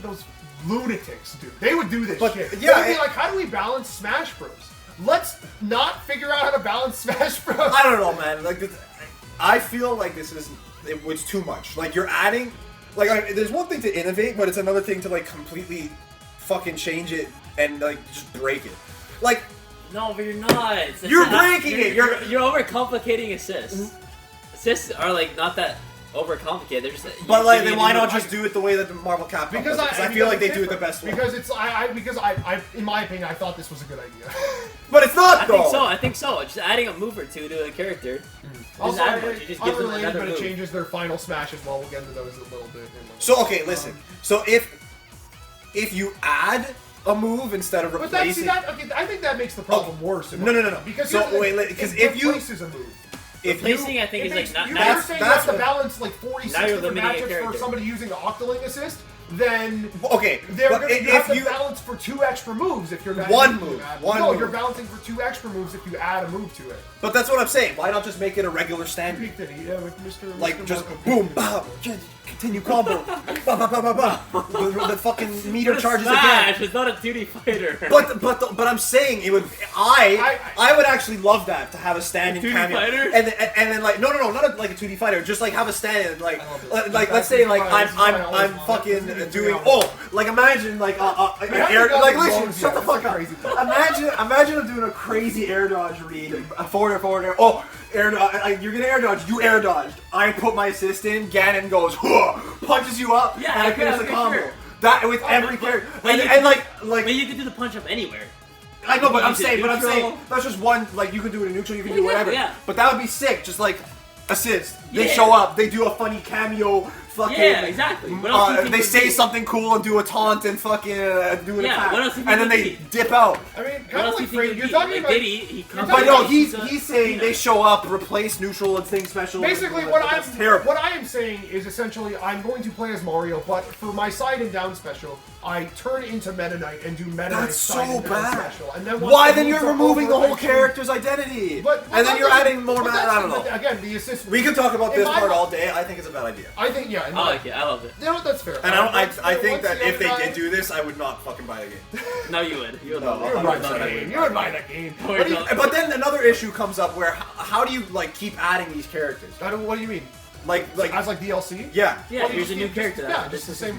Speaker 4: those lunatics do? They would do this
Speaker 2: But,
Speaker 4: shit.
Speaker 2: yeah,
Speaker 4: They would be like, how do we balance Smash Bros? Let's not figure out how to balance Smash Bros.
Speaker 2: I don't know, man. Like I feel like it's too much. Like you're adding, there's one thing to innovate, but it's another thing to like completely fucking change it and like just break it. Like
Speaker 1: No, but you're not.
Speaker 2: You're breaking it.
Speaker 1: You're overcomplicating assists. Assists are like not that overcomplicated. They're just.
Speaker 2: But
Speaker 1: you're
Speaker 2: like,
Speaker 1: giving
Speaker 2: then
Speaker 1: a
Speaker 2: why
Speaker 1: new
Speaker 2: not just
Speaker 1: idea.
Speaker 2: do it the way that the Marvel Capcom
Speaker 4: Because
Speaker 2: does it? I feel like they do it the best way.
Speaker 4: Because I in my opinion, I thought this was a good idea.
Speaker 2: But it's not
Speaker 1: I
Speaker 2: though.
Speaker 1: think so. I think so. Just adding a move or two to a character.
Speaker 4: Also,
Speaker 1: Doesn't add much. It just gives them
Speaker 4: unrelated,
Speaker 1: another
Speaker 4: but it
Speaker 1: move.
Speaker 4: changes their final smash as well. We'll get into those in a little bit.
Speaker 2: So okay, listen. So if you add a move instead of
Speaker 4: But that's, see,
Speaker 2: replacing,
Speaker 4: I think that makes the problem worse. in
Speaker 2: No,
Speaker 4: my
Speaker 2: no, no, no.
Speaker 4: opinion. Because
Speaker 2: So,
Speaker 4: here's the
Speaker 2: wait,
Speaker 4: thing,
Speaker 2: because
Speaker 4: it
Speaker 2: if you-
Speaker 4: replaces a move.
Speaker 2: if
Speaker 1: Replacing,
Speaker 2: you,
Speaker 1: I think,
Speaker 4: It
Speaker 1: is
Speaker 4: makes,
Speaker 1: like not.
Speaker 4: you're
Speaker 2: that's-
Speaker 4: saying
Speaker 2: that's
Speaker 4: you have to
Speaker 2: what-
Speaker 4: balance like 46
Speaker 1: Now you're
Speaker 4: different
Speaker 1: limiting a
Speaker 4: matchups for
Speaker 1: character.
Speaker 4: somebody using an Octoling assist, then
Speaker 2: okay,
Speaker 4: they're
Speaker 2: but
Speaker 4: gonna, you have
Speaker 2: if
Speaker 4: to
Speaker 2: you
Speaker 4: balance for 2 extra moves if you're not
Speaker 2: One
Speaker 4: using
Speaker 2: move,
Speaker 4: that.
Speaker 2: one
Speaker 4: no,
Speaker 2: move.
Speaker 4: you're balancing for 2 extra moves if you add a move to it.
Speaker 2: but that's what I'm saying. Why not just make it a regular standard?
Speaker 4: Peak Diddy, yeah, with Mr.
Speaker 2: Like
Speaker 4: Mr.
Speaker 2: just
Speaker 4: Marco.
Speaker 2: boom, bow, continue combo, ba ba ba ba ba. The fucking meter
Speaker 1: It's
Speaker 2: charges
Speaker 1: Smash.
Speaker 2: again.
Speaker 1: It's not a 2D fighter.
Speaker 2: But I'm saying it would. I would actually love that to have a stand-in
Speaker 1: 2D
Speaker 2: cameo,
Speaker 1: fighter?
Speaker 2: and then like no, not like a 2D fighter, just like have a stand-in like
Speaker 4: I love it.
Speaker 2: like let's say like
Speaker 4: This is why I always
Speaker 2: I'm
Speaker 4: wanted
Speaker 2: fucking
Speaker 4: to do
Speaker 2: doing
Speaker 4: it.
Speaker 2: like imagine like
Speaker 4: how
Speaker 2: air
Speaker 4: many
Speaker 2: like
Speaker 4: guys
Speaker 2: listen
Speaker 4: goes
Speaker 2: shut the
Speaker 4: here?
Speaker 2: fuck
Speaker 4: That's
Speaker 2: up.
Speaker 4: crazy.
Speaker 2: Imagine I'm doing a crazy air dodge read, forward air. Oh, air dodge, you're gonna air dodge. You air dodged. I put my assist in. Ganon goes, "Huh," punches you up,
Speaker 1: Yeah,
Speaker 2: and I
Speaker 1: okay,
Speaker 2: finish the
Speaker 1: okay,
Speaker 2: combo.
Speaker 1: sure.
Speaker 2: That with every
Speaker 1: but-
Speaker 2: character,
Speaker 1: but
Speaker 2: and,
Speaker 1: you-
Speaker 2: and like
Speaker 1: But you can do the punch up anywhere.
Speaker 2: I know, but I'm
Speaker 1: Use it
Speaker 2: saying
Speaker 1: neutral.
Speaker 2: that's just one. Like you can do it in neutral, you can
Speaker 1: Yeah,
Speaker 2: do
Speaker 1: yeah,
Speaker 2: whatever.
Speaker 1: yeah.
Speaker 2: But that would be sick. Just like assist. They
Speaker 1: Yeah.
Speaker 2: show up. They do a funny cameo fucking.
Speaker 1: Yeah, exactly. What else do you think
Speaker 2: they
Speaker 1: would
Speaker 2: say
Speaker 1: be?
Speaker 2: something cool and do a taunt and fucking do an
Speaker 1: Yeah,
Speaker 2: attack.
Speaker 1: what else do you
Speaker 2: and then
Speaker 1: think
Speaker 2: they dip out.
Speaker 4: I mean,
Speaker 1: What
Speaker 4: kind
Speaker 1: else
Speaker 4: of
Speaker 1: do you
Speaker 4: like
Speaker 1: think
Speaker 4: Frey,
Speaker 1: it'd
Speaker 4: you're
Speaker 1: be?
Speaker 4: talking
Speaker 1: Like
Speaker 4: about.
Speaker 1: Diddy, he comes
Speaker 2: But
Speaker 1: in
Speaker 2: no,
Speaker 1: and
Speaker 2: he's
Speaker 1: a
Speaker 2: saying they
Speaker 1: peanut.
Speaker 2: show up, replace neutral and thing special.
Speaker 4: Basically,
Speaker 2: That's terrible.
Speaker 4: what I am saying is essentially I'm going to play as Mario, but for my side and down special, I turn into Meta Knight and do Meta Knight
Speaker 2: That's
Speaker 4: side
Speaker 2: so
Speaker 4: and down
Speaker 2: bad.
Speaker 4: special. And then once
Speaker 2: Why
Speaker 4: the
Speaker 2: then
Speaker 4: moves
Speaker 2: you're
Speaker 4: are
Speaker 2: removing the
Speaker 4: over,
Speaker 2: whole
Speaker 4: I can-
Speaker 2: character's identity,
Speaker 4: But
Speaker 2: and then you're adding more.
Speaker 4: but
Speaker 2: I don't know.
Speaker 4: Again, the assist.
Speaker 2: We could talk about
Speaker 4: In
Speaker 2: this
Speaker 4: my
Speaker 2: part
Speaker 4: mi-
Speaker 2: all day. I think it's a bad idea.
Speaker 4: I think yeah.
Speaker 1: I like it. I love it.
Speaker 4: You know what? That's fair.
Speaker 2: And I think
Speaker 4: Once
Speaker 2: that
Speaker 4: the
Speaker 2: if they
Speaker 4: other
Speaker 2: did
Speaker 4: guy-
Speaker 2: do this, I would not fucking buy the game.
Speaker 1: No, you would. You would
Speaker 2: No,
Speaker 1: love it.
Speaker 4: You would buy
Speaker 2: 100%
Speaker 4: that
Speaker 2: I
Speaker 4: game.
Speaker 2: would.
Speaker 4: You would buy that game.
Speaker 1: Or
Speaker 4: What do you-
Speaker 1: don't.
Speaker 2: But then another issue comes up where how do you like keep adding these characters?
Speaker 4: What do you mean?
Speaker 2: Like
Speaker 4: As like DLC?
Speaker 2: yeah.
Speaker 1: Yeah,
Speaker 4: Well,
Speaker 1: here's a
Speaker 4: you
Speaker 1: new
Speaker 4: just-
Speaker 1: character.
Speaker 4: Yeah, just the same.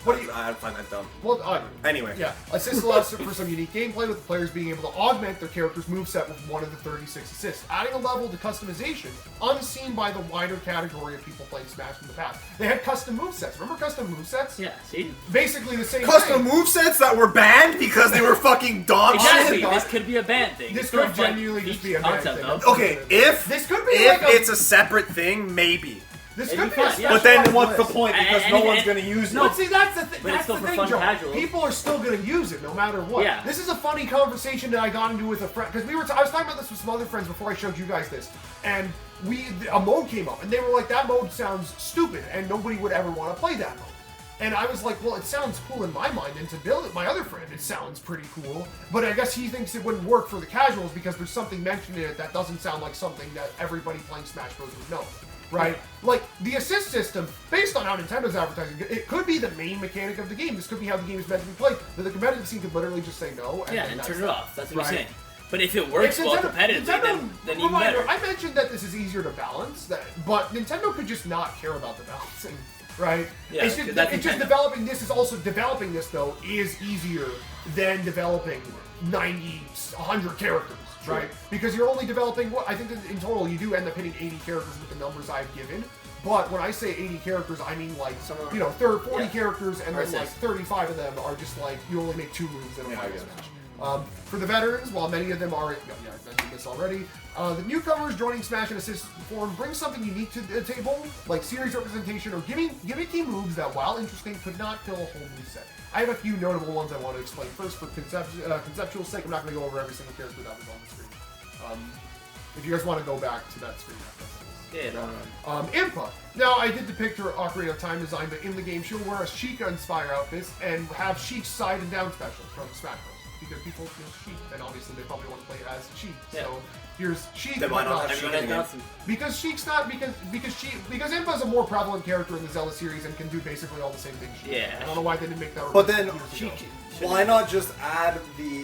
Speaker 4: What do you?
Speaker 2: I find that dumb.
Speaker 4: Well,
Speaker 2: Anyway.
Speaker 4: yeah. Assist allows for some unique gameplay with the players being able to augment their character's moveset with one of the 36 assists, adding a level to customization unseen by the wider category of people playing Smash in the past. They had custom movesets. Remember custom movesets?
Speaker 1: Yeah, see?
Speaker 4: Basically the same
Speaker 2: Custom
Speaker 4: thing.
Speaker 2: movesets that were banned because they were fucking dog
Speaker 1: Exactly.
Speaker 2: shit.
Speaker 1: This could be a band thing.
Speaker 4: This
Speaker 1: It's still
Speaker 4: could
Speaker 1: a fun
Speaker 4: genuinely just be a
Speaker 1: concept,
Speaker 4: band thing.
Speaker 1: though.
Speaker 2: Okay, if
Speaker 4: This could be
Speaker 2: if
Speaker 4: like a-
Speaker 2: it's a separate thing, maybe.
Speaker 4: This
Speaker 1: It'd
Speaker 4: could
Speaker 1: be
Speaker 4: be a
Speaker 1: fun, yeah.
Speaker 2: But then
Speaker 4: specialized
Speaker 2: what's the
Speaker 4: list.
Speaker 2: point? Because
Speaker 1: And-
Speaker 2: no
Speaker 1: and-
Speaker 2: one's
Speaker 1: and-
Speaker 2: gonna use
Speaker 1: no,
Speaker 2: it.
Speaker 4: But see, that's the thing.
Speaker 1: But it's
Speaker 4: That's
Speaker 1: still
Speaker 4: the
Speaker 1: for
Speaker 4: thing,
Speaker 1: fun
Speaker 4: Joe.
Speaker 1: casual.
Speaker 4: People are still going to use it no matter what.
Speaker 1: Yeah.
Speaker 4: This is a funny conversation that I got into with a friend because I was talking about this with some other friends before I showed you guys this, and a mode came up, and they were like, "That mode sounds stupid, and nobody would ever want to play that mode." And I was like, well, it sounds cool in my mind, and to build it, my other friend, it sounds pretty cool. But I guess he thinks it wouldn't work for the casuals because there's something mentioned in it that doesn't sound like something that everybody playing Smash Bros. Would know. Right? Like, the assist system, based on how Nintendo's advertising, it could be the main mechanic of the game. This could be how the game is meant to be played. But the competitive scene could literally just say no.
Speaker 1: Yeah,
Speaker 4: then
Speaker 1: and
Speaker 4: that's
Speaker 1: turn it
Speaker 4: that.
Speaker 1: off. That's what
Speaker 4: Right.
Speaker 1: I'm saying. But if it works
Speaker 4: If
Speaker 1: well
Speaker 4: Nintendo-
Speaker 1: competitively,
Speaker 4: Nintendo-
Speaker 1: then even
Speaker 4: reminder,
Speaker 1: better.
Speaker 4: I mentioned that this is easier to balance, but Nintendo could just not care about the balancing, right?
Speaker 1: Yeah,
Speaker 4: it's
Speaker 1: 'cause
Speaker 4: just,
Speaker 1: that's
Speaker 4: it's just
Speaker 1: Nintendo.
Speaker 4: developing this is also developing this though is easier than developing 90, 100 characters, right? Because you're only developing what I think that in total you do end up hitting 80 characters with the numbers I've given. But when I say 80 characters, I mean like 40 characters, and then like 35 of them are just like you only make 2 moves in a Final Smash. For the veterans, while many of them are, yeah, I mentioned this already, the newcomers joining Smash and Assist form brings something unique to the table, like series representation or gimmicky moves that, while interesting, could not fill a whole new set. I have a few notable ones I want to explain. First, for conceptual sake, I'm not going to go over every single character that was on the screen. If you guys want to go back to that screen after this.
Speaker 1: Yeah, no.
Speaker 4: Impa. Now, I did depict her Ocarina of Time design, but in the game, she'll wear a Sheikah-inspired outfit and have Sheik's side and down special from Smash Bros. Because people feel Sheik, and obviously they probably want to play as Sheik.
Speaker 1: Yeah.
Speaker 4: So here's Sheik,
Speaker 2: Then
Speaker 4: but
Speaker 2: why not
Speaker 4: not
Speaker 2: have
Speaker 4: Sheik.
Speaker 2: Sheik
Speaker 1: Everyone has
Speaker 2: again?
Speaker 1: Dawson.
Speaker 4: Because Sheik's not because Impa's a more prevalent character in the Zelda series and can do basically all the same things. Sheik.
Speaker 1: Yeah.
Speaker 4: I don't know why they didn't make that.
Speaker 2: But then,
Speaker 4: years ago.
Speaker 2: why not just add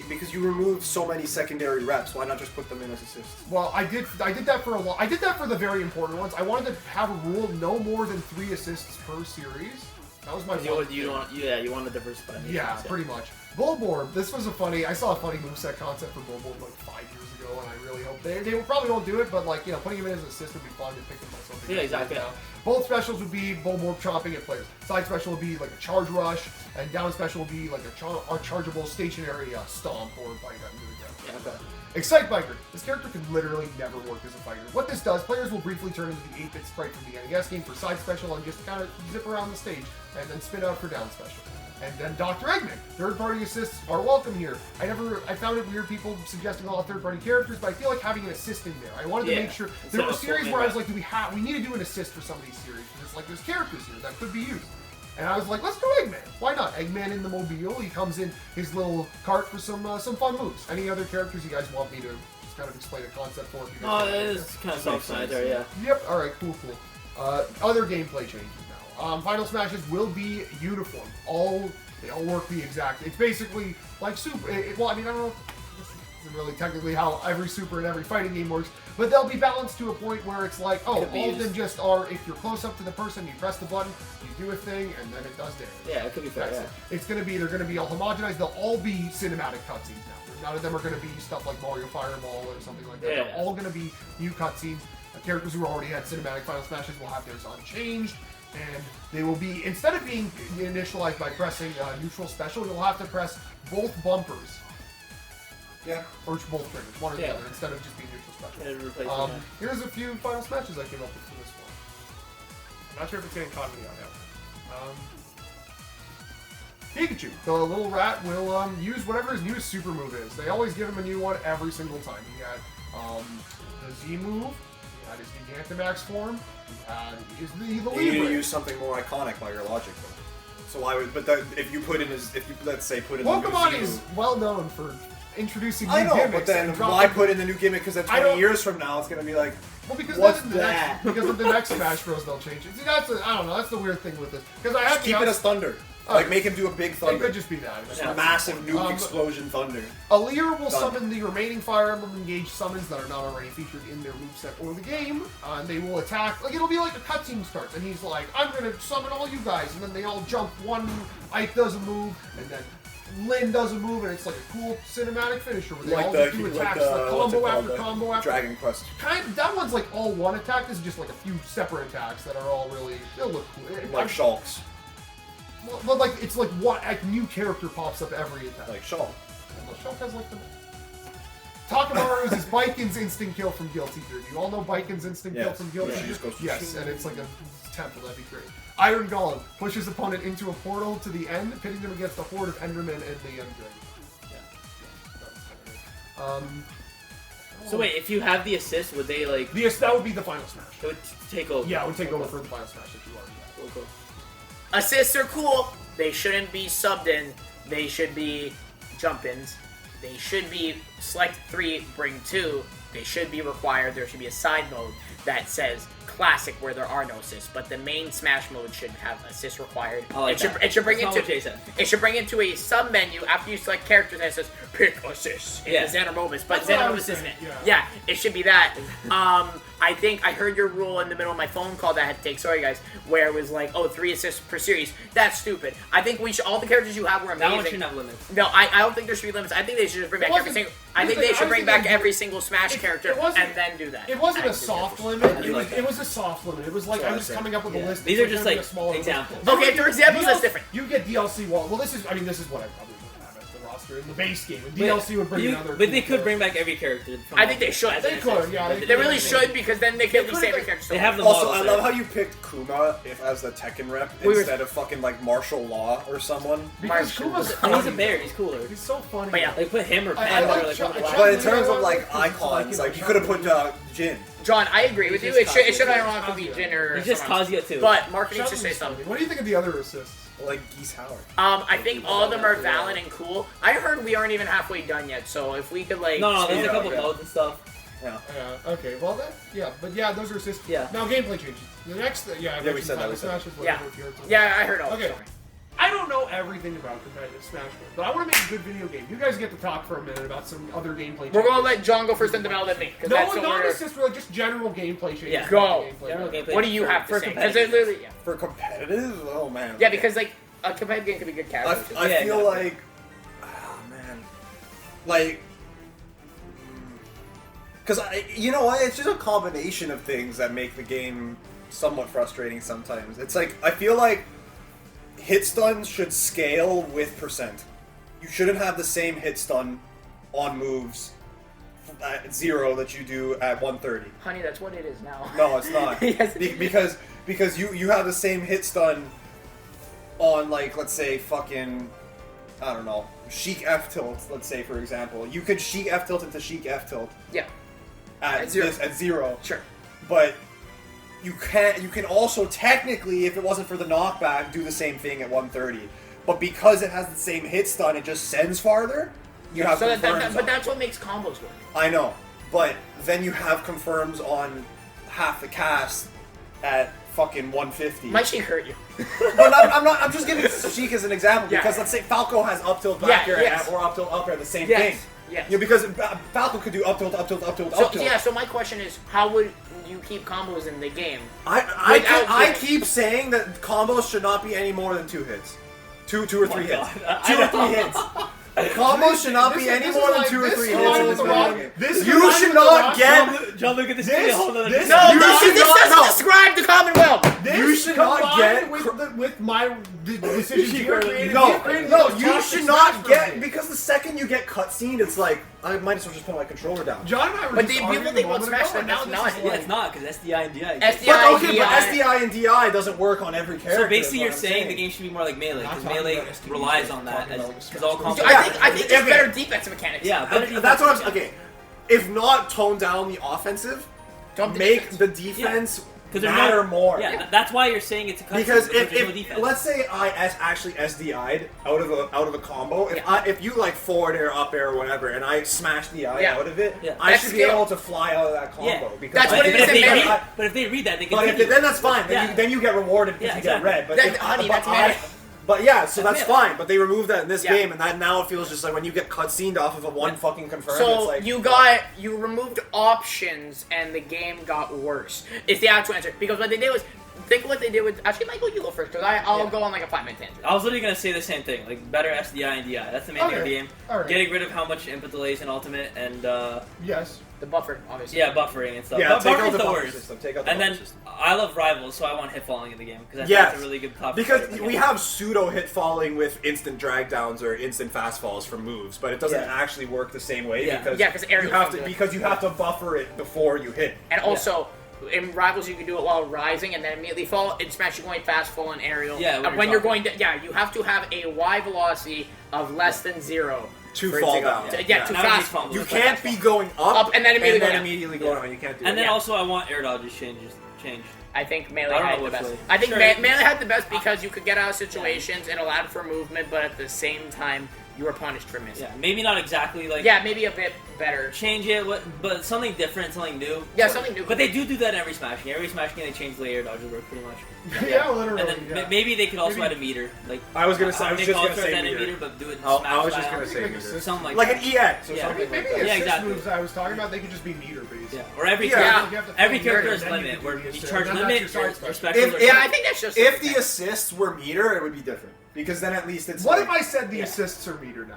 Speaker 2: because you removed so many secondary reps? Why not just put them in as assists?
Speaker 4: Well, I did that for a lot. I did that for the very important ones. I wanted to have a rule no more than 3 assists per series. That was my.
Speaker 1: You want to diversify.
Speaker 4: Yeah, pretty much. Bullborn. This was I saw a funny moveset concept for Bullborn like 5 years ago, and I really hope they probably won't do it, but like putting him in as an assist would be fun to pick him up something.
Speaker 1: Yeah, exactly.
Speaker 4: Both specials would be Bullborn chomping at players. Side special would be like a charge rush, and down special would be like a chargeable stationary stomp or bite into the ground.
Speaker 1: Yeah, okay.
Speaker 4: Excite Biker. This character could literally never work as a fighter. What this does, players will briefly turn into the 8-bit sprite from the NES game for side special and just kind of zip around the stage, and then spin out for down special. And then Dr. Eggman. Third-party assists are welcome here. I found it weird people suggesting all third-party characters, but I feel like having an assist in there. I wanted to make sure there were series where I was like, we need to do an assist for some of these series because like there's characters here that could be used. And I was like, let's do Eggman. Why not? Eggman in the mobile. He comes in his little cart for some fun moves. Any other characters you guys want me to just kind of explain the concept for? If you guys
Speaker 1: Oh, it is kind of self-side there, yeah.
Speaker 4: Yep. All right. Cool. Other gameplay changes now. Final Smashes will be uniform. They all work the exact. It's basically like Super. Well, I mean, I don't know. This isn't really technically how every Super and every fighting game works, but they'll be balanced to a point where it's like, oh,
Speaker 1: Could be
Speaker 4: all of them
Speaker 1: used.
Speaker 4: just are. If you're close up to the person, you press the button, you do a thing, and then it does damage.
Speaker 1: Yeah, it could be fair,
Speaker 4: That's
Speaker 1: yeah.
Speaker 4: it. They're gonna be all homogenized. They'll all be cinematic cutscenes now. None of them are gonna be stuff like Mario Fireball or something like that.
Speaker 1: Yeah.
Speaker 4: They're all gonna be new cutscenes. Characters who already had cinematic Final Smashes will have theirs unchanged, and they will be, instead of being initialized by pressing neutral special, you'll have to press both bumpers.
Speaker 2: Yeah.
Speaker 4: Or both triggers, one or the
Speaker 1: Yeah.
Speaker 4: other, instead of just being neutral special.
Speaker 1: And replace it, yeah.
Speaker 4: Here's a few Final Smashes I came up with for this Not sure if it's getting caught in the eye. Pikachu, the little rat, will use whatever his newest super move is. They always give him a new one every single time. He had the Z move, he had his Gigantamax form, he had the
Speaker 2: You need to
Speaker 4: Libre.
Speaker 2: use something more iconic by your logic, though. So why would? But that, if you put in his, if you let's say put in the
Speaker 4: Pokemon
Speaker 2: new Z
Speaker 4: is
Speaker 2: move,
Speaker 4: well known for introducing new
Speaker 2: I know,
Speaker 4: gimmicks.
Speaker 2: but then
Speaker 4: and
Speaker 2: why
Speaker 4: dropping-
Speaker 2: put in the new gimmick? Because then
Speaker 4: I
Speaker 2: 20
Speaker 4: don't-
Speaker 2: years from now, it's gonna be like,
Speaker 4: Well, because
Speaker 2: What's
Speaker 4: then in the
Speaker 2: that?
Speaker 4: next, because of the next Smash Bros, they'll change it. See, that's I don't know. That's the weird thing with this. Because I have
Speaker 2: just keep it as thunder.
Speaker 4: Oh.
Speaker 2: Like make him do a big
Speaker 4: It
Speaker 2: thunder,
Speaker 4: could just be that.
Speaker 2: just a massive nuke explosion thunder.
Speaker 4: Aleer will
Speaker 2: Done.
Speaker 4: summon the remaining Fire Emblem Engage summons that are not already featured in their moveset or the game, and they will attack. Like, it'll be like a cutscene starts, and he's like, I'm going to summon all you guys, and then they all jump. One Ike does a move, and then Lyn does a move, and it's like a cool cinematic finisher where they all just do attacks, like combo after combo after.
Speaker 2: Dragon Quest.
Speaker 4: That one's like all one attack. This is just like a few separate attacks that are all really, they'll look cool.
Speaker 2: Like Shulks.
Speaker 4: Well, like, it's like what a new character pops up every attack.
Speaker 2: Like Shulk.
Speaker 4: Well, Shulk has like the... Takamaru's is Baiken's instant kill from Guilty Gear. Do you all know Baiken's instant kill
Speaker 2: Yes.
Speaker 4: from Guilty
Speaker 2: Yeah,
Speaker 4: Gear?
Speaker 2: she just goes-
Speaker 4: Yes, and it's like a temple. That'd be great. Iron Golem pushes opponent into a portal to the end, pitting them against a horde of Endermen and the End Dragon. Yeah.
Speaker 1: So wait, if you have the assist, would they like?
Speaker 4: That would be the final smash.
Speaker 1: It would take over.
Speaker 4: Yeah, it would take over for the final smash if you already have.
Speaker 1: Cool, cool.
Speaker 5: Assists are cool. They shouldn't be subbed in. They should be jump-ins. They should be select 3, bring 2. They should be required. There should be a side mode that says classic where there are no assists, but the main Smash mode should have assists required.
Speaker 1: I like that.
Speaker 5: It should bring
Speaker 1: That's
Speaker 5: it
Speaker 1: not what Jay
Speaker 5: to
Speaker 1: said.
Speaker 5: it should bring it to a sub menu after you select characters that says pick assists in
Speaker 1: Yeah.
Speaker 5: the Xander moments, but
Speaker 4: That's what I
Speaker 5: Xander
Speaker 4: was
Speaker 5: moments isn't
Speaker 4: saying,
Speaker 5: it.
Speaker 4: yeah.
Speaker 5: Yeah, it should be that. I think I heard your rule in the middle of my phone call that I had to take. Sorry guys, where it was like, oh, 3 assists per series. That's stupid. I think we should. All the characters you have were
Speaker 1: That one
Speaker 5: amazing.
Speaker 1: shouldn't have limits.
Speaker 5: No, I don't think there should be limits. I think they should just bring back every single. I think they should bring back every single Smash character and then do that.
Speaker 4: It wasn't a
Speaker 5: Active
Speaker 4: soft
Speaker 5: characters.
Speaker 4: limit.
Speaker 1: do like
Speaker 4: It was a soft limit. It was like,
Speaker 2: That's what
Speaker 4: I'm
Speaker 2: I
Speaker 4: just
Speaker 2: said.
Speaker 4: coming up with a
Speaker 1: Yeah.
Speaker 4: list.
Speaker 1: These
Speaker 4: It's
Speaker 1: are just
Speaker 4: gonna be
Speaker 1: like
Speaker 4: a smaller
Speaker 1: examples.
Speaker 4: list.
Speaker 5: Okay, for examples, that's different.
Speaker 4: You get DLC. Well, this is. I mean, this is what I probably would have as the roster in the base game. And DLC would bring another.
Speaker 1: But they
Speaker 4: cool
Speaker 1: could bring
Speaker 4: character.
Speaker 1: back every character. from
Speaker 5: I think they should.
Speaker 1: as
Speaker 4: They
Speaker 1: an
Speaker 4: could,
Speaker 1: assist.
Speaker 4: yeah,
Speaker 5: They really should because then they can at least say every character.
Speaker 1: They have the
Speaker 2: Also,
Speaker 1: models
Speaker 2: I
Speaker 1: there.
Speaker 2: love how you picked Kuma as the Tekken rep
Speaker 5: We were-
Speaker 2: instead of fucking like martial law or someone.
Speaker 4: Because
Speaker 5: Martial.
Speaker 4: Kuma's
Speaker 1: And he's a
Speaker 4: funny.
Speaker 1: bear. He's cooler.
Speaker 4: He's so funny.
Speaker 5: But yeah.
Speaker 1: Like put him or
Speaker 4: I
Speaker 1: Panda
Speaker 4: like
Speaker 1: or like
Speaker 4: Chuck-
Speaker 1: one of the
Speaker 4: Chuck-
Speaker 2: But in
Speaker 1: wild-
Speaker 2: terms of
Speaker 4: Yeah,
Speaker 2: like
Speaker 4: it's like,
Speaker 2: icons,
Speaker 4: you
Speaker 2: like
Speaker 4: know,
Speaker 2: you could have put Jin.
Speaker 5: John, I agree with you.
Speaker 1: He's
Speaker 5: It
Speaker 1: just
Speaker 5: should
Speaker 1: Kazuya.
Speaker 5: ironically be Jin or
Speaker 1: He's just
Speaker 5: someone else.
Speaker 1: Kazuya too.
Speaker 5: But marketing
Speaker 4: Chuck
Speaker 5: should say
Speaker 4: was funny.
Speaker 5: something.
Speaker 4: What do you think of the other assists?
Speaker 2: Like Geese Howard.
Speaker 5: I think all of them are valid and cool. I heard we aren't even halfway done yet, so if we could like.
Speaker 1: no, there's
Speaker 5: speed
Speaker 1: a
Speaker 5: it
Speaker 1: couple
Speaker 5: up.
Speaker 1: modes and stuff.
Speaker 2: Yeah.
Speaker 4: Yeah. Okay. Well, that. Yeah. But yeah, those are assists.
Speaker 1: Yeah.
Speaker 4: Now gameplay changes. The next. Yeah.
Speaker 2: Yeah, we said that, we said
Speaker 4: Smash is
Speaker 5: Yeah.
Speaker 4: whatever if you're-
Speaker 5: Yeah, I heard all.
Speaker 4: Okay.
Speaker 5: Sorry.
Speaker 4: I don't know everything about competitive Smash Bros, but I want to make a good video game. You guys get to talk for a minute about some other gameplay changes.
Speaker 5: We're gonna let John go first and develop me because
Speaker 4: No,
Speaker 5: that's what
Speaker 4: not
Speaker 5: we're.
Speaker 4: assist, really, just general gameplay changes.
Speaker 1: Yeah.
Speaker 5: Go.
Speaker 1: General gameplay
Speaker 5: What do you have to
Speaker 1: for
Speaker 5: say? Because it
Speaker 1: competitive.
Speaker 5: literally, yeah.
Speaker 2: For competitive, oh man.
Speaker 5: Yeah, because like a competitive game could be good casual. too.
Speaker 2: I
Speaker 1: Yeah,
Speaker 2: feel
Speaker 1: no.
Speaker 2: like, oh man, like, because you know what? It's just a combination of things that make the game somewhat frustrating sometimes. It's like I feel like hit stuns should scale with percent. You shouldn't have the same hit stun on moves at 0 that you do at 130.
Speaker 5: Honey, that's what it is now.
Speaker 2: No, it's not.
Speaker 5: Yes.
Speaker 2: Because you have the same hit stun on, like, let's say fucking, I don't know, Sheik F tilt, let's say, for example. You could Sheik F tilt into Sheik F tilt
Speaker 5: Yeah,
Speaker 2: at
Speaker 5: 0.
Speaker 2: at 0.
Speaker 5: sure.
Speaker 2: But you can also technically, if it wasn't for the knockback, do the same thing at 130. But because it has the same hit stun, it just sends farther. You have
Speaker 5: So
Speaker 2: confirms
Speaker 5: but
Speaker 2: on.
Speaker 5: that's what makes combos work.
Speaker 2: I know, but then you have confirms on half the cast at fucking 150.
Speaker 5: Might she hurt you?
Speaker 2: But I'm not. I'm just giving Sheik as an example
Speaker 5: Yeah.
Speaker 2: because let's say Falco has up tilt back
Speaker 5: Yeah,
Speaker 2: air
Speaker 5: yes.
Speaker 2: or up tilt up air, the same
Speaker 5: Yes,
Speaker 2: thing.
Speaker 5: yes.
Speaker 2: You know, because Falco could do up tilt, up tilt, up tilt,
Speaker 5: So
Speaker 2: up tilt.
Speaker 5: yeah, so my question is, how would you keep combos in the game?
Speaker 2: I
Speaker 5: Without
Speaker 2: keep saying that combos should not be any more than 2 hits, two or 3 hits,
Speaker 1: God.
Speaker 2: 2 or 3 hits. Combos should not be
Speaker 4: This is-
Speaker 2: any
Speaker 4: this
Speaker 2: more
Speaker 4: is
Speaker 2: than
Speaker 4: like
Speaker 2: 2 or
Speaker 4: this
Speaker 2: 3
Speaker 4: combined
Speaker 2: hits in
Speaker 4: with
Speaker 2: this
Speaker 4: the
Speaker 2: video
Speaker 4: rock-
Speaker 2: game.
Speaker 4: this
Speaker 2: You
Speaker 4: combined
Speaker 2: should
Speaker 4: with the
Speaker 2: not
Speaker 4: rock
Speaker 2: get
Speaker 4: from
Speaker 1: John, look at this
Speaker 4: This-
Speaker 1: video. Hold on.
Speaker 4: this-
Speaker 5: No,
Speaker 2: You
Speaker 5: no,
Speaker 2: should
Speaker 5: this
Speaker 2: not-
Speaker 5: doesn't
Speaker 2: no.
Speaker 5: describe the Commonwealth.
Speaker 4: This
Speaker 2: You should not
Speaker 4: combined
Speaker 2: get
Speaker 4: with my decisions you created.
Speaker 2: No,
Speaker 4: you've created
Speaker 2: no,
Speaker 4: the
Speaker 2: you
Speaker 4: top
Speaker 2: should
Speaker 4: six
Speaker 2: not
Speaker 4: Smash
Speaker 2: get
Speaker 4: Bros.
Speaker 2: because the second you get cutscene, it's like I might as well just put my controller down.
Speaker 4: John and I were
Speaker 5: But
Speaker 4: just
Speaker 5: the
Speaker 4: arguing
Speaker 5: beautiful thing
Speaker 4: a
Speaker 5: about
Speaker 4: moment
Speaker 5: Smash
Speaker 4: ago, and
Speaker 5: that's
Speaker 4: now
Speaker 5: not-
Speaker 4: this is
Speaker 1: Yeah,
Speaker 4: like-
Speaker 1: it's not because SDI and DI.
Speaker 5: SDI.
Speaker 2: But okay, but SDI and DI doesn't work on every character.
Speaker 1: So basically,
Speaker 2: is
Speaker 1: you're
Speaker 2: what I'm
Speaker 1: saying the game should be more like Melee,
Speaker 4: Not
Speaker 1: because
Speaker 4: talking
Speaker 1: Melee
Speaker 4: about SDI,
Speaker 1: relies
Speaker 4: just
Speaker 1: on that,
Speaker 4: talking about
Speaker 1: because all
Speaker 4: Smash
Speaker 1: combo.
Speaker 5: I think
Speaker 2: okay.
Speaker 5: there's better defensive mechanics.
Speaker 1: Yeah, better defense.
Speaker 2: That's what I'm okay. If not tone down the offensive,
Speaker 5: Don't the
Speaker 2: make
Speaker 5: defense.
Speaker 2: the defense
Speaker 1: Because there's
Speaker 2: matter
Speaker 1: no,
Speaker 2: more.
Speaker 1: Yeah, that's why you're saying it's a cutscene.
Speaker 2: Because
Speaker 1: there's no
Speaker 2: if
Speaker 1: defense.
Speaker 2: let's say I actually SDI'd out of a combo,
Speaker 5: Yeah.
Speaker 2: if you like forward air, up air, or whatever, and I smash the eye
Speaker 5: Yeah.
Speaker 2: out of it,
Speaker 1: Yeah.
Speaker 2: I
Speaker 5: That's
Speaker 2: should
Speaker 5: skill.
Speaker 2: be able to fly out of that combo.
Speaker 1: Yeah.
Speaker 2: Because
Speaker 5: That's what it
Speaker 1: but
Speaker 5: is
Speaker 1: if
Speaker 5: in
Speaker 1: they
Speaker 5: Melee.
Speaker 1: read, but if they read that, they can
Speaker 2: But
Speaker 1: continue.
Speaker 2: then that's fine.
Speaker 1: Yeah.
Speaker 2: Then you get rewarded because
Speaker 1: Yeah,
Speaker 2: you get
Speaker 1: exactly.
Speaker 2: red. But
Speaker 5: That's-
Speaker 2: if,
Speaker 5: honey,
Speaker 2: but
Speaker 5: that's
Speaker 2: I-
Speaker 5: Melee.
Speaker 2: But yeah, so that's
Speaker 1: Melee.
Speaker 2: fine. But they removed that in this
Speaker 5: Yeah.
Speaker 2: game, and that now it feels just like when you get cutscened off of a one fucking confirm. it's
Speaker 5: So
Speaker 2: like,
Speaker 5: you removed options and the game got worse. It's the actual answer because what they did was think of what they did with actually Michael, you go first because I'll
Speaker 1: Yeah.
Speaker 5: go on like a 5-minute tangent.
Speaker 1: I was literally gonna say the same thing, like better SDI and DI. That's the main thing of the game.
Speaker 4: Alright.
Speaker 1: Getting rid of how much input delays in Ultimate and
Speaker 4: Yes.
Speaker 5: The buffer, obviously.
Speaker 1: yeah, buffering and stuff.
Speaker 2: yeah,
Speaker 1: But
Speaker 2: take out
Speaker 1: buffering's
Speaker 2: the
Speaker 1: the
Speaker 2: buffer
Speaker 1: worst.
Speaker 2: system. Take out the
Speaker 1: And
Speaker 2: buffer
Speaker 1: then
Speaker 2: system.
Speaker 1: I love Rivals, so I want hit falling in the game because I think
Speaker 2: Yes.
Speaker 1: it's a really good top.
Speaker 2: Because
Speaker 1: fighter
Speaker 2: we
Speaker 1: mechanic.
Speaker 2: have pseudo hit falling with instant drag downs or instant fast falls from moves, but it doesn't
Speaker 1: Yeah.
Speaker 2: actually work the same way
Speaker 1: Yeah.
Speaker 2: because
Speaker 5: Yeah, 'cause aerials
Speaker 2: you have
Speaker 5: don't
Speaker 2: to
Speaker 5: do it.
Speaker 2: because you have to buffer it before you hit.
Speaker 5: And also, in Rivals, you can do it while rising and then immediately fall. In Smash, you're going fast, full, and aerial.
Speaker 1: Yeah,
Speaker 5: when you're going to, you have to have a Y velocity of less than 0
Speaker 2: To
Speaker 5: for it
Speaker 2: fall
Speaker 5: go-
Speaker 2: down.
Speaker 5: to-
Speaker 2: Yeah.
Speaker 5: too
Speaker 1: Now it
Speaker 5: fast
Speaker 1: needs
Speaker 5: fall.
Speaker 1: fumbles.
Speaker 2: You
Speaker 1: It's
Speaker 2: can't be going up,
Speaker 5: Up and then immediately go down.
Speaker 2: immediately go down. You can't do
Speaker 1: And
Speaker 2: it.
Speaker 1: then
Speaker 5: Yeah.
Speaker 1: also I want air dodges changed.
Speaker 5: I think Melee
Speaker 1: I don't know
Speaker 5: had the
Speaker 1: which
Speaker 5: best.
Speaker 1: way.
Speaker 5: I think
Speaker 1: Sure.
Speaker 5: Melee had the best because you could get out of situations and allowed for movement, but at the same time, you were punished for missing.
Speaker 1: Yeah, maybe not exactly like
Speaker 5: Yeah, maybe a bit better.
Speaker 1: change it, but something different, something new.
Speaker 5: Yeah, something new.
Speaker 1: But they do that in every Smash game. Every Smash game they change the air dodges work pretty much.
Speaker 4: Yeah, literally.
Speaker 1: And then
Speaker 4: yeah.
Speaker 1: maybe they could also
Speaker 4: Maybe-
Speaker 1: add a meter. Like
Speaker 2: I was gonna say- I was
Speaker 1: Nick
Speaker 2: just gonna
Speaker 1: Ultra
Speaker 2: say
Speaker 1: had a
Speaker 2: meter.
Speaker 1: but do it in
Speaker 2: I
Speaker 1: Smash
Speaker 2: was just
Speaker 1: style.
Speaker 2: gonna say
Speaker 4: Like
Speaker 2: meter.
Speaker 4: assist-
Speaker 1: something like
Speaker 2: like
Speaker 1: that.
Speaker 2: an EX or
Speaker 1: Yeah.
Speaker 2: something
Speaker 4: Maybe
Speaker 2: like that.
Speaker 4: the
Speaker 1: Yeah,
Speaker 4: assist
Speaker 1: exactly.
Speaker 4: moves I was talking about, they could just be meter based.
Speaker 1: Yeah, or every
Speaker 2: Yeah.
Speaker 1: character,
Speaker 4: You have to
Speaker 1: every
Speaker 4: fill
Speaker 1: character
Speaker 4: meter,
Speaker 1: is
Speaker 4: and then
Speaker 1: limit.
Speaker 4: can
Speaker 1: Where
Speaker 4: do the
Speaker 1: you
Speaker 4: assist,
Speaker 1: charge
Speaker 4: and then
Speaker 1: limit,
Speaker 4: that's your
Speaker 1: your
Speaker 4: side
Speaker 1: specials
Speaker 2: If-
Speaker 1: are
Speaker 5: Yeah, I think that's just
Speaker 2: If the assists were meter, it would be different because then at least it's
Speaker 4: What
Speaker 2: like,
Speaker 4: if I said the
Speaker 1: Yeah.
Speaker 4: assists are meter now?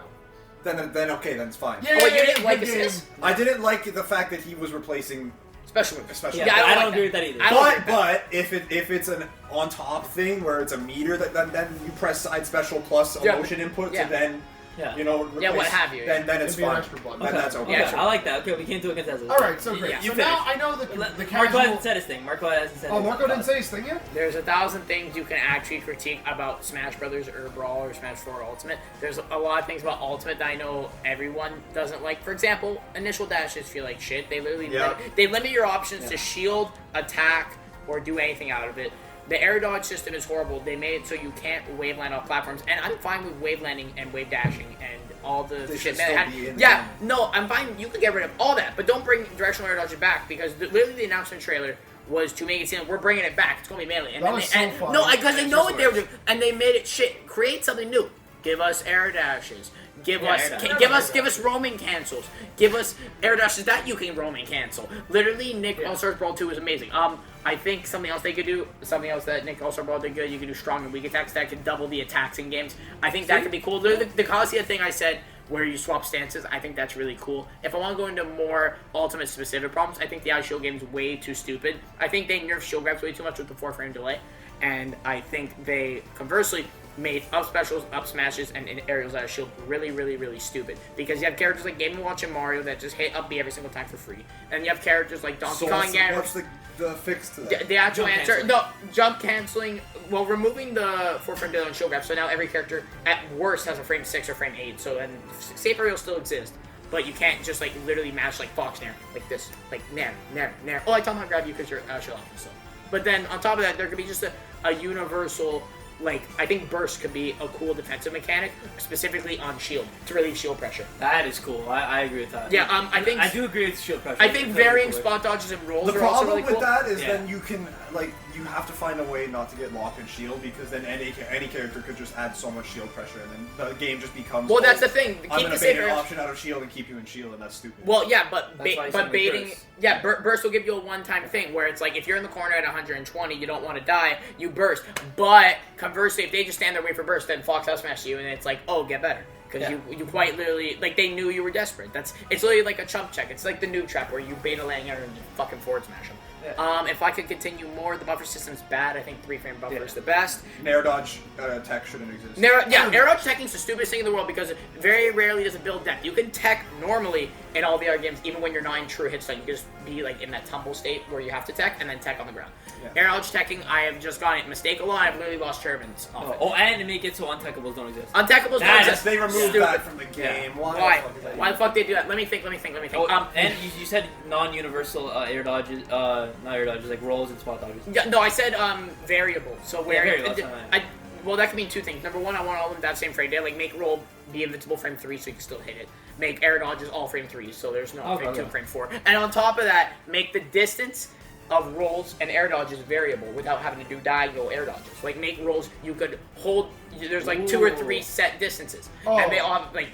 Speaker 2: then okay, then it's fine.
Speaker 4: Yeah,
Speaker 5: Oh, you didn't like
Speaker 4: good game.
Speaker 5: assists?
Speaker 2: I didn't like the fact that he was replacing
Speaker 5: special move.
Speaker 2: especially.
Speaker 1: Yeah,
Speaker 5: Yeah, I
Speaker 1: I
Speaker 5: don't
Speaker 1: don't
Speaker 5: like
Speaker 1: agree
Speaker 5: that.
Speaker 1: with that either.
Speaker 5: I don't-
Speaker 2: But if it's an on top thing where it's a meter that then you press side special plus
Speaker 5: Yeah.
Speaker 2: emotion input
Speaker 5: Yeah.
Speaker 2: to then
Speaker 1: Yeah.
Speaker 2: replace,
Speaker 5: Yeah, what have you,
Speaker 2: Then it's
Speaker 4: It'd be an
Speaker 2: fine.
Speaker 4: extra button.
Speaker 2: Then that's okay.
Speaker 5: Yeah,
Speaker 1: Okay,
Speaker 5: sure.
Speaker 1: I like that. Okay, we came to a consensus.
Speaker 4: All right, so great.
Speaker 5: Yeah.
Speaker 4: So
Speaker 1: You
Speaker 4: now
Speaker 1: finish.
Speaker 4: I know the
Speaker 1: Marco
Speaker 4: casual.
Speaker 1: hasn't said his thing. Marco hasn't said.
Speaker 4: Oh,
Speaker 1: his
Speaker 4: Marco didn't
Speaker 1: thoughts.
Speaker 4: say his thing yet.
Speaker 5: There's 1,000 things you can actually critique about Smash Brothers or Brawl or Smash 4 Ultimate. There's a lot of things about Ultimate that I know everyone doesn't like. For example, initial dashes feel like shit. They literally
Speaker 2: Yeah.
Speaker 5: they limit your options to shield, attack, or do anything out of it. The air dodge system is horrible. They made it so you can't wave land off platforms, and I'm fine with wave landing and wave dashing and all the
Speaker 2: They
Speaker 5: shit
Speaker 2: should
Speaker 5: that
Speaker 2: still
Speaker 5: had.
Speaker 2: be in the
Speaker 5: Yeah,
Speaker 2: game.
Speaker 5: no, I'm fine. You could get rid of all that, but don't bring directional air dodges back because literally the announcement trailer was to make it seem like we're bringing it back. It's gonna be Melee. And
Speaker 4: That
Speaker 5: then
Speaker 4: was
Speaker 5: they,
Speaker 4: so
Speaker 5: and,
Speaker 4: fun.
Speaker 5: No, because they
Speaker 2: It's
Speaker 5: know
Speaker 2: just
Speaker 5: what they were
Speaker 2: worse.
Speaker 5: doing, and they made it shit. Create something new. Give us air dashes. Give
Speaker 1: Yeah,
Speaker 5: us,
Speaker 1: air dashes.
Speaker 5: give us roaming cancels. Give us air dashes that you can roaming cancel. Literally, Nick All-Stars Brawl 2 is amazing. I think something else they could do, something else that Nick All-Star Brawl did good, you can do strong and weak attacks that could double the attacks in games. I think that could be cool. The Kazuya thing I said, where you swap stances, I think that's really cool. If I want to go into more Ultimate specific problems, I think the Ice Shield game's way too stupid. I think they nerfed shield grabs way too much with the 4-frame delay, and I think they, conversely, made up specials, up smashes, and aerials out of shield really, really, really stupid. Because you have characters like Game & Watch and Mario that just hit up B every single time for free. And you have characters like Donkey
Speaker 2: So
Speaker 5: Kong
Speaker 2: what's,
Speaker 5: and
Speaker 2: what's the fix to that?
Speaker 5: the actual
Speaker 1: Jump
Speaker 5: answer,
Speaker 1: canceling.
Speaker 5: no, jump canceling, well, removing the 4-frame delay on shield grab, so now every character, at worst, has a frame 6 or frame 8, so then safe aerials still exist, but you can't just, like, literally mash, like, Fox Nair, like this, like, Nair, Nair, Nair. Oh, I tell him how to grab you because you're shield off, so. But then, on top of that, there could be just a universal, like, I think burst could be a cool defensive mechanic, specifically on shield, to relieve shield pressure.
Speaker 1: That is cool. I agree with that.
Speaker 5: Yeah, I think...
Speaker 1: I do agree with shield pressure.
Speaker 5: I think
Speaker 1: It's
Speaker 5: varying
Speaker 1: really cool.
Speaker 5: spot dodges and rolls
Speaker 2: The
Speaker 5: are also
Speaker 2: problem
Speaker 5: really
Speaker 2: with
Speaker 5: cool.
Speaker 2: that is
Speaker 1: Yeah.
Speaker 2: then you can like you have to find a way not to get locked in shield because then any character could just add so much shield pressure and then the game just becomes.
Speaker 5: Well,
Speaker 2: oh,
Speaker 5: that's the thing.
Speaker 2: I'm
Speaker 5: Keep
Speaker 2: gonna
Speaker 5: the
Speaker 2: bait
Speaker 5: safe
Speaker 2: an
Speaker 5: aerials.
Speaker 2: option out of shield and keep you in shield, and that's stupid.
Speaker 5: Well, yeah, but
Speaker 1: That's why you send
Speaker 5: baiting,
Speaker 1: burst.
Speaker 5: yeah, burst will give you a one-time thing where it's like if you're in the corner at 120, you don't want to die, you burst. But conversely, if they just stand there wait for burst, then Fox out smash you, and it's like, oh, get better. because you quite literally like they knew you were desperate. It's literally like a chump check. It's like the noob trap where you beta laying out and just fucking forward smash them.
Speaker 1: Yeah.
Speaker 5: If I could continue more, the buffer system's bad. I think 3-frame buffer is the best.
Speaker 2: Air dodge tech shouldn't exist.
Speaker 5: Air dodge teching is the stupidest thing in the world because very rarely does it build depth. You can tech normally in all the other games, even when you're not in true hit stun. You can just be like in that tumble state where you have to tech and then tech on the ground.
Speaker 2: Yeah.
Speaker 5: Air dodge teching, I have just gotten it. Mistake a lot. I've literally lost turbines off it.
Speaker 1: And to make it so untechtables don't exist.
Speaker 5: Untechable don't exist.
Speaker 2: They removed that from the game.
Speaker 5: Why? Why the fuck they do that? Let me think.
Speaker 1: Oh, and you said non-universal air dodges, not air dodges, like rolls and spot dodges.
Speaker 5: Yeah, no, I said variable. So where
Speaker 1: variable, that's fine.
Speaker 5: well, that could mean two things. Number one, I want all of them that same frame. They like make roll be invincible frame 3 so you can still hit it. Make air dodges all frame 3 so there's no frame 2 and frame 4. And on top of that, make the distance of rolls and air dodges variable without having to do diagonal air dodges. Like make rolls you could hold. There's like 2 or 3 set distances, and they all have like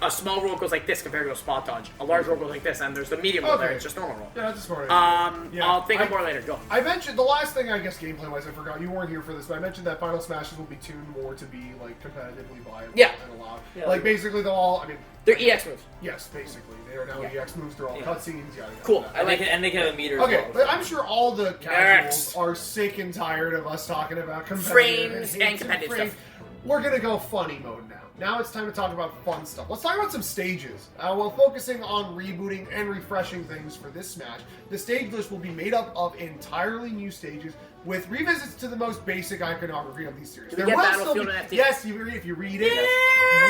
Speaker 5: a small roll goes like this compared to a spot dodge. A large roll goes like this, and there's the medium roll there. It's just normal roll.
Speaker 4: Yeah, that's a smart idea.
Speaker 5: I'll think of more later. Go.
Speaker 4: I mentioned the last thing, I guess, gameplay-wise, I forgot. You weren't here for this, but I mentioned that Final Smashes will be tuned more to be like competitively viable and allowed.
Speaker 1: Yeah,
Speaker 4: like basically, they'll all. I mean,
Speaker 5: they're EX moves.
Speaker 4: yes, basically they are now EX moves. They're all cutscenes. Yada, yada.
Speaker 5: Cool.
Speaker 1: And they can have a meter.
Speaker 4: Okay,
Speaker 1: as well.
Speaker 4: but I'm sure all the casuals are sick and tired of us talking about competitive
Speaker 5: Frames
Speaker 4: and
Speaker 5: and competitive
Speaker 4: frames.
Speaker 5: stuff.
Speaker 4: We're gonna go funny mode now. Now it's time to talk about fun stuff. Let's talk about some stages. While focusing on rebooting and refreshing things for this Smash, the stage list will be made up of entirely new stages with revisits to the most basic iconography of these series.
Speaker 5: Do we get Battlefield and FD?
Speaker 4: Yes, if you read it,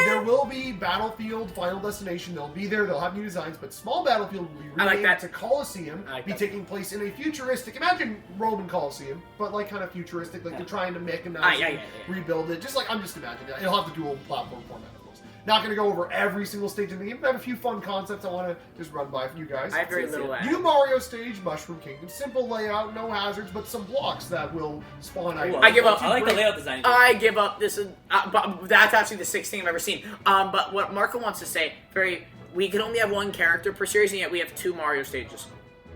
Speaker 4: there will be Battlefield, Final Destination. They'll be there. They'll have new designs, but Small Battlefield will be renamed to Coliseum, be taking place in a futuristic. Imagine Roman Coliseum, but like kind of futuristic. Like they're trying to mechanize it, rebuild it. Just like I'm just imagining that. It'll have the dual platform format, of course. Not going to go over every single stage in the game. I have a few fun concepts I want to just run by for you guys.
Speaker 5: I have very little.
Speaker 4: New Mario stage, Mushroom Kingdom, simple layout, no hazards, but some blocks that will spawn items.
Speaker 5: I give up.
Speaker 1: I like the layout design.
Speaker 5: I give up. This is but that's actually the 6th thing I've ever seen. But what Marco wants to say, we can only have one character per series, and yet we have 2 Mario stages.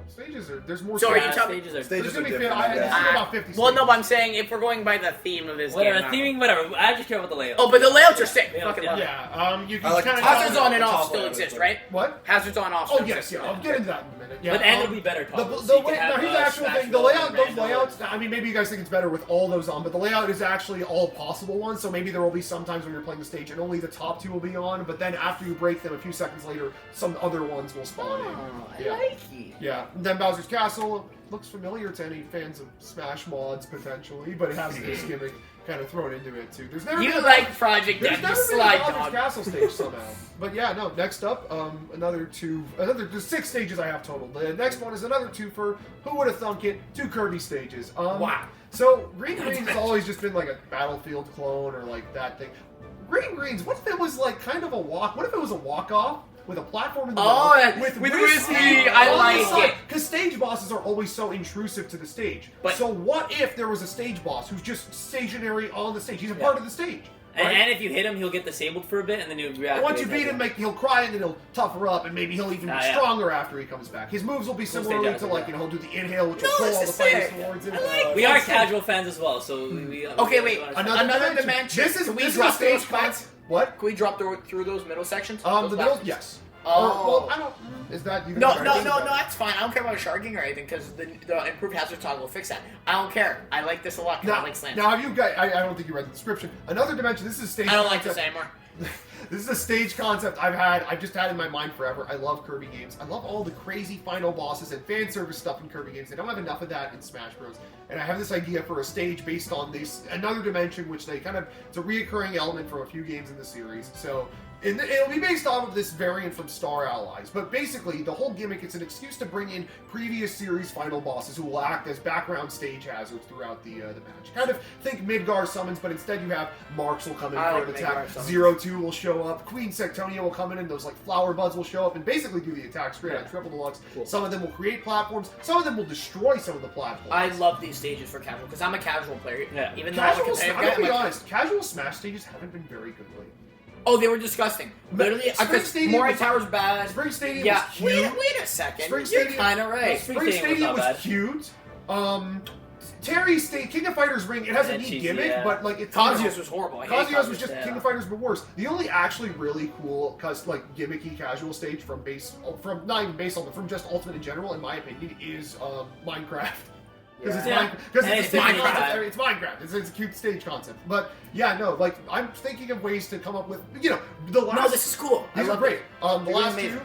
Speaker 4: Stages are there's more.
Speaker 5: So are you
Speaker 1: stages
Speaker 4: There's
Speaker 2: Stages
Speaker 4: gonna
Speaker 2: are
Speaker 4: be
Speaker 2: different.
Speaker 4: about 50.
Speaker 5: Well, no,
Speaker 4: stages.
Speaker 5: but I'm saying if we're going by the theme of this
Speaker 1: Whatever,
Speaker 5: game,
Speaker 1: theming, whatever. I just care about the layout.
Speaker 5: Oh, but the layouts are sick.
Speaker 1: Yeah,
Speaker 5: Fucking love it.
Speaker 4: Yeah, you can
Speaker 2: I like
Speaker 4: kind of
Speaker 5: Hazards on and
Speaker 2: the
Speaker 5: off
Speaker 2: top
Speaker 5: still
Speaker 2: layout
Speaker 5: exist,
Speaker 2: is
Speaker 5: right?
Speaker 4: What?
Speaker 5: Hazards on off.
Speaker 4: Oh
Speaker 5: still
Speaker 4: yes,
Speaker 5: exist.
Speaker 4: yeah. I'll get into that in a minute. Yeah,
Speaker 1: But and it'll be better combos.
Speaker 4: The
Speaker 1: You can
Speaker 4: way,
Speaker 1: have,
Speaker 4: now here's the actual
Speaker 1: Smash
Speaker 4: thing. The
Speaker 1: Bros.
Speaker 4: layout, those
Speaker 1: Random.
Speaker 4: layouts. I mean, maybe you guys think it's better with all those on, but the layout is actually all possible ones. So maybe there will be some times when you're playing the stage and only the top 2 will be on, but then after you break them, a few seconds later, some other ones will spawn in.
Speaker 5: I like it.
Speaker 4: Yeah. And then Bowser's Castle looks familiar to any fans of Smash mods potentially, but it has this gimmick kind of thrown into it too. There's never been
Speaker 5: You
Speaker 4: a-
Speaker 5: like Project
Speaker 4: There's
Speaker 5: Death,
Speaker 4: never
Speaker 5: you
Speaker 4: been a
Speaker 5: slide
Speaker 4: Bowser's
Speaker 5: dog.
Speaker 4: Castle stage somehow. But yeah, no. Next up, there's 6 stages I have total. The next one is another 2 for who would have thunk it? 2 Kirby stages.
Speaker 5: Wow.
Speaker 4: So Green Greens has always just been like a Battlefield clone or like that thing. Green Greens, what if it was like kind of a walk? What if it was a walk-off? With a platform in the
Speaker 5: Oh,
Speaker 4: middle,
Speaker 5: with
Speaker 4: Whiskey
Speaker 5: Whiskey, I like it.
Speaker 4: Because stage bosses are always so intrusive to the stage.
Speaker 5: But-
Speaker 4: so what if there was a stage boss who's just stationary on the stage? He's a part of the stage.
Speaker 1: And,
Speaker 4: right?
Speaker 1: and if you hit him, he'll get disabled for a bit, and then he'll react.
Speaker 4: Once you beat him, he'll cry and then he'll tougher up, and maybe he'll even be
Speaker 1: yeah.
Speaker 4: stronger after he comes back. His moves will be similarly
Speaker 1: stage
Speaker 4: to
Speaker 1: after,
Speaker 4: like he'll do the inhale, which will
Speaker 5: No,
Speaker 4: pull
Speaker 5: this
Speaker 4: all the
Speaker 5: is
Speaker 4: fighters
Speaker 5: sick.
Speaker 4: towards him.
Speaker 5: I like
Speaker 1: We are casual fans as well, so we.
Speaker 5: Okay, wait.
Speaker 4: Another
Speaker 5: dimension.
Speaker 4: This is
Speaker 5: Can we
Speaker 4: this is
Speaker 5: drop
Speaker 4: a stage
Speaker 5: those spots?
Speaker 4: concept. What?
Speaker 5: Can we drop through those middle sections?
Speaker 4: The
Speaker 5: Those
Speaker 4: middle,
Speaker 5: platforms?
Speaker 4: yes.
Speaker 5: Oh.
Speaker 4: Well, I don't. Is that you?
Speaker 5: No, that's fine. I don't care about sharking or anything because the improved hazard toggle will fix that. I don't care. I like this a lot because I like slams.
Speaker 4: Now, have you guys? I don't think you read the description. Another dimension. This is a stage.
Speaker 5: I don't like this
Speaker 4: concept.
Speaker 5: anymore.
Speaker 4: This is a stage concept I've just had in my mind forever. I love Kirby games. I love all the crazy final bosses and fan service stuff in Kirby games. They don't have enough of that in Smash Bros. And I have this idea for a stage based on this another dimension, which it's a reoccurring element from a few games in the series. So it'll be based off of this variant from Star Allies. But basically, the whole gimmick, it's an excuse to bring in previous series final bosses who will act as background stage hazards throughout the match. Kind of think Midgar summons, but instead you have Marks will come in
Speaker 5: I
Speaker 4: for
Speaker 5: like
Speaker 4: an attack,
Speaker 5: Midgar summons.
Speaker 4: Zero Two will show up, Queen Sectonia will come in, and those like flower buds will show up and basically do the attack straight on triple deluxe.
Speaker 1: Cool.
Speaker 4: Some of them will create platforms, some of them will destroy some of the platforms.
Speaker 5: I love these stages for casual because I'm a casual player.
Speaker 1: Yeah.
Speaker 5: Even though I'm a
Speaker 4: Casual,
Speaker 5: competitive
Speaker 4: I'm
Speaker 5: guy,
Speaker 4: gonna be
Speaker 5: I'm like-
Speaker 4: honest, casual Smash stages haven't been very good lately.
Speaker 5: Oh, they were disgusting. Literally,
Speaker 4: Spring Stadium
Speaker 5: Moray
Speaker 4: was-
Speaker 5: Tower's bad.
Speaker 4: Spring Stadium
Speaker 5: Yeah,
Speaker 4: was cute.
Speaker 5: wait a second.
Speaker 4: Spring
Speaker 5: You're
Speaker 4: Stadium-
Speaker 5: kind of right.
Speaker 1: Spring
Speaker 4: Spring
Speaker 1: Stadium was
Speaker 4: Stadium
Speaker 1: not
Speaker 4: was
Speaker 1: bad.
Speaker 4: cute. Terry's stage, King of Fighters ring, it has a
Speaker 1: Yeah,
Speaker 4: neat
Speaker 1: cheesy,
Speaker 4: gimmick,
Speaker 1: yeah.
Speaker 4: but like it's
Speaker 5: Kazuya's was horrible. I hate
Speaker 4: Kazuya's was just
Speaker 1: yeah.
Speaker 4: King of Fighters, but worse. The only actually really cool, like gimmicky casual stage from not even base Ultimate, from just Ultimate in general, in my opinion, is Minecraft. Because
Speaker 1: Yeah.
Speaker 4: it's
Speaker 1: Minecraft.
Speaker 4: It's Minecraft. It's a cute stage concept. But yeah, no, like I'm thinking of ways to come up with, the last.
Speaker 5: No, this is cool.
Speaker 4: These
Speaker 5: I
Speaker 4: are
Speaker 5: love
Speaker 4: great. The
Speaker 5: They're
Speaker 4: last
Speaker 5: amazing.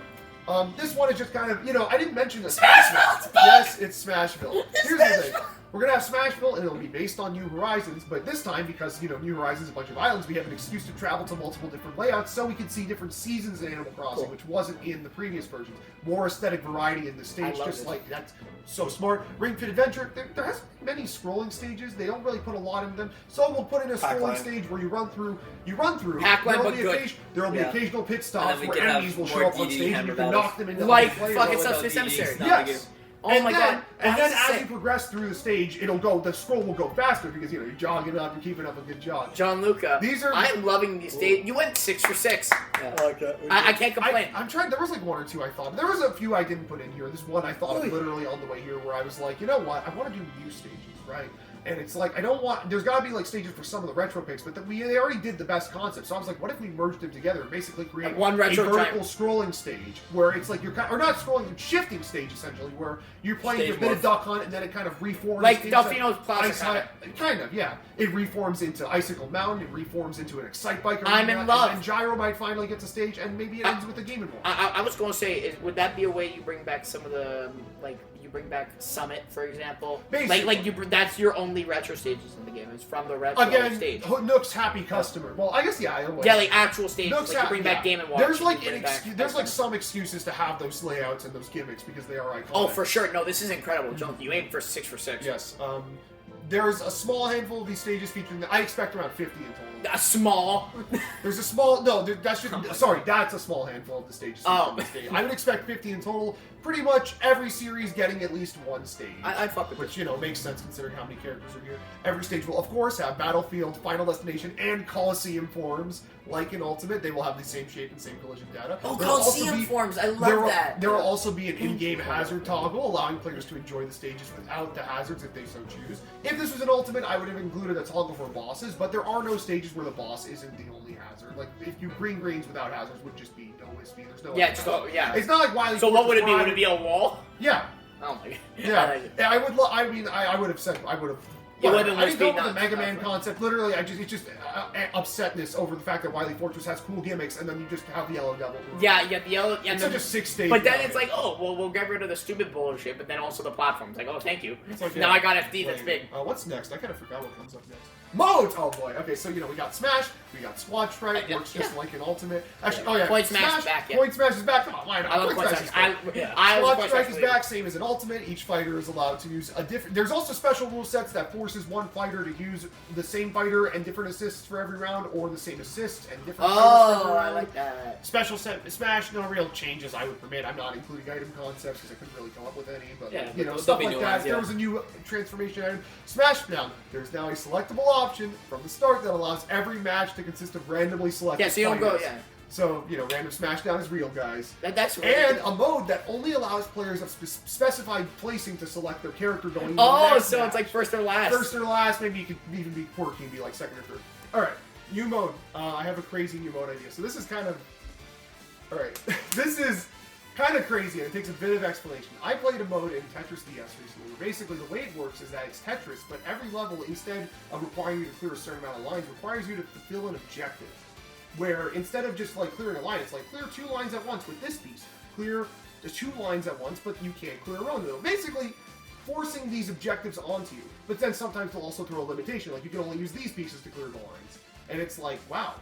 Speaker 4: two. This one is just kind of, I didn't mention this.
Speaker 5: Smashville!
Speaker 4: Yes, it's Smashville. Here's the thing. We're going to have Smashville, and it'll be based on New Horizons, but this time, because, New Horizons is a bunch of islands, we have an excuse to travel to multiple different layouts, so we can see different seasons in Animal Crossing, which wasn't in the previous versions. More aesthetic variety in the stage, just like, that's so smart. Ring Fit Adventure, there hasn't been many scrolling stages, they don't really put a lot in them, so we'll put in a scrolling stage where you run through,
Speaker 5: Pac-Man, but good.
Speaker 4: There'll be
Speaker 1: Yeah.
Speaker 4: occasional pit
Speaker 1: And
Speaker 4: stops
Speaker 1: then we
Speaker 4: where
Speaker 1: can have
Speaker 4: enemies will
Speaker 1: more
Speaker 4: show up on
Speaker 1: DD
Speaker 4: stage and
Speaker 1: hammer
Speaker 4: you can
Speaker 1: battles.
Speaker 4: knock them into
Speaker 5: Like
Speaker 4: other players.
Speaker 5: fucking
Speaker 1: without
Speaker 5: Subspace
Speaker 1: DD,
Speaker 5: Emissary.
Speaker 1: it's not
Speaker 4: Yes.
Speaker 5: Oh
Speaker 4: and
Speaker 5: my
Speaker 4: then,
Speaker 5: god.
Speaker 4: And
Speaker 5: That's
Speaker 4: then as
Speaker 5: sick.
Speaker 4: you progress through the stage, the scroll will go faster because you're jogging up, you're keeping up a good jog.
Speaker 5: John Luca.
Speaker 4: These are-
Speaker 5: I'm loving these days. You went 6 for 6.
Speaker 1: Yeah.
Speaker 2: I like that.
Speaker 5: I can't complain.
Speaker 4: I'm trying. There was like one or two I thought. There was a few I didn't put in here. This one I thought of literally on the way here, where I was like, you know what? I want to do new stages, right? And it's like I don't want. There's got to be like stages for some of the retro picks, but they already did the best concept. So I was like, what if we merged them together and basically create
Speaker 5: Like one retro
Speaker 4: a vertical
Speaker 5: giant-
Speaker 4: scrolling stage where it's like or not scrolling, shifting stage essentially, where you're playing
Speaker 1: Stage
Speaker 4: your bit of
Speaker 1: morph.
Speaker 4: Duck Hunt and then it kind of reforms.
Speaker 5: Like
Speaker 4: into
Speaker 5: Delfino's Plaza
Speaker 4: Ice
Speaker 5: kinda.
Speaker 4: Kind of, yeah. It reforms into Icicle Mountain. It reforms into an Excite Bike.
Speaker 5: I'm
Speaker 4: arena,
Speaker 5: in love.
Speaker 4: And then Gyro might finally get to stage, and maybe it ends with a Game & Watch.
Speaker 5: I was going to say, would that be a way you bring back some of the, you bring back Summit, for example?
Speaker 4: Basically.
Speaker 5: That's your only retro stages in the game. It's from the retro
Speaker 4: Again,
Speaker 5: stage.
Speaker 4: Nook's happy customer. Well, I guess yeah.
Speaker 5: Yeah, like actual stages.
Speaker 4: Nook's
Speaker 5: Like you bring back Game & Watch.
Speaker 4: There's
Speaker 5: and
Speaker 4: like
Speaker 5: you bring back
Speaker 4: there's like
Speaker 5: X-Men.
Speaker 4: some excuses to have those layouts and those gimmicks because they are iconic.
Speaker 5: Oh, for sure. No, this is incredible. John, you aim for 6 for 6.
Speaker 4: Yes. There's a small handful of these stages featuring. I expect around 50 in total.
Speaker 5: A small.
Speaker 4: There's a small. No, that's a small handful of the stages.
Speaker 5: Oh.
Speaker 4: featuring this stage. I would expect 50 in total. Pretty much every series getting at least one stage.
Speaker 5: I fuck with
Speaker 4: Which, makes sense considering how many characters are here. Every stage will, of course, have Battlefield, Final Destination, and Coliseum forms. Like in Ultimate, they will have the same shape and same collision data.
Speaker 5: Oh,
Speaker 4: There will also
Speaker 5: Coliseum
Speaker 4: be-
Speaker 5: forms. I love that.
Speaker 4: There will also be an in-game hazard toggle, allowing players to enjoy the stages without the hazards if they so choose. If this was an Ultimate, I would have included a toggle for bosses, but there are no stages where the boss isn't the only hazard. Like, if you green greens without hazards would just be no wispy. There's no
Speaker 5: Yeah, yeah.
Speaker 4: It's not like Wily
Speaker 5: So what
Speaker 4: Fortress
Speaker 5: would it be?
Speaker 4: Prime-
Speaker 5: Would it be a wall?
Speaker 4: Yeah.
Speaker 5: Oh my god.
Speaker 4: Yeah, I would. I would have said. I would have.
Speaker 5: It would have been
Speaker 4: I didn't go
Speaker 5: wispy,
Speaker 4: with the
Speaker 5: not-
Speaker 4: Mega Man
Speaker 5: not-
Speaker 4: concept. Literally, it just upsetness over the fact that Wily Fortress has cool gimmicks, and then you just have the Yellow Devil.
Speaker 5: Yeah, you got the yellow. Yeah,
Speaker 4: It's
Speaker 5: and
Speaker 4: such a 6-stage.
Speaker 5: but then it's like, oh, well, we'll get rid of the stupid bullshit, but then also the platforms. Like, oh, thank you.
Speaker 4: It's like,
Speaker 5: Now
Speaker 4: yeah.
Speaker 5: I got FD that's big.
Speaker 4: What's next? I kind of forgot what comes up next. Modes! Oh boy. Okay, so we got Smash, we got Squad Strike,
Speaker 5: Yeah,
Speaker 4: works just
Speaker 5: yeah.
Speaker 4: like in Ultimate. Actually, oh yeah,
Speaker 5: Point Smash is back, yeah.
Speaker 4: Point Smash is back. Come on, why not?
Speaker 5: I love
Speaker 4: Point
Speaker 5: Point
Speaker 4: Smash is
Speaker 5: Smash.
Speaker 4: back.
Speaker 5: I was
Speaker 4: Squad
Speaker 5: Point
Speaker 4: Strike
Speaker 5: Smash
Speaker 4: is
Speaker 5: believer.
Speaker 4: back, same as in Ultimate. Each fighter is allowed to use a different. There's also special rule sets that forces one fighter to use the same fighter and different assists for every round, or the same assist and different fighters for every
Speaker 5: Oh, I
Speaker 4: round.
Speaker 5: like that.
Speaker 4: Special set Smash, no real changes I would permit. I'm not including item concepts because I couldn't really come up with any, but
Speaker 1: Yeah,
Speaker 4: you
Speaker 1: but
Speaker 4: know,
Speaker 1: there'll
Speaker 4: stuff
Speaker 1: be
Speaker 4: like
Speaker 1: new
Speaker 4: that.
Speaker 1: ones,
Speaker 4: There
Speaker 1: yeah.
Speaker 4: was a new transformation item. Smashdown. There's now a selectable option from the start that allows every match to consist of randomly selected
Speaker 5: Yeah, so you don't go.
Speaker 4: fighters.
Speaker 5: Yeah,
Speaker 4: So, random Smashdown is real, guys.
Speaker 5: that's really
Speaker 4: And
Speaker 5: good.
Speaker 4: a mode that only allows players of specified placing to select their character going into
Speaker 5: Oh,
Speaker 4: the next
Speaker 5: so
Speaker 4: match.
Speaker 5: it's like first or last.
Speaker 4: First or last, maybe you could even be quirky and be like second or third. Alright, new mode. I have a crazy new mode idea. So this is kind of... Alright, this is kind of crazy and it takes a bit of explanation. I played a mode in Tetris DS recently where basically the way it works is that it's Tetris, but every level, instead of requiring you to clear a certain amount of lines, requires you to fulfill an objective. Where instead of just like clearing a line, it's like clear 2 lines at once with this piece. Clear the 2 lines at once, but you can't clear a row. Basically, forcing these objectives onto you. But then sometimes they'll also throw a limitation, like you can only use these pieces to clear the lines. And it's like, wow,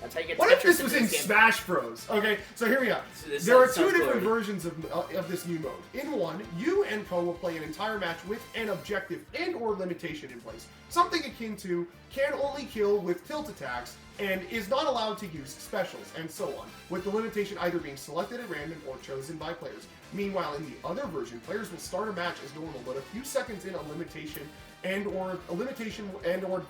Speaker 5: That's how you get
Speaker 4: what if
Speaker 5: Tetris
Speaker 4: this
Speaker 5: into
Speaker 4: was in
Speaker 5: game.
Speaker 4: Smash Bros? Okay, so here we go.
Speaker 1: This
Speaker 4: There are
Speaker 1: sounds
Speaker 4: 2 different
Speaker 1: glory.
Speaker 4: versions of this new mode. In one, you and Co will play an entire match with an objective and/or limitation in place. Something akin to can only kill with tilt attacks and is not allowed to use specials, and so on, with the limitation either being selected at random or chosen by players. Meanwhile, in the other version, players will start a match as normal, but a few seconds in, a limitation and/or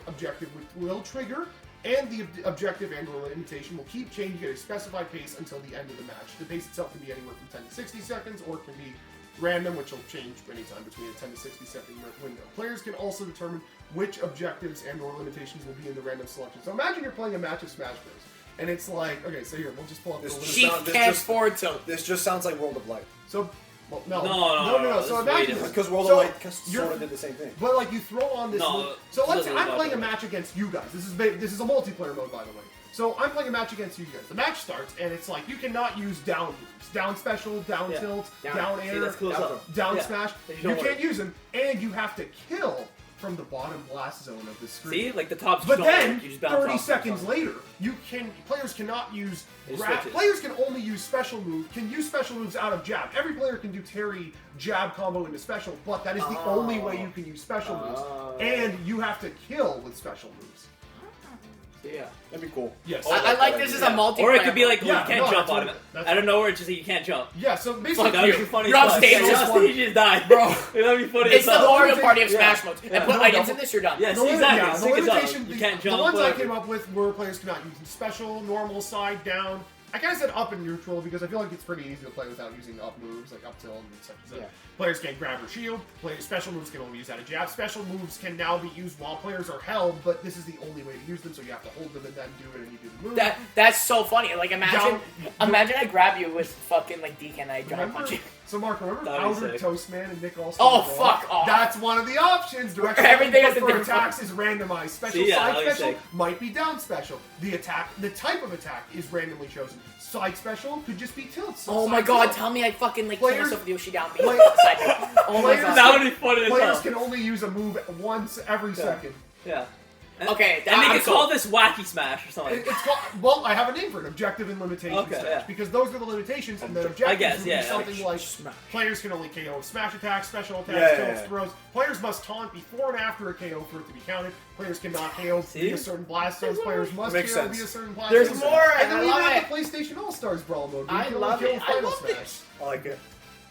Speaker 4: objective will trigger. And the objective and/or limitation will keep changing at a specified pace until the end of the match. The pace itself can be anywhere from 10 to 60 seconds, or it can be random, which will change anytime between a 10 to 60 second window. Players can also determine which objectives and or limitations will be in the random selection. So imagine you're playing a match of Smash Bros. And it's like, okay, so here, we'll just pull up the list.
Speaker 5: She can't forward tilt.
Speaker 2: This just sounds like World of Light.
Speaker 4: So, well, no.
Speaker 1: No,
Speaker 4: So
Speaker 1: this is way
Speaker 4: imagine
Speaker 1: different.
Speaker 2: Because World
Speaker 4: So,
Speaker 2: of Light sort of did the same thing.
Speaker 4: But like you throw on this.
Speaker 1: No,
Speaker 4: so let's
Speaker 1: this
Speaker 4: say
Speaker 1: is
Speaker 4: I'm
Speaker 1: about
Speaker 4: playing a
Speaker 1: the-
Speaker 4: match against you guys. This is a multiplayer mode, by the way. So I'm playing a match against you guys. The match starts and it's like you cannot use down moves, down special, down
Speaker 1: Yeah.
Speaker 4: tilt,
Speaker 5: Down.
Speaker 4: down
Speaker 1: See,
Speaker 4: air,
Speaker 1: that's cool
Speaker 5: down,
Speaker 1: stuff.
Speaker 4: down
Speaker 1: Yeah.
Speaker 4: smash.
Speaker 1: They
Speaker 4: You
Speaker 1: don't
Speaker 4: can't
Speaker 1: work.
Speaker 4: use them, and you have to kill from the bottom blast zone of the screen.
Speaker 1: See, like the top.
Speaker 4: But then,
Speaker 1: you just bounce
Speaker 4: 30
Speaker 1: off
Speaker 4: seconds
Speaker 1: them.
Speaker 4: later, players cannot use
Speaker 1: They
Speaker 4: grab.
Speaker 1: switch it.
Speaker 4: Players can only use special moves out of jab. Every player can do Terry jab combo into special, but that is the only way you can use special moves. And you have to kill with special moves.
Speaker 5: Yeah.
Speaker 2: That'd be cool.
Speaker 4: Yes.
Speaker 5: I like this as a multiplayer.
Speaker 1: Or it could be like,
Speaker 4: Yeah,
Speaker 1: you can't
Speaker 4: no,
Speaker 1: jump
Speaker 4: that's
Speaker 1: out
Speaker 4: what
Speaker 1: of
Speaker 4: it-
Speaker 1: it.
Speaker 4: that's
Speaker 1: Out of nowhere, it's just like you can't jump.
Speaker 4: Yeah, so basically,
Speaker 1: Fuck, that would be funny.
Speaker 5: You're
Speaker 1: as
Speaker 5: on
Speaker 1: fuck.
Speaker 5: stage,
Speaker 1: Yeah,
Speaker 5: just
Speaker 1: you're on
Speaker 5: one-
Speaker 1: stage, you just die.
Speaker 5: Bro.
Speaker 1: That'd be funny
Speaker 5: It's
Speaker 1: as
Speaker 5: the
Speaker 1: fuck.
Speaker 5: Mario Party of
Speaker 4: Yeah.
Speaker 5: Smash modes.
Speaker 4: Yeah,
Speaker 5: And put
Speaker 4: no,
Speaker 5: items
Speaker 4: no.
Speaker 5: in this, you're done.
Speaker 1: Yes,
Speaker 4: The
Speaker 1: exactly.
Speaker 4: Yeah, the
Speaker 1: Sync is up.
Speaker 4: limitation.
Speaker 1: You can't
Speaker 4: The
Speaker 1: jump.
Speaker 4: ones I
Speaker 1: whatever.
Speaker 4: came up with were players cannot use special, normal, side, down. I kind of said up and neutral because I feel like it's pretty easy to play without using up moves, like up tilt and such as that.
Speaker 5: Yeah.
Speaker 4: Players can't grab or shield. Special moves can only use out of jab. Special moves can now be used while players are held, but this is the only way to use them, so you have to hold them and then do it and you do the move.
Speaker 5: That's so funny. Like imagine I grab you with fucking like DK and I dry
Speaker 4: Remember?
Speaker 5: punch you.
Speaker 4: So Mark, remember
Speaker 1: That'd be
Speaker 4: Powdered
Speaker 1: sick.
Speaker 4: Toastman and Nick All-Star?
Speaker 5: Oh,
Speaker 4: Raw?
Speaker 5: fuck off.
Speaker 4: That's one of the options. Direct
Speaker 5: Everything has a
Speaker 4: for
Speaker 5: different
Speaker 4: attacks is randomized. Special
Speaker 1: See, yeah,
Speaker 4: side
Speaker 1: that'd be
Speaker 4: special
Speaker 1: sick.
Speaker 4: might be down special. The type of attack is randomly chosen. Side special could just be tilt. So
Speaker 5: Oh my
Speaker 4: side
Speaker 5: god,
Speaker 4: tilt.
Speaker 5: tell me I fucking like kill
Speaker 4: Players-
Speaker 5: myself with Yoshi down B.
Speaker 4: Play-
Speaker 5: Oh my
Speaker 4: Players-
Speaker 5: god.
Speaker 1: That would be funny as
Speaker 4: Players
Speaker 1: hell.
Speaker 4: can only use a move once every second.
Speaker 1: Yeah.
Speaker 5: Okay,
Speaker 1: And they
Speaker 5: I'm
Speaker 1: could call
Speaker 5: sold.
Speaker 1: this Wacky Smash or something.
Speaker 4: It's called, well, I have a name for it, objective and limitations
Speaker 1: Okay,
Speaker 4: smash,
Speaker 1: yeah.
Speaker 4: because those are the limitations, and the objectives
Speaker 1: guess,
Speaker 4: would
Speaker 1: yeah,
Speaker 4: be something like
Speaker 5: smash.
Speaker 4: players can only KO with smash attacks, special attacks,
Speaker 2: Yeah,
Speaker 4: tilts,
Speaker 2: yeah, yeah.
Speaker 4: throws. Players must taunt before and after a KO for it to be counted. Players cannot KO via certain blast zones. Players must
Speaker 2: Makes
Speaker 4: KO
Speaker 2: sense.
Speaker 4: via certain blast
Speaker 5: There's
Speaker 4: zones.
Speaker 5: more,
Speaker 4: And then
Speaker 5: I
Speaker 4: we even
Speaker 5: love
Speaker 4: have the PlayStation All-Stars Brawl mode. where you
Speaker 5: I
Speaker 4: can only
Speaker 5: love
Speaker 4: kill
Speaker 5: it.
Speaker 4: with
Speaker 5: I
Speaker 4: Final
Speaker 5: love
Speaker 4: Smash.
Speaker 5: this.
Speaker 2: I like it.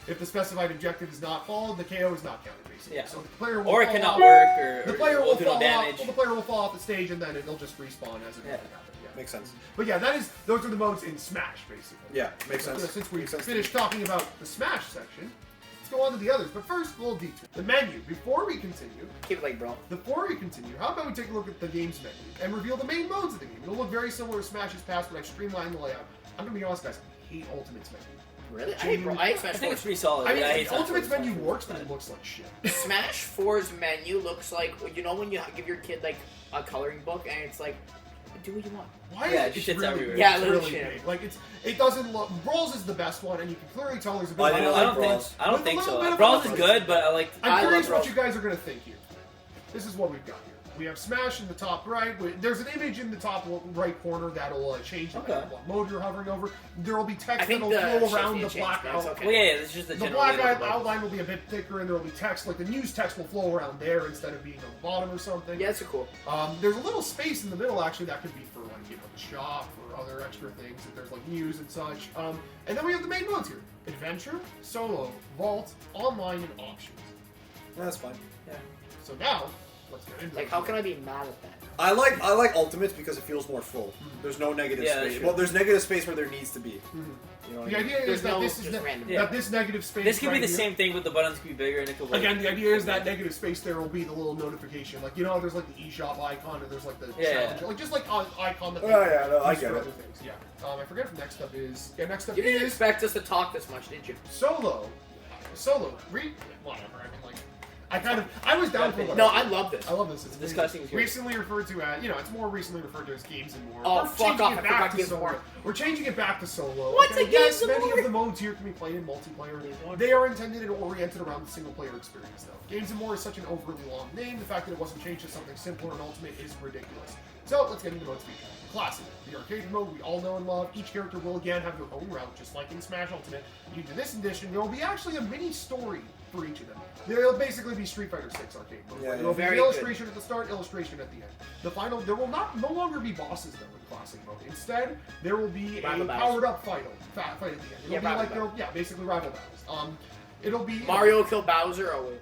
Speaker 4: If the specified objective is not followed, the KO is not counted, basically.
Speaker 1: Yeah.
Speaker 4: So the player will
Speaker 1: Or it
Speaker 4: fall
Speaker 1: cannot
Speaker 4: off-
Speaker 1: work, or
Speaker 4: The player will
Speaker 1: will do no
Speaker 4: fall
Speaker 1: damage.
Speaker 4: off. Well, the player will fall off the stage, and then it'll just respawn as it
Speaker 1: Yeah.
Speaker 4: happened. Yeah.
Speaker 2: Makes sense.
Speaker 4: But yeah, those are the modes in Smash, basically.
Speaker 2: Yeah, makes sense.
Speaker 4: So since we
Speaker 2: Makes sense.
Speaker 4: finished talking about the Smash section, let's go on to the others. But first, a little detour. The menu. Before we continue,
Speaker 5: Keep it like bro.
Speaker 4: how about we take a look at the game's menu and reveal the main modes of the game? It'll look very similar to Smash's past, but I've streamlined the layout. I'm gonna be honest, guys. I hate Ultimate's menu.
Speaker 5: Really? I hate bro. I hate Smash
Speaker 1: I think
Speaker 5: 4.
Speaker 1: it's pretty solid.
Speaker 4: I mean,
Speaker 1: yeah, hate Smash
Speaker 4: Ultimate's
Speaker 1: 4.
Speaker 4: menu works, but it looks like shit.
Speaker 5: Smash 4's menu looks like, you know when you give your kid like a coloring book and it's like, do what you want.
Speaker 4: Why
Speaker 1: Yeah,
Speaker 4: is it
Speaker 1: shit's
Speaker 4: really,
Speaker 1: everywhere.
Speaker 5: Yeah,
Speaker 4: it's
Speaker 5: little
Speaker 4: really
Speaker 5: shit.
Speaker 4: big? Like it doesn't look. Brawls is the best one, and you can clearly tell there's a bit.
Speaker 2: I
Speaker 4: of
Speaker 2: didn't
Speaker 4: a-
Speaker 1: I don't think.
Speaker 2: Brawls.
Speaker 1: I don't
Speaker 4: With a
Speaker 1: think
Speaker 4: little
Speaker 1: so.
Speaker 4: bit of
Speaker 1: Brawls is
Speaker 4: fun.
Speaker 1: good, but I like.
Speaker 4: I'm
Speaker 5: I
Speaker 4: curious
Speaker 5: love
Speaker 4: what you guys are gonna think here. This is what we've got here. We have Smash in the top right. There's an image in the top right corner that'll change depending on what mode you're hovering over. There will be
Speaker 5: I
Speaker 4: text
Speaker 5: think
Speaker 4: that'll
Speaker 5: the
Speaker 4: flow
Speaker 5: shift
Speaker 4: around
Speaker 5: need
Speaker 4: the
Speaker 5: to change,
Speaker 4: black
Speaker 5: but it's
Speaker 4: outline.
Speaker 5: okay.
Speaker 1: Well, yeah, it's just a
Speaker 4: The
Speaker 1: general.
Speaker 4: black
Speaker 1: layout, but-
Speaker 4: outline will be a bit thicker, and there will be text, like the news text will flow around there instead of being on the bottom or something.
Speaker 5: Yeah, that's cool.
Speaker 4: There's a little space in the middle actually that could be for like the shop or other extra things. If there's like news and such. And then we have the main modes here: adventure, solo, vault, online, and options.
Speaker 2: That's fine.
Speaker 4: So now let's get into
Speaker 5: Like,
Speaker 4: it.
Speaker 5: how can I be mad at that?
Speaker 2: I like Ultimates because it feels more full. There's no negative
Speaker 1: Yeah, that's
Speaker 2: space.
Speaker 1: true.
Speaker 2: Well, there's negative space where there needs to be.
Speaker 4: Mhm.
Speaker 2: You know what
Speaker 4: The
Speaker 2: I mean?
Speaker 4: idea is
Speaker 5: There's
Speaker 4: that
Speaker 5: no
Speaker 4: this is
Speaker 5: just random.
Speaker 1: Yeah.
Speaker 4: that this negative space.
Speaker 1: This could be
Speaker 4: right
Speaker 1: the
Speaker 4: here-
Speaker 1: same thing, but the buttons could be bigger and it could.
Speaker 4: Again, the idea is that negative space there will be the little notification, like you know, there's like the eShop icon, or there's like the challenge, like just like an icon that.
Speaker 2: Oh, yeah, no, I
Speaker 4: use
Speaker 2: get
Speaker 4: for
Speaker 2: it.
Speaker 4: other things. Yeah. I forget if next up is. Yeah, next up
Speaker 5: You didn't
Speaker 4: is
Speaker 5: expect us to talk this much, did you?
Speaker 4: solo. Whatever. I mean, like, I was down for whatever.
Speaker 5: No, I love this.
Speaker 4: I love this. It's
Speaker 1: discussing is good.
Speaker 4: recently referred to as, it's more recently referred to as games and more.
Speaker 5: Oh,
Speaker 4: We're
Speaker 5: fuck
Speaker 4: changing
Speaker 5: off,
Speaker 4: it
Speaker 5: I
Speaker 4: back
Speaker 5: forgot
Speaker 4: to
Speaker 5: Games and
Speaker 4: solo.
Speaker 5: More.
Speaker 4: We're changing it back to solo.
Speaker 5: What's
Speaker 4: Okay,
Speaker 5: a
Speaker 4: yes,
Speaker 5: Games and
Speaker 4: many
Speaker 5: More?
Speaker 4: of the modes here can be played in multiplayer. They are intended and oriented around the single player experience, though. Games and More is such an overly long name. The fact that it wasn't changed to something simpler and ultimate is ridiculous. So let's get into modes feature. Classic, the arcade mode we all know and love. Each character will again have their own route, just like in Smash Ultimate. New to this edition, there will be actually a mini story for each of them. There'll basically be Street Fighter 6 arcade mode.
Speaker 2: Yeah,
Speaker 4: There will be
Speaker 5: very
Speaker 4: the
Speaker 5: good.
Speaker 4: illustration at the start, illustration at the end. The final, there will no longer be bosses though in classic mode. Instead, there will be
Speaker 5: Rival
Speaker 4: a
Speaker 5: battles.
Speaker 4: powered up fight at the end. It'll
Speaker 5: Yeah,
Speaker 4: be
Speaker 5: rival
Speaker 4: like basically rival battles. It'll be
Speaker 5: Mario will kill Bowser. Oh wait.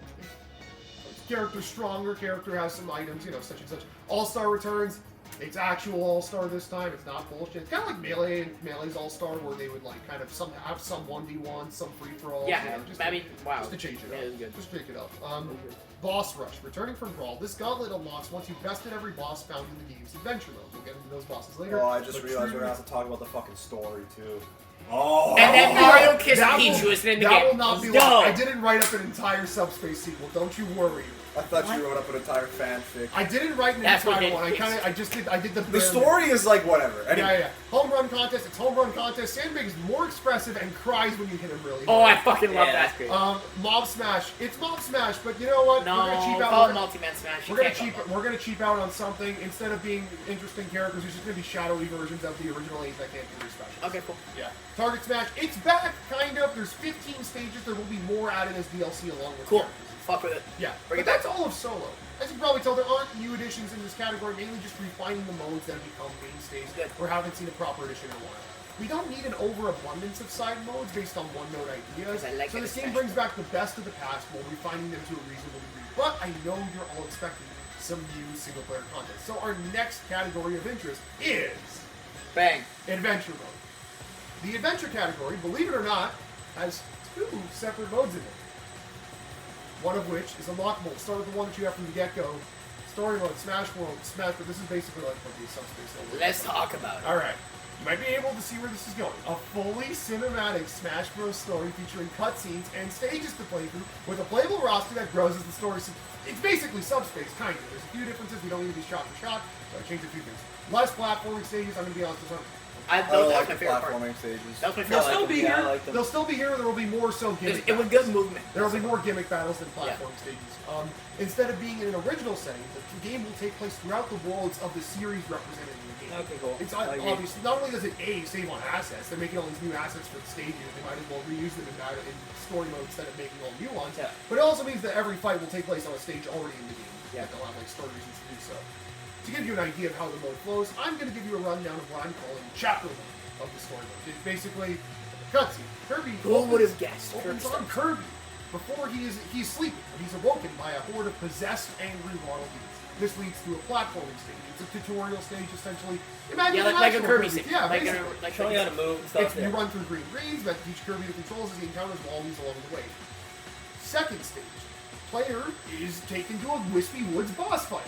Speaker 4: character stronger, character has some items, such and such. All-Star returns. It's actual All-Star this time. It's not bullshit. It's kind of like Melee and Melee's All-Star, where they would like kind of have some 1v1, some free-for-all.
Speaker 5: Yeah,
Speaker 4: just
Speaker 5: I mean, wow.
Speaker 4: Just to change it up.
Speaker 5: Yeah, it was good.
Speaker 4: Just shake it up. Boss Rush. Returning from Brawl. This gauntlet unlocks once you've bested every boss found in the game's adventure mode. We'll get into those bosses later.
Speaker 2: Oh, I just
Speaker 4: But
Speaker 2: realized we're
Speaker 4: true-
Speaker 2: gonna have to talk about the fucking story too. Oh.
Speaker 5: And then Mario kissed
Speaker 4: That
Speaker 5: Peach,
Speaker 4: will-
Speaker 5: who isn't in the
Speaker 4: that
Speaker 5: game.
Speaker 4: will not be
Speaker 5: Let's
Speaker 4: long.
Speaker 5: go.
Speaker 4: I didn't write up an entire Subspace sequel. Don't you worry.
Speaker 2: I thought you wrote up an entire fanfic.
Speaker 4: I didn't write an
Speaker 5: That's what
Speaker 4: entire
Speaker 5: did
Speaker 4: one.
Speaker 5: Peach.
Speaker 4: I did the
Speaker 2: The
Speaker 4: bare
Speaker 2: story is like whatever. Anyway.
Speaker 4: Yeah. Home run contest. It's home run contest. Sandbag is more expressive and cries when you hit him really
Speaker 5: Oh, I
Speaker 4: hard.
Speaker 5: fucking love
Speaker 1: Yeah,
Speaker 5: that.
Speaker 1: that's great.
Speaker 4: Mob Smash. It's Mob Smash, but you know what?
Speaker 5: No,
Speaker 4: we're gonna cheap
Speaker 5: call it
Speaker 4: out.
Speaker 5: multi-man smash. You
Speaker 4: We're gonna
Speaker 5: can't
Speaker 4: cheap. We're gonna cheap out on something instead of being interesting characters. It's just gonna be shadowy versions of the original 8 that can't do their special.
Speaker 5: Okay, cool.
Speaker 4: Yeah. Target Smash. It's back, kind of. There's 15 stages. There will be more added as DLC along with
Speaker 5: Cool.
Speaker 4: characters.
Speaker 5: Fuck with it.
Speaker 4: Yeah,
Speaker 5: Bring
Speaker 4: but
Speaker 5: it back.
Speaker 4: that's all of Solo. As you can probably tell, there aren't new additions in this category, mainly just refining the modes that have become mainstays.
Speaker 5: Good.
Speaker 4: We haven't seen a proper addition in a while. We don't need an overabundance of side modes based on one-note ideas,
Speaker 5: 'Cause I like
Speaker 4: so
Speaker 5: it
Speaker 4: this game
Speaker 5: especially.
Speaker 4: brings back the best of the past while refining them to a reasonable degree. But I know you're all expecting some new single-player content. So our next category of interest is
Speaker 5: Bang.
Speaker 4: Adventure Mode. The Adventure category, believe it or not, has 2 separate modes in it. One of which is unlockable. Start with the one that you have from the get-go. Story mode, Smash World, Smash, but this is basically like what the Subspace over.
Speaker 5: Let's talk about it.
Speaker 4: Alright. You might be able to see where this is going. A fully cinematic Smash Bros. Story featuring cutscenes and stages to play through with a playable roster that grows as the story. It's basically Subspace, kind of. There's a few differences. We don't need to be shot for shot, so I changed a few things. Less platforming stages, I'm going to be honest with you.
Speaker 5: That
Speaker 2: I
Speaker 5: was
Speaker 2: like
Speaker 5: my
Speaker 2: the
Speaker 5: favorite part.
Speaker 2: platforming stages.
Speaker 5: That was my
Speaker 4: They'll
Speaker 5: favorite
Speaker 4: still
Speaker 5: part.
Speaker 4: be
Speaker 1: Yeah,
Speaker 4: here.
Speaker 1: I like them.
Speaker 4: They'll still be here. There will be more so gimmick.
Speaker 5: It was good movement.
Speaker 4: There will be more gimmick battles than platform stages. Instead of being in an original setting, the game will take place throughout the worlds of the series represented in the game.
Speaker 1: Okay, cool.
Speaker 4: It's
Speaker 1: I like it.
Speaker 4: obvious. Not only does it save on assets, they're making all these new assets for the stages. They might as well reuse them in story mode instead of making all new ones.
Speaker 1: Yeah.
Speaker 4: But it also means that every fight will take place on a stage already in the game.
Speaker 5: Yeah.
Speaker 4: They'll have like story reasons to do so. To give you an idea of how the mode flows, I'm going to give you a rundown of what I'm calling Chapter 1 of the story mode. It's basically a cutscene. Kirby
Speaker 5: Who would have guessed?
Speaker 4: opens
Speaker 5: Kirby
Speaker 4: on Kirby before he's sleeping, but he's awoken by a horde of possessed, angry waddle deeds. This leads to a platforming stage. It's a tutorial stage, essentially. Imagine
Speaker 5: Yeah, like a
Speaker 4: actual
Speaker 5: Kirby stage.
Speaker 4: Yeah,
Speaker 5: like
Speaker 4: basically.
Speaker 5: like
Speaker 1: Showing you how to move and stuff.
Speaker 4: You run through green greens that teach Kirby the controls as he encounters wallies along the way. Second stage, player is taken to a Wispy Woods boss fight.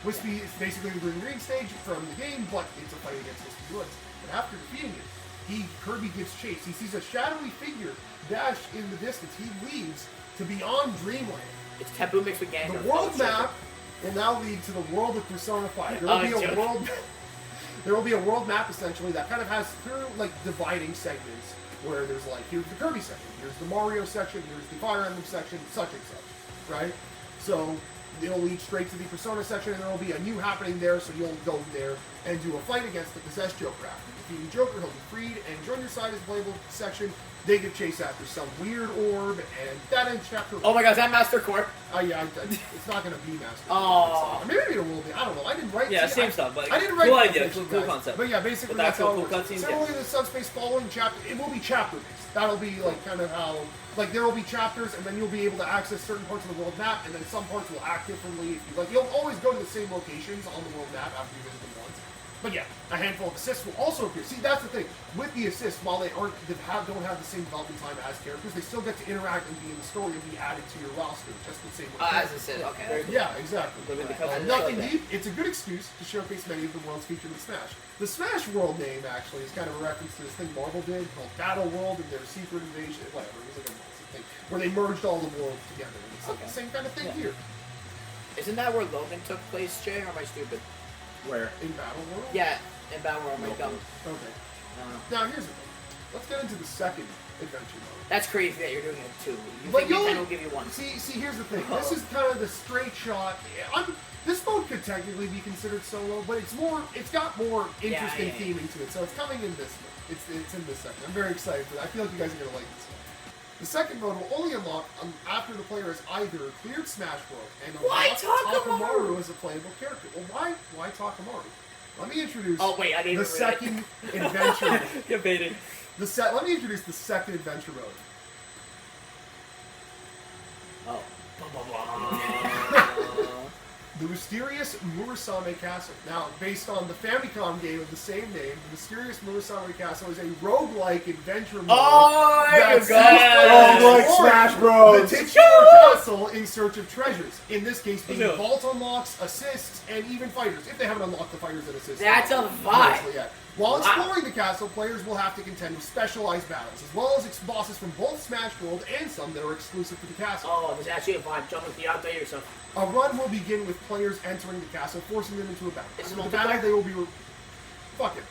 Speaker 4: Wispy is basically the green stage from the game, but it's a fight against Wispy Woods. But after defeating it, Kirby gets chased. He sees a shadowy figure dash in the distance. He leads to beyond Dreamland.
Speaker 5: It's taboo mixed with gang.
Speaker 4: The world map will now lead to the world of Persona 5. There will be a world. There will be a world map essentially that kind of has through like dividing segments where there's like here's the Kirby section, here's the Mario section, here's the Fire Emblem section, such and such, right? So it'll lead straight to the Persona section, and there will be a new happening there. So you'll go there and do a fight against the possessed Joker. After defeating Joker, he'll be freed and join your side as playable section. They get chased after some weird orb, and that ends chapter 1.
Speaker 5: Oh my god, is that Master Court?
Speaker 4: Yeah, it's not going to be Master.
Speaker 5: Oh.
Speaker 4: Maybe it will be. I don't know. I didn't write.
Speaker 1: Yeah,
Speaker 4: see,
Speaker 1: same
Speaker 4: I-
Speaker 1: stuff, but
Speaker 4: I didn't write.
Speaker 1: cool
Speaker 4: the
Speaker 1: idea,
Speaker 4: fiction,
Speaker 1: cool
Speaker 4: guys.
Speaker 1: concept.
Speaker 4: But yeah, basically
Speaker 1: With
Speaker 4: that's
Speaker 1: actual
Speaker 4: how it
Speaker 1: cool
Speaker 4: works.
Speaker 1: cutscenes,
Speaker 4: Similarly,
Speaker 1: yeah.
Speaker 4: the subspace following chapter, it will be chapter based. That'll be like kind of how, like there will be chapters, and then you'll be able to access certain parts of the world map, and then some parts will act differently. If you like, you'll always go to the same locations on the world map after you visit them once. But yeah, a handful of assists will also appear. See, that's the thing. With the assists, while they don't have the same development time as characters, they still get to interact and be in the story and be added to your roster, just the same way.
Speaker 5: As it said, okay.
Speaker 4: Yeah, exactly.
Speaker 1: Living the
Speaker 5: Right.
Speaker 1: cutscenes
Speaker 4: Nothing
Speaker 1: like that.
Speaker 4: deep. It's a good excuse to showcase many of the worlds featured in Smash. The Smash World name actually is kind of a reference to this thing Marvel did called Battle World and their Secret Invasion, whatever. It was like a massive thing where they merged all the worlds together. And it's like the same kind of thing
Speaker 5: Yeah.
Speaker 4: here
Speaker 5: Isn't that where Logan took place, Jay, or am I stupid?
Speaker 2: Where?
Speaker 4: in Battle World.
Speaker 5: Yeah, in Battle World, am I dumb?
Speaker 4: Okay.
Speaker 5: I don't know.
Speaker 4: Now here's the thing. Let's get into the second adventure mode.
Speaker 5: That's crazy that you're doing it too. You
Speaker 4: But
Speaker 5: think
Speaker 4: you'll-
Speaker 5: Nintendo will give you one?
Speaker 4: See, here's the thing. This is kind of the straight shot. This mode could technically be considered solo, but it's got more interesting
Speaker 5: yeah.
Speaker 4: theming to it. So it's coming in this mode. It's in this section. I'm very excited for that. I feel like you guys are gonna like this one. The second mode will only unlock after the player has either cleared Smash World and
Speaker 5: Why
Speaker 4: unlocked
Speaker 5: Takamaru?
Speaker 4: Takamaru as a playable character. Well, why Takamaru? Let me introduce
Speaker 5: Oh wait, I didn't
Speaker 4: the
Speaker 5: read
Speaker 4: second adventure mode.
Speaker 1: Get baited.
Speaker 4: Let me introduce the second adventure mode.
Speaker 5: Oh.
Speaker 4: The Mysterious Murasame Castle. Now, based on the Famicom game of the same name, the Mysterious Murasame Castle is a roguelike adventure mode.
Speaker 5: Oh, there you go.
Speaker 2: Roguelike Smash Bros.
Speaker 4: The titular castle in search of treasures. In this case, being vault unlocks, assists, and even fighters. If they haven't unlocked the fighters and assists.
Speaker 5: That's a vibe.
Speaker 4: Yet. While exploring the castle, players will have to contend with specialized battles, as well as bosses from both Smash World and some that are exclusive to the castle.
Speaker 5: Oh, there's actually a vibe. Jump with the outdoor yourself.
Speaker 4: A run will begin with players entering the castle, forcing them into a battle.
Speaker 5: Is it
Speaker 4: In the battle, they will be... Fuck it.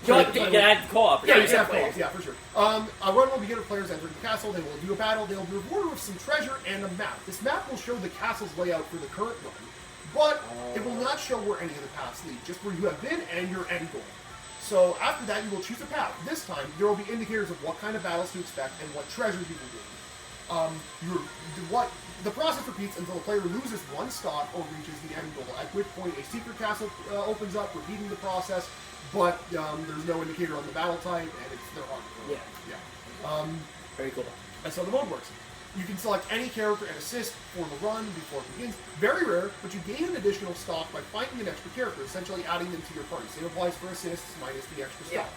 Speaker 1: You can add co-op.
Speaker 4: Yeah,
Speaker 1: right?
Speaker 4: you can have co-op, yeah, for sure. A run will begin with players entering the castle. They will do a battle. They will be rewarded with some treasure and a map. This map will show the castle's layout for the current run, but it will not show where any of the paths lead, just where you have been and your end goal. So after that, you will choose a path. This time, there will be indicators of what kind of battles to expect and what treasures you will gain. The process repeats until the player loses one stock or reaches the end goal, at which point a secret castle opens up, repeating the process, but there's no indicator on the battle type, and they're hard to
Speaker 5: Yeah.
Speaker 4: Yeah.
Speaker 1: Very cool.
Speaker 4: And so the mode works. You can select any character and assist for the run before it begins. Very rare, but you gain an additional stock by finding an extra character, essentially adding them to your party. Same applies for assists, minus the extra stock.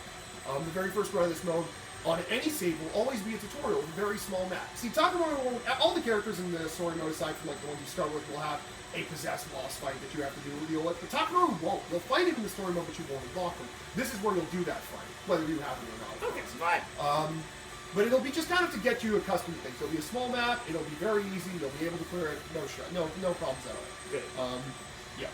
Speaker 4: The very first run of this mode, on any save, will always be a tutorial with a very small map. See, Takemura, all the characters in the story mode, aside from like the ones you start with, will have a possessed boss fight that you have to deal with. But Takemura won't. They'll fight it in the story mode, but you won't unlock them. This is where you'll do that fight, whether you have it or not.
Speaker 5: Okay, it's fine.
Speaker 4: But it'll be just kind of to get you accustomed to things. It'll be a small map. It'll be very easy. You'll be able to clear it. No problems at all.
Speaker 5: Good.
Speaker 4: Yeah.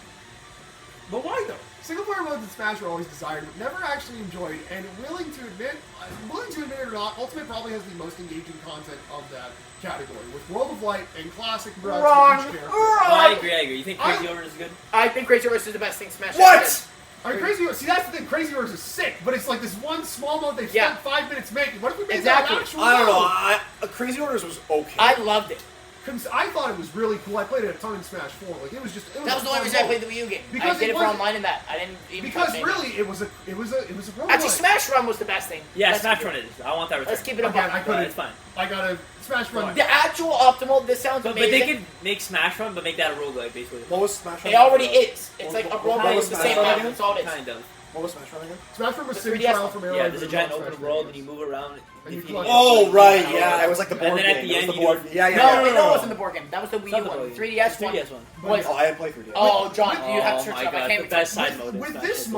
Speaker 4: But why though? Single player modes in Smash are always desired, but never actually enjoyed. And willing to admit it or not, Ultimate probably has the most engaging content of that category, with World of Light and Classic runs for each character.
Speaker 1: I agree. You think Crazy Over is good?
Speaker 5: I think Crazy Horse is the best thing Smash
Speaker 2: What?
Speaker 5: ever did.
Speaker 4: I mean, see, that's the thing. Crazy Horse is sick, but it's like this one small mode they spent 5 minutes making. What if we made that an actual
Speaker 2: I don't
Speaker 4: mode?
Speaker 2: know. Crazy Orders was okay.
Speaker 5: I loved it.
Speaker 4: I thought it was really cool. I played it a ton in Smash 4. Like it was just.
Speaker 5: That was the only reason I played the Wii U game.
Speaker 4: Because
Speaker 5: I did
Speaker 4: it
Speaker 5: it for
Speaker 4: wasn't-
Speaker 5: online in that. I didn't even.
Speaker 4: Because
Speaker 5: play
Speaker 4: really, it was a roguelike.
Speaker 5: Actually, Smash Run was the best thing.
Speaker 1: Yeah,
Speaker 5: Let's
Speaker 1: Smash
Speaker 5: keep
Speaker 1: Run
Speaker 5: it.
Speaker 1: is. I want that return.
Speaker 5: Let's keep it up.
Speaker 4: Again, I couldn't.
Speaker 1: It's fine.
Speaker 4: I got a Smash Run.
Speaker 5: The actual optimal. This sounds
Speaker 1: But
Speaker 5: amazing.
Speaker 1: they could make Smash Run, but make that a roguelike, basically.
Speaker 2: What was Smash Run?
Speaker 5: It already is. It's like a
Speaker 2: What
Speaker 5: roguelike
Speaker 2: was
Speaker 5: with the
Speaker 2: Smash
Speaker 5: same
Speaker 2: Run
Speaker 5: map.
Speaker 2: again?
Speaker 5: That's all it is.
Speaker 1: Kind of.
Speaker 2: What was Smash Run again?
Speaker 4: Smash Run was
Speaker 5: The
Speaker 4: City
Speaker 5: 3DS
Speaker 4: Trial
Speaker 5: one.
Speaker 4: from
Speaker 1: Yeah,
Speaker 4: Arrow.
Speaker 1: there's a giant open world, and you move around.
Speaker 4: And you
Speaker 1: defeating
Speaker 4: collect-
Speaker 2: Oh,
Speaker 1: enemies.
Speaker 2: right, yeah. It was like the board
Speaker 1: And then at
Speaker 2: game.
Speaker 1: the
Speaker 2: It was
Speaker 1: end,
Speaker 2: the
Speaker 1: you
Speaker 2: board.
Speaker 1: do-
Speaker 2: Yeah, yeah.
Speaker 5: No,
Speaker 2: yeah.
Speaker 5: it wasn't the board game. That was the Wii
Speaker 1: Not
Speaker 5: U
Speaker 1: the
Speaker 5: one.
Speaker 1: board game.
Speaker 5: 3DS one.
Speaker 1: 3DS one.
Speaker 5: Was
Speaker 2: Oh, I didn't play 3DS.
Speaker 5: Oh, John, you have to search
Speaker 1: my
Speaker 5: it up. I
Speaker 1: God,
Speaker 5: can't
Speaker 1: the best
Speaker 5: even.
Speaker 1: side mode. in
Speaker 4: With
Speaker 1: Smash
Speaker 4: this
Speaker 1: is-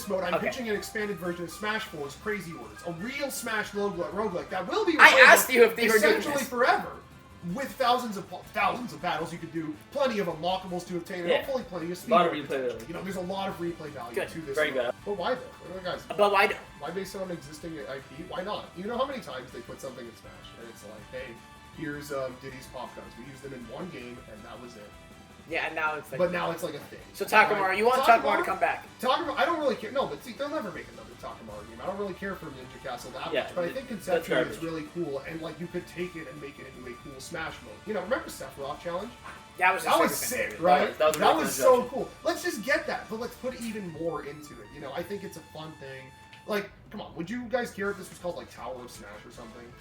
Speaker 4: mode, I'm
Speaker 5: Okay.
Speaker 4: pitching an expanded version of Smash 4's Crazy Words, a real Smash roguelike that will be
Speaker 5: I
Speaker 4: available
Speaker 5: asked you if they were doing
Speaker 4: essentially
Speaker 5: this.
Speaker 4: forever. With thousands of battles you could do, plenty of unlockables to obtain, and
Speaker 1: Yeah.
Speaker 4: hopefully plenty of speed.
Speaker 1: A lot of
Speaker 4: run
Speaker 1: replay
Speaker 4: potential.
Speaker 1: value.
Speaker 4: You know, there's a lot of replay value
Speaker 5: Good.
Speaker 4: to this.
Speaker 1: Very
Speaker 4: mode.
Speaker 1: good.
Speaker 4: But why though? What do you guys?
Speaker 5: But why?
Speaker 4: Why based on an existing IP? Why not? You know how many times they put something in Smash and it's like, hey, here's Diddy's pop guns. We used them in one game and that was it.
Speaker 5: Yeah, and now it's like.
Speaker 4: But now it's like a thing.
Speaker 5: So Takemura,
Speaker 4: Right?
Speaker 5: you want Takemura to come back?
Speaker 4: Takemura, I don't really care. No, but see, they'll never make another Takemura game. I don't really care for Ninja Castle that
Speaker 1: Yeah,
Speaker 4: much, but I think
Speaker 1: that's
Speaker 4: conceptually it's
Speaker 1: garbage.
Speaker 4: really cool, and like you could take it and make it into a cool Smash mode. You know, remember Sephiroth Challenge?
Speaker 5: That was
Speaker 4: That was
Speaker 5: his
Speaker 4: sick,
Speaker 5: favorite.
Speaker 4: right?
Speaker 1: That was a really fun
Speaker 4: so
Speaker 1: introduction.
Speaker 4: cool. Let's just get that, but let's put even more into it. You know, I think it's a fun thing. Like, come on, would you guys care if this was called like Tower of Smash or something?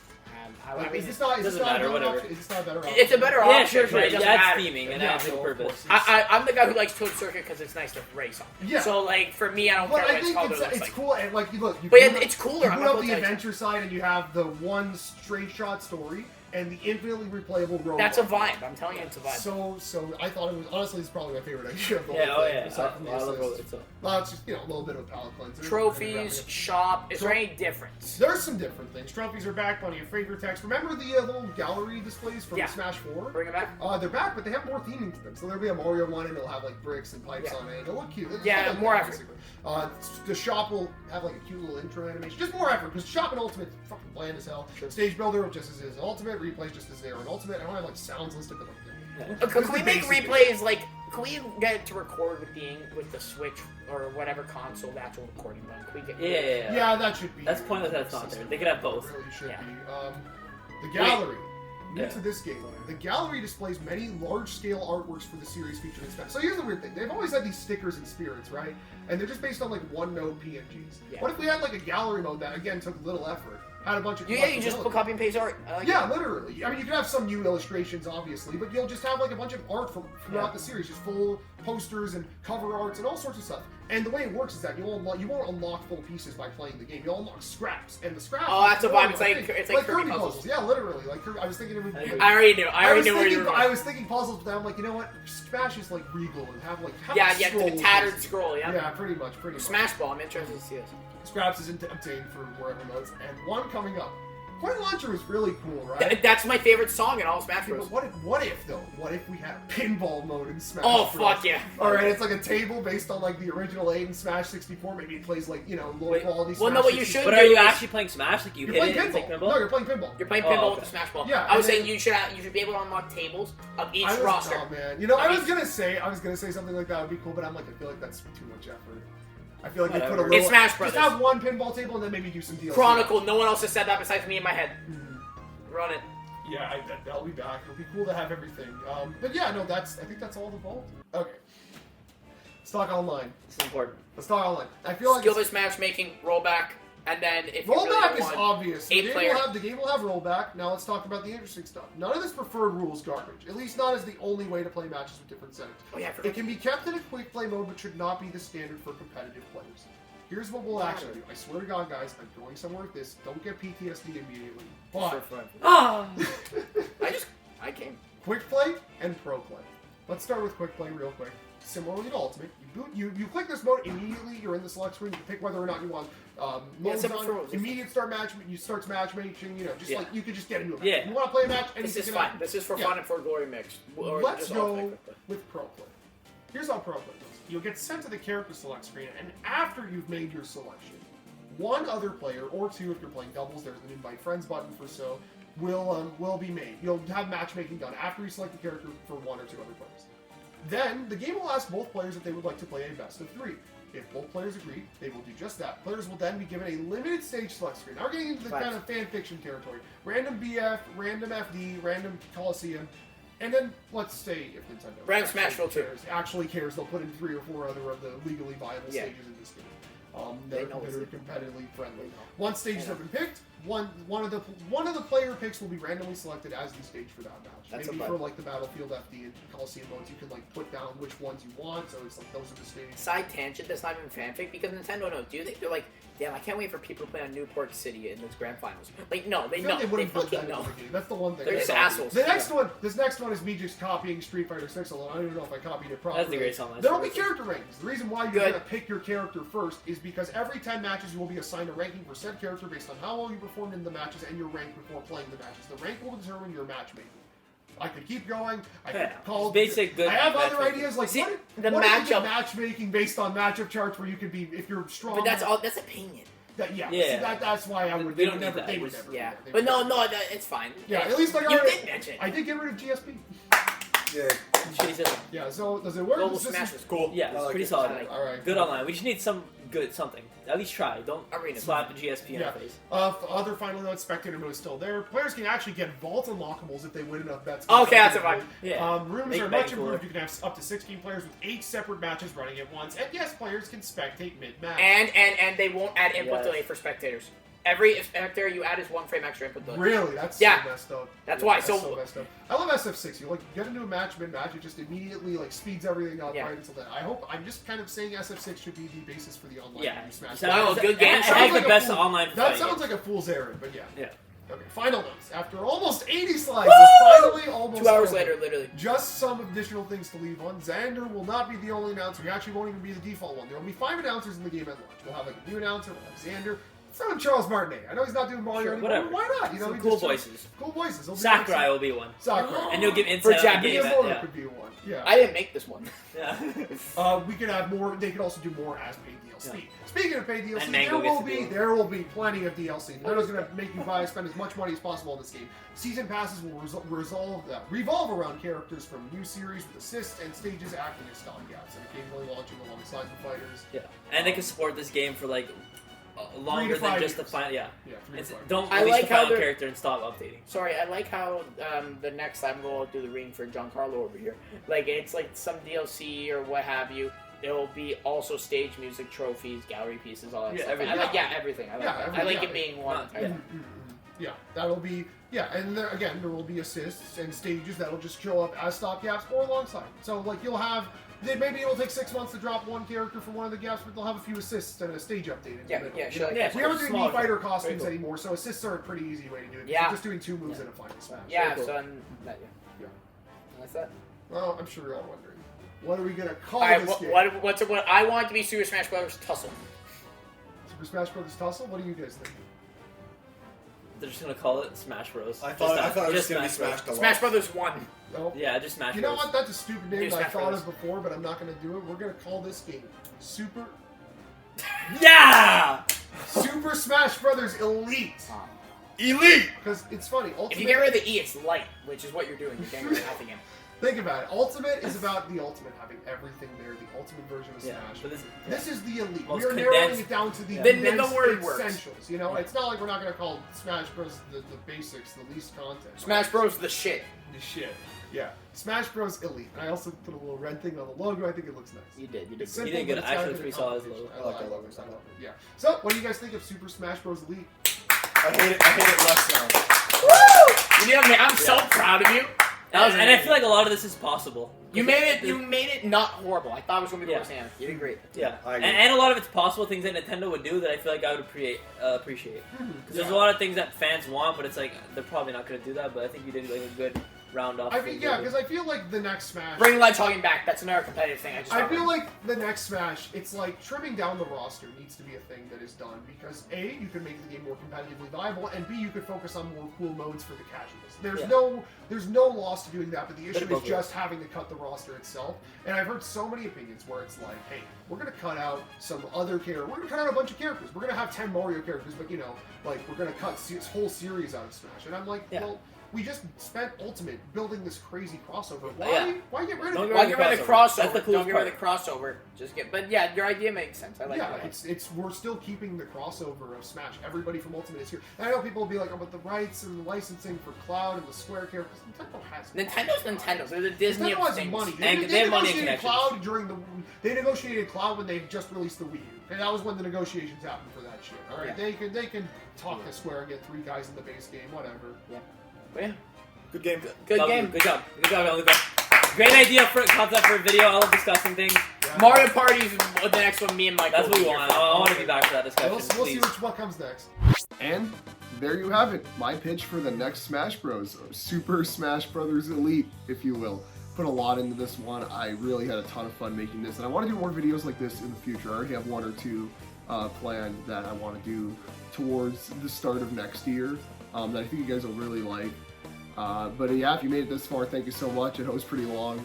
Speaker 5: I
Speaker 4: Like,
Speaker 5: mean,
Speaker 4: is this not? Is this
Speaker 1: doesn't
Speaker 4: not a
Speaker 1: matter,
Speaker 4: better
Speaker 1: whatever.
Speaker 4: option? Is this not a better option?
Speaker 5: it's a better
Speaker 1: Yeah,
Speaker 5: option.
Speaker 1: sure,
Speaker 5: but
Speaker 1: sure.
Speaker 5: it doesn't
Speaker 1: That's
Speaker 5: matter.
Speaker 1: theming, and
Speaker 4: Yeah,
Speaker 1: that's the
Speaker 4: so, of
Speaker 1: purpose.
Speaker 4: course.
Speaker 5: I'm the guy who likes Toad Circuit because it's nice to race on.
Speaker 4: Yeah.
Speaker 5: So like for me, I don't
Speaker 4: But
Speaker 5: care
Speaker 4: I
Speaker 5: what it's
Speaker 4: think
Speaker 5: called. Or
Speaker 4: it's
Speaker 5: looks
Speaker 4: it's
Speaker 5: like.
Speaker 4: cool, and like you look, you
Speaker 5: But
Speaker 4: boot
Speaker 5: yeah,
Speaker 4: up-
Speaker 5: it's cooler.
Speaker 4: You
Speaker 5: I'm
Speaker 4: boot
Speaker 5: not
Speaker 4: up
Speaker 5: gonna
Speaker 4: the
Speaker 5: tell you.
Speaker 4: adventure side, and you have the one straight shot story and the infinitely replayable road.
Speaker 5: That's a vibe. I'm telling you, it's a vibe.
Speaker 4: So I thought it was honestly it's probably my favorite idea of the
Speaker 1: Yeah,
Speaker 4: whole
Speaker 1: oh
Speaker 4: thing.
Speaker 1: yeah.
Speaker 4: aside from the
Speaker 1: I love
Speaker 4: assists.
Speaker 1: it. So.
Speaker 4: Well, it's just a little bit of a palate cleanser.
Speaker 5: Trophies, shop. Is
Speaker 4: So-
Speaker 5: there any difference?
Speaker 4: There's some different things. Trophies are back, plenty of favor text. Remember the little gallery displays from
Speaker 5: Yeah.
Speaker 4: Smash 4?
Speaker 5: Bring it back.
Speaker 4: They're back, but they have more theming to them. So there'll be a Mario one, and it'll have like bricks and pipes
Speaker 5: Yeah.
Speaker 4: on it. It'll look cute. It's
Speaker 5: Yeah,
Speaker 4: like
Speaker 5: more
Speaker 4: that,
Speaker 5: effort.
Speaker 4: basically. The shop will have like a cute little intro animation. Just more effort, because shop and Ultimate is fucking bland as hell.
Speaker 5: Sure.
Speaker 4: Stage builder just as is Ultimate, replays just as they are in Ultimate. I don't have like sounds listed, but like
Speaker 5: Can we
Speaker 4: the
Speaker 5: make
Speaker 4: basic
Speaker 5: replays like? Can we get it to record with the Switch or whatever console the actual recording button? Can we get?
Speaker 1: Yeah.
Speaker 4: yeah, that should be.
Speaker 1: That's pointless that it's not there. They could have both.
Speaker 4: It really should
Speaker 5: Yeah.
Speaker 4: be. The gallery. New
Speaker 1: Yeah.
Speaker 4: to this game, the gallery displays many large-scale artworks for the series featured in Smash. So here's the weird thing: they've always had these stickers and spirits, right? And they're just based on like one-note PNGs.
Speaker 5: Yeah.
Speaker 4: What if we had like a gallery mode that again took little effort, had a bunch of
Speaker 5: Yeah, you just put copy and paste art. I like
Speaker 4: yeah,
Speaker 5: it.
Speaker 4: literally. I mean, you can have some new illustrations, obviously, but you'll just have like a bunch of art from throughout the series, just full posters and cover arts and all sorts of stuff. And the way it works is that you won't unlock full pieces by playing the game. You'll unlock scraps, and the scraps.
Speaker 5: Oh, that's a vibe.
Speaker 4: It's
Speaker 5: It's like Kirby puzzles.
Speaker 4: Yeah, literally. Like I was thinking it would be.
Speaker 5: I already knew. I already knew where you were going.
Speaker 4: I was thinking puzzles, but then I'm like, you know what? Smash is like regal and have
Speaker 5: Yeah,
Speaker 4: scrolls.
Speaker 5: the tattered scroll. Yeah.
Speaker 4: Yeah, pretty much.
Speaker 5: Smash Ball. I'm interested to see this.
Speaker 4: Scraps is obtained for wherever modes, and one coming up. Point Launcher is really cool, right?
Speaker 5: That's my favorite song in all of Smash
Speaker 4: Yeah,
Speaker 5: Bros.
Speaker 4: but what if though? What if we had pinball mode in Smash?
Speaker 5: Oh
Speaker 4: Bros?
Speaker 5: fuck yeah!
Speaker 4: All right, it's like a table based on like the original 8 and Smash 64. Maybe it plays like low quality.
Speaker 5: Well,
Speaker 4: Smash
Speaker 5: no, what you
Speaker 4: 64.
Speaker 5: should
Speaker 1: But
Speaker 5: do
Speaker 1: are you
Speaker 5: is-
Speaker 1: actually playing Smash? Like you
Speaker 4: You're
Speaker 1: hit
Speaker 4: playing
Speaker 1: it and play
Speaker 4: pinball.
Speaker 1: pinball?
Speaker 4: No, you're playing pinball.
Speaker 5: You're playing
Speaker 1: Oh,
Speaker 5: pinball
Speaker 1: okay.
Speaker 5: with the Smash Ball.
Speaker 4: Yeah,
Speaker 5: I was
Speaker 4: and
Speaker 5: saying you should be able to unlock tables of each
Speaker 4: I was,
Speaker 5: roster.
Speaker 4: Oh man, I was gonna say something like that would be cool, but I'm like, I feel like that's too much effort. I feel like they put a
Speaker 1: Whatever.
Speaker 4: little.
Speaker 5: It's Smash Brothers.
Speaker 4: Just have one pinball table and then maybe do some DLC.
Speaker 5: Chronicle. No one else has said that besides me in my head. Run it.
Speaker 4: Yeah, that'll be back. It'll be cool to have everything. But yeah, no, I think that's all the vault. Okay. Let's talk online.
Speaker 1: It's important.
Speaker 4: Let's talk online. I feel like
Speaker 5: Skill-based matchmaking, rollback, and then if you
Speaker 4: rollback
Speaker 5: really
Speaker 4: is
Speaker 5: want,
Speaker 4: obvious. The
Speaker 5: 8-player.
Speaker 4: game will have rollback. Now let's talk about the interesting stuff. None of this preferred rules garbage. At least not as the only way to play matches with different settings.
Speaker 5: Oh yeah, I forgot.
Speaker 4: It can be kept in a quick play mode, but should not be the standard for competitive players. Here's what we'll actually do. I swear to God, guys, I'm going somewhere with this. Don't get PTSD immediately. But
Speaker 1: Oh!
Speaker 5: I came.
Speaker 4: quick play and pro play. Let's start with quick play real quick. Similarly to Ultimate, you click this mode immediately. You're in the select screen. You can pick whether or not you want modes
Speaker 5: separate
Speaker 4: on.
Speaker 5: rules.
Speaker 4: Immediate start match. You start matchmaking. Like you could just get into it.
Speaker 1: Yeah.
Speaker 4: You want to play a match?
Speaker 5: This
Speaker 4: anything
Speaker 5: is
Speaker 4: can
Speaker 5: fun.
Speaker 4: happen.
Speaker 5: This is for
Speaker 4: Yeah.
Speaker 5: fun and for glory mixed. Or
Speaker 4: Let's
Speaker 5: just
Speaker 4: go
Speaker 5: ultimate quick play.
Speaker 4: with pro play. Here's how pro play goes. You'll get sent to the character select screen, and after you've made your selection, one other player, or two if you're playing doubles, there's an invite friends button for so, will be made. You'll have matchmaking done after you select the character for one or two other players. Then, the game will ask both players if they would like to play a best of 3. If both players agree, they will do just that. Players will then be given a limited stage select screen. Now we're getting into the kind of fan fiction territory. Random BF, random FD, random Coliseum, and then, let's say, if Nintendo
Speaker 5: Random Smashville 2.
Speaker 4: actually cares, they'll put in 3 or 4 other of the legally viable
Speaker 5: Yeah.
Speaker 4: stages in this game.
Speaker 5: They
Speaker 4: That
Speaker 5: know
Speaker 4: are
Speaker 5: it's-
Speaker 4: competitively friendly. Once stages have been picked, one of the player picks will be randomly selected as the stage for that match.
Speaker 5: That's
Speaker 4: Maybe
Speaker 5: a
Speaker 4: for
Speaker 5: button.
Speaker 4: like the Battlefield FD and Coliseum modes, you can like put down which ones you want. So it's like those are the stages.
Speaker 5: Side tangent that's not even fanfic because Nintendo knows. Do you think they're like, damn, I can't wait for people to play on Newport City in this grand finals? Like, no, they
Speaker 4: I feel
Speaker 5: know.
Speaker 4: like they
Speaker 5: They
Speaker 4: wouldn't put that
Speaker 5: fucking
Speaker 4: in
Speaker 5: know.
Speaker 4: the game. That's the one thing.
Speaker 5: They're just
Speaker 4: That's
Speaker 5: assholes.
Speaker 4: The next one, this next one is me just copying Street Fighter 6 a little. I don't even know if I copied it properly.
Speaker 1: That's the great song.
Speaker 4: There will be character rankings. The reason why you're
Speaker 5: Good.
Speaker 4: going to pick your character first is because every 10 matches you will be assigned a ranking for said character based on how well you performed in the matches and your rank before playing the matches. The rank will determine your matchmaking. I could keep going. I could
Speaker 1: Yeah,
Speaker 4: call
Speaker 1: basic good
Speaker 4: I have other
Speaker 1: matchmaking.
Speaker 4: ideas like
Speaker 5: See,
Speaker 4: what
Speaker 5: the
Speaker 4: if you did
Speaker 5: matchup-
Speaker 4: matchmaking based on matchup charts where you could be if you're strong.
Speaker 5: But that's all. That's opinion.
Speaker 4: Yeah.
Speaker 1: Yeah.
Speaker 4: See, that's why I would.
Speaker 1: We
Speaker 4: They
Speaker 1: don't
Speaker 4: would
Speaker 1: need
Speaker 4: never.
Speaker 1: that.
Speaker 4: They would never. do
Speaker 5: Yeah,
Speaker 4: that. They
Speaker 5: but
Speaker 4: would
Speaker 5: no,
Speaker 4: never.
Speaker 5: it's fine.
Speaker 4: Yeah, at least I
Speaker 5: You
Speaker 4: already.
Speaker 5: did mention.
Speaker 4: I did get rid of GSP.
Speaker 2: Yeah.
Speaker 1: Shitty system.
Speaker 4: Yeah. So does it work?
Speaker 5: Global
Speaker 4: Is this-
Speaker 5: Smash was cool.
Speaker 1: Yeah,
Speaker 2: I
Speaker 1: it's
Speaker 2: like
Speaker 1: pretty
Speaker 2: it.
Speaker 1: solid.
Speaker 5: I like it.
Speaker 4: All right.
Speaker 1: Good online. We just need some good something. At least try. Don't
Speaker 5: Arena.
Speaker 1: slap the GSP in
Speaker 4: Yeah.
Speaker 1: our face.
Speaker 4: Other final note, spectator mode is still there. Players can actually get vault unlockables if they win enough bets.
Speaker 5: Okay, that's a vibe.
Speaker 1: Yeah.
Speaker 4: Rooms
Speaker 1: Make
Speaker 4: are
Speaker 1: betting
Speaker 4: much
Speaker 1: cooler.
Speaker 4: improved. You can have up to 16 players with 8 separate matches running at once. And yes, players can spectate mid-match.
Speaker 5: And they won't add input
Speaker 1: Yes.
Speaker 5: delay for spectators. Every spectator you add is 1 frame extra input delay.
Speaker 4: Really? That's
Speaker 5: Yeah.
Speaker 4: so messed up.
Speaker 5: That's why,
Speaker 4: That's
Speaker 5: so-
Speaker 4: messed up. I love SF6. You get into a match mid-match, it just immediately speeds everything up
Speaker 5: Yeah.
Speaker 4: right until then. I'm just kind of saying SF6 should be the basis for the online
Speaker 1: Yeah.
Speaker 4: game Smash.
Speaker 1: So-
Speaker 5: Wow, good game.
Speaker 1: It
Speaker 4: Sounds
Speaker 1: has
Speaker 4: like
Speaker 1: the
Speaker 4: a
Speaker 1: best
Speaker 4: fool-
Speaker 1: online
Speaker 4: That
Speaker 1: fighting
Speaker 4: sounds
Speaker 1: game.
Speaker 4: like a fool's errand, but yeah.
Speaker 1: Yeah.
Speaker 4: Okay, final notes. After almost 80 slides, we're finally almost
Speaker 5: 2 hours
Speaker 4: over.
Speaker 5: later, literally.
Speaker 4: Just some additional things to leave on. Xander will not be the only announcer. He actually won't even be the default one. There will be 5 announcers in the game at launch. We'll have a new announcer. We'll have Xander. Throw in Charles Martinet. I know he's not doing Mario
Speaker 1: Sure,
Speaker 4: anymore.
Speaker 1: whatever.
Speaker 4: But why not? You know,
Speaker 1: Some
Speaker 4: he
Speaker 1: cool
Speaker 4: just-
Speaker 1: voices.
Speaker 4: Cool voices. He'll be
Speaker 1: Sakurai
Speaker 4: like-
Speaker 1: will be one.
Speaker 4: Sakurai.
Speaker 1: And he'll give
Speaker 5: For
Speaker 1: insight on the
Speaker 5: Japanese
Speaker 1: game.
Speaker 4: Miyamoto
Speaker 1: Yeah.
Speaker 4: could be one. Yeah.
Speaker 5: I didn't make this one.
Speaker 1: Yeah.
Speaker 4: We could have more. They could also do more as paid DLC.
Speaker 1: Yeah.
Speaker 4: Speaking of paid DLC,
Speaker 1: And Mango gets to do it.
Speaker 4: there will be plenty of DLC. Nintendo's going to make you spend as much money as possible on this game. Season passes will revolve around characters from new series with assists and stages acting as stopgaps, and occasionally launching alongside the fighters.
Speaker 1: Yeah. And they can support this game for like longer
Speaker 4: 3 to
Speaker 1: than
Speaker 4: 5
Speaker 1: just the
Speaker 4: years.
Speaker 1: final. Yeah.
Speaker 4: Yeah, 3 to
Speaker 1: It's,
Speaker 4: 5.
Speaker 1: don't
Speaker 5: I
Speaker 1: release
Speaker 5: like
Speaker 1: the
Speaker 5: how
Speaker 1: final
Speaker 5: they're-
Speaker 1: character and stop updating.
Speaker 5: Sorry, I like how the next time we'll do the ring for Giancarlo over here. Like, it's like some DLC or what have you. It will be also stage music, trophies, gallery pieces, all that
Speaker 1: Yeah,
Speaker 5: stuff.
Speaker 1: everything.
Speaker 5: Everything. I like
Speaker 4: Yeah,
Speaker 5: that.
Speaker 4: everything,
Speaker 5: I like
Speaker 4: yeah.
Speaker 5: it being one.
Speaker 1: Yeah.
Speaker 4: Yeah, that'll be, and there, again, there will be assists and stages that'll just show up as stopgaps or alongside. So, like, you'll have, maybe it'll take 6 months to drop one character from one of the gaps, but they'll have a few assists and a stage update in the middle.
Speaker 5: Yeah,
Speaker 4: You
Speaker 5: sure.
Speaker 4: know?
Speaker 5: Yeah,
Speaker 4: We aren't doing
Speaker 1: small,
Speaker 4: Mii Fighter
Speaker 1: very
Speaker 4: costumes
Speaker 1: cool.
Speaker 4: anymore, so assists are a pretty easy way to do it.
Speaker 5: Yeah.
Speaker 4: You're just doing 2 moves in a Final Smash.
Speaker 5: Yeah,
Speaker 1: cool.
Speaker 5: so
Speaker 4: Yeah.
Speaker 5: that's that.
Speaker 4: Well, I'm sure you're all wondering. What are we going to call
Speaker 5: Alright,
Speaker 4: this game?
Speaker 5: what I want it to be Super Smash Bros. Tussle.
Speaker 4: Super Smash Bros. Tussle? What do you guys think?
Speaker 1: They're just gonna call it Smash Bros.
Speaker 2: I thought it was
Speaker 1: just
Speaker 2: going to be
Speaker 1: Smash
Speaker 2: Smash Deluxe.
Speaker 5: Smash Brothers 1.
Speaker 4: No?
Speaker 1: Yeah, just Smash
Speaker 4: You
Speaker 1: Bros.
Speaker 4: know what? That's a stupid name
Speaker 5: Do
Speaker 4: that I
Speaker 5: Smash
Speaker 4: thought
Speaker 5: Brothers.
Speaker 4: of before, but I'm not going to do it. We're going to call this game Super
Speaker 1: Yeah!
Speaker 4: Smash Brothers Elite.
Speaker 2: Elite!
Speaker 4: Because it's funny.
Speaker 5: If you
Speaker 4: Ultimate,
Speaker 5: get rid of the E, it's light, which is what you're doing. You're getting rid of nothing in.
Speaker 4: think about it. Ultimate is about the Ultimate, having everything there, the Ultimate version of
Speaker 1: Yeah,
Speaker 4: Smash.
Speaker 1: but
Speaker 4: This is the Elite.
Speaker 1: Most
Speaker 4: We are narrowing
Speaker 1: condensed-
Speaker 4: it down to the,
Speaker 5: The
Speaker 4: condensed
Speaker 5: word works.
Speaker 4: essentials. You know, it's not like we're not going to call Smash Bros. The basics, the least content.
Speaker 5: Smash Bros. The shit.
Speaker 4: The shit. Yeah. Smash Bros. Elite. And I also put a little red thing on the logo. I think it looks nice.
Speaker 5: You did.
Speaker 4: It's
Speaker 1: You
Speaker 4: simple,
Speaker 1: did good.
Speaker 4: but it's
Speaker 1: Actually,
Speaker 4: got a
Speaker 1: it's
Speaker 4: good
Speaker 1: pretty solid as
Speaker 4: accomplishment.
Speaker 2: I like that logo.
Speaker 4: I love it. Yeah. So, what do you guys think of Super Smash Bros. Elite?
Speaker 2: I hate it less now.
Speaker 5: You know what I mean? I'm so proud of you. That was
Speaker 1: And I feel like a lot of this is possible.
Speaker 5: you made it not horrible. I thought it was gonna be the
Speaker 1: Yeah.
Speaker 5: worst hand. You did great.
Speaker 1: Yeah,
Speaker 2: I
Speaker 1: and,
Speaker 2: agree.
Speaker 1: and a lot of it's possible things that Nintendo would do that I feel like I would appreciate. Because there's a lot of things that fans want, but it's like they're probably not going to do that. But I think you did like a good round off.
Speaker 4: I mean, yeah, because I feel like the next Smash.
Speaker 5: Bring Ledge Hogging back. That's another competitive thing.
Speaker 4: I feel like the next Smash, it's like trimming down the roster needs to be a thing that is done because A, you can make the game more competitively viable, and B, you could focus on more cool modes for the casuals. There's no loss to doing that, but the issue is just having to cut the roster itself. And I've heard so many opinions where it's like, hey, we're gonna cut out some other character. We're gonna cut out a bunch of characters. We're gonna have 10 Mario characters, but like we're gonna cut this whole series out of Smash. And I'm like, well. We just spent Ultimate building this crazy crossover. Why get rid of it?
Speaker 5: Why get rid of the crossover?
Speaker 1: That's the
Speaker 5: Don't
Speaker 1: coolest
Speaker 5: get rid of the crossover. Just get. But yeah, your idea makes sense. I like
Speaker 4: Yeah,
Speaker 5: that.
Speaker 4: we're still keeping the crossover of Smash. Everybody from Ultimate is here. And I know people will be like, oh, but the rights and the licensing for Cloud and the Square characters, Nintendo has
Speaker 5: Nintendo's Nintendo. They're the Disney
Speaker 4: Nintendo
Speaker 5: of
Speaker 4: has
Speaker 5: things.
Speaker 4: money.
Speaker 1: And
Speaker 4: They
Speaker 1: they have money
Speaker 4: negotiated
Speaker 1: connections.
Speaker 4: Cloud during the. They negotiated Cloud when they just released the Wii U, and that was when the negotiations happened for that shit. All right,
Speaker 5: Yeah.
Speaker 4: they can talk to Square and get 3 guys in the base game, whatever.
Speaker 5: Yeah. But yeah.
Speaker 2: Good game.
Speaker 5: Good
Speaker 1: Love
Speaker 5: game.
Speaker 1: you. Good job. Good job, Oliver. Great idea for concept for a video. I love discussing things.
Speaker 4: Yeah.
Speaker 5: Mario Party's the next one. Me and Mike.
Speaker 1: That's
Speaker 5: will
Speaker 1: what we
Speaker 5: be here
Speaker 1: want.
Speaker 5: for.
Speaker 1: I want to be back for that discussion.
Speaker 4: We'll see
Speaker 1: please.
Speaker 4: what comes next.
Speaker 3: And there you have it. My pitch for the next Smash Bros. Or Super Smash Brothers Elite, if you will. Put a lot into this one. I really had a ton of fun making this. And I want to do more videos like this in the future. I already have 1 or 2 planned that I want to do towards the start of next year that I think you guys will really like. But yeah, if you made it this far, thank you so much. I know it's pretty long.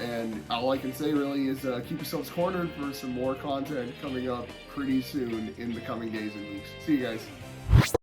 Speaker 3: And all I can say really is keep yourselves cornered for some more content coming up pretty soon in the coming days and weeks. See you guys.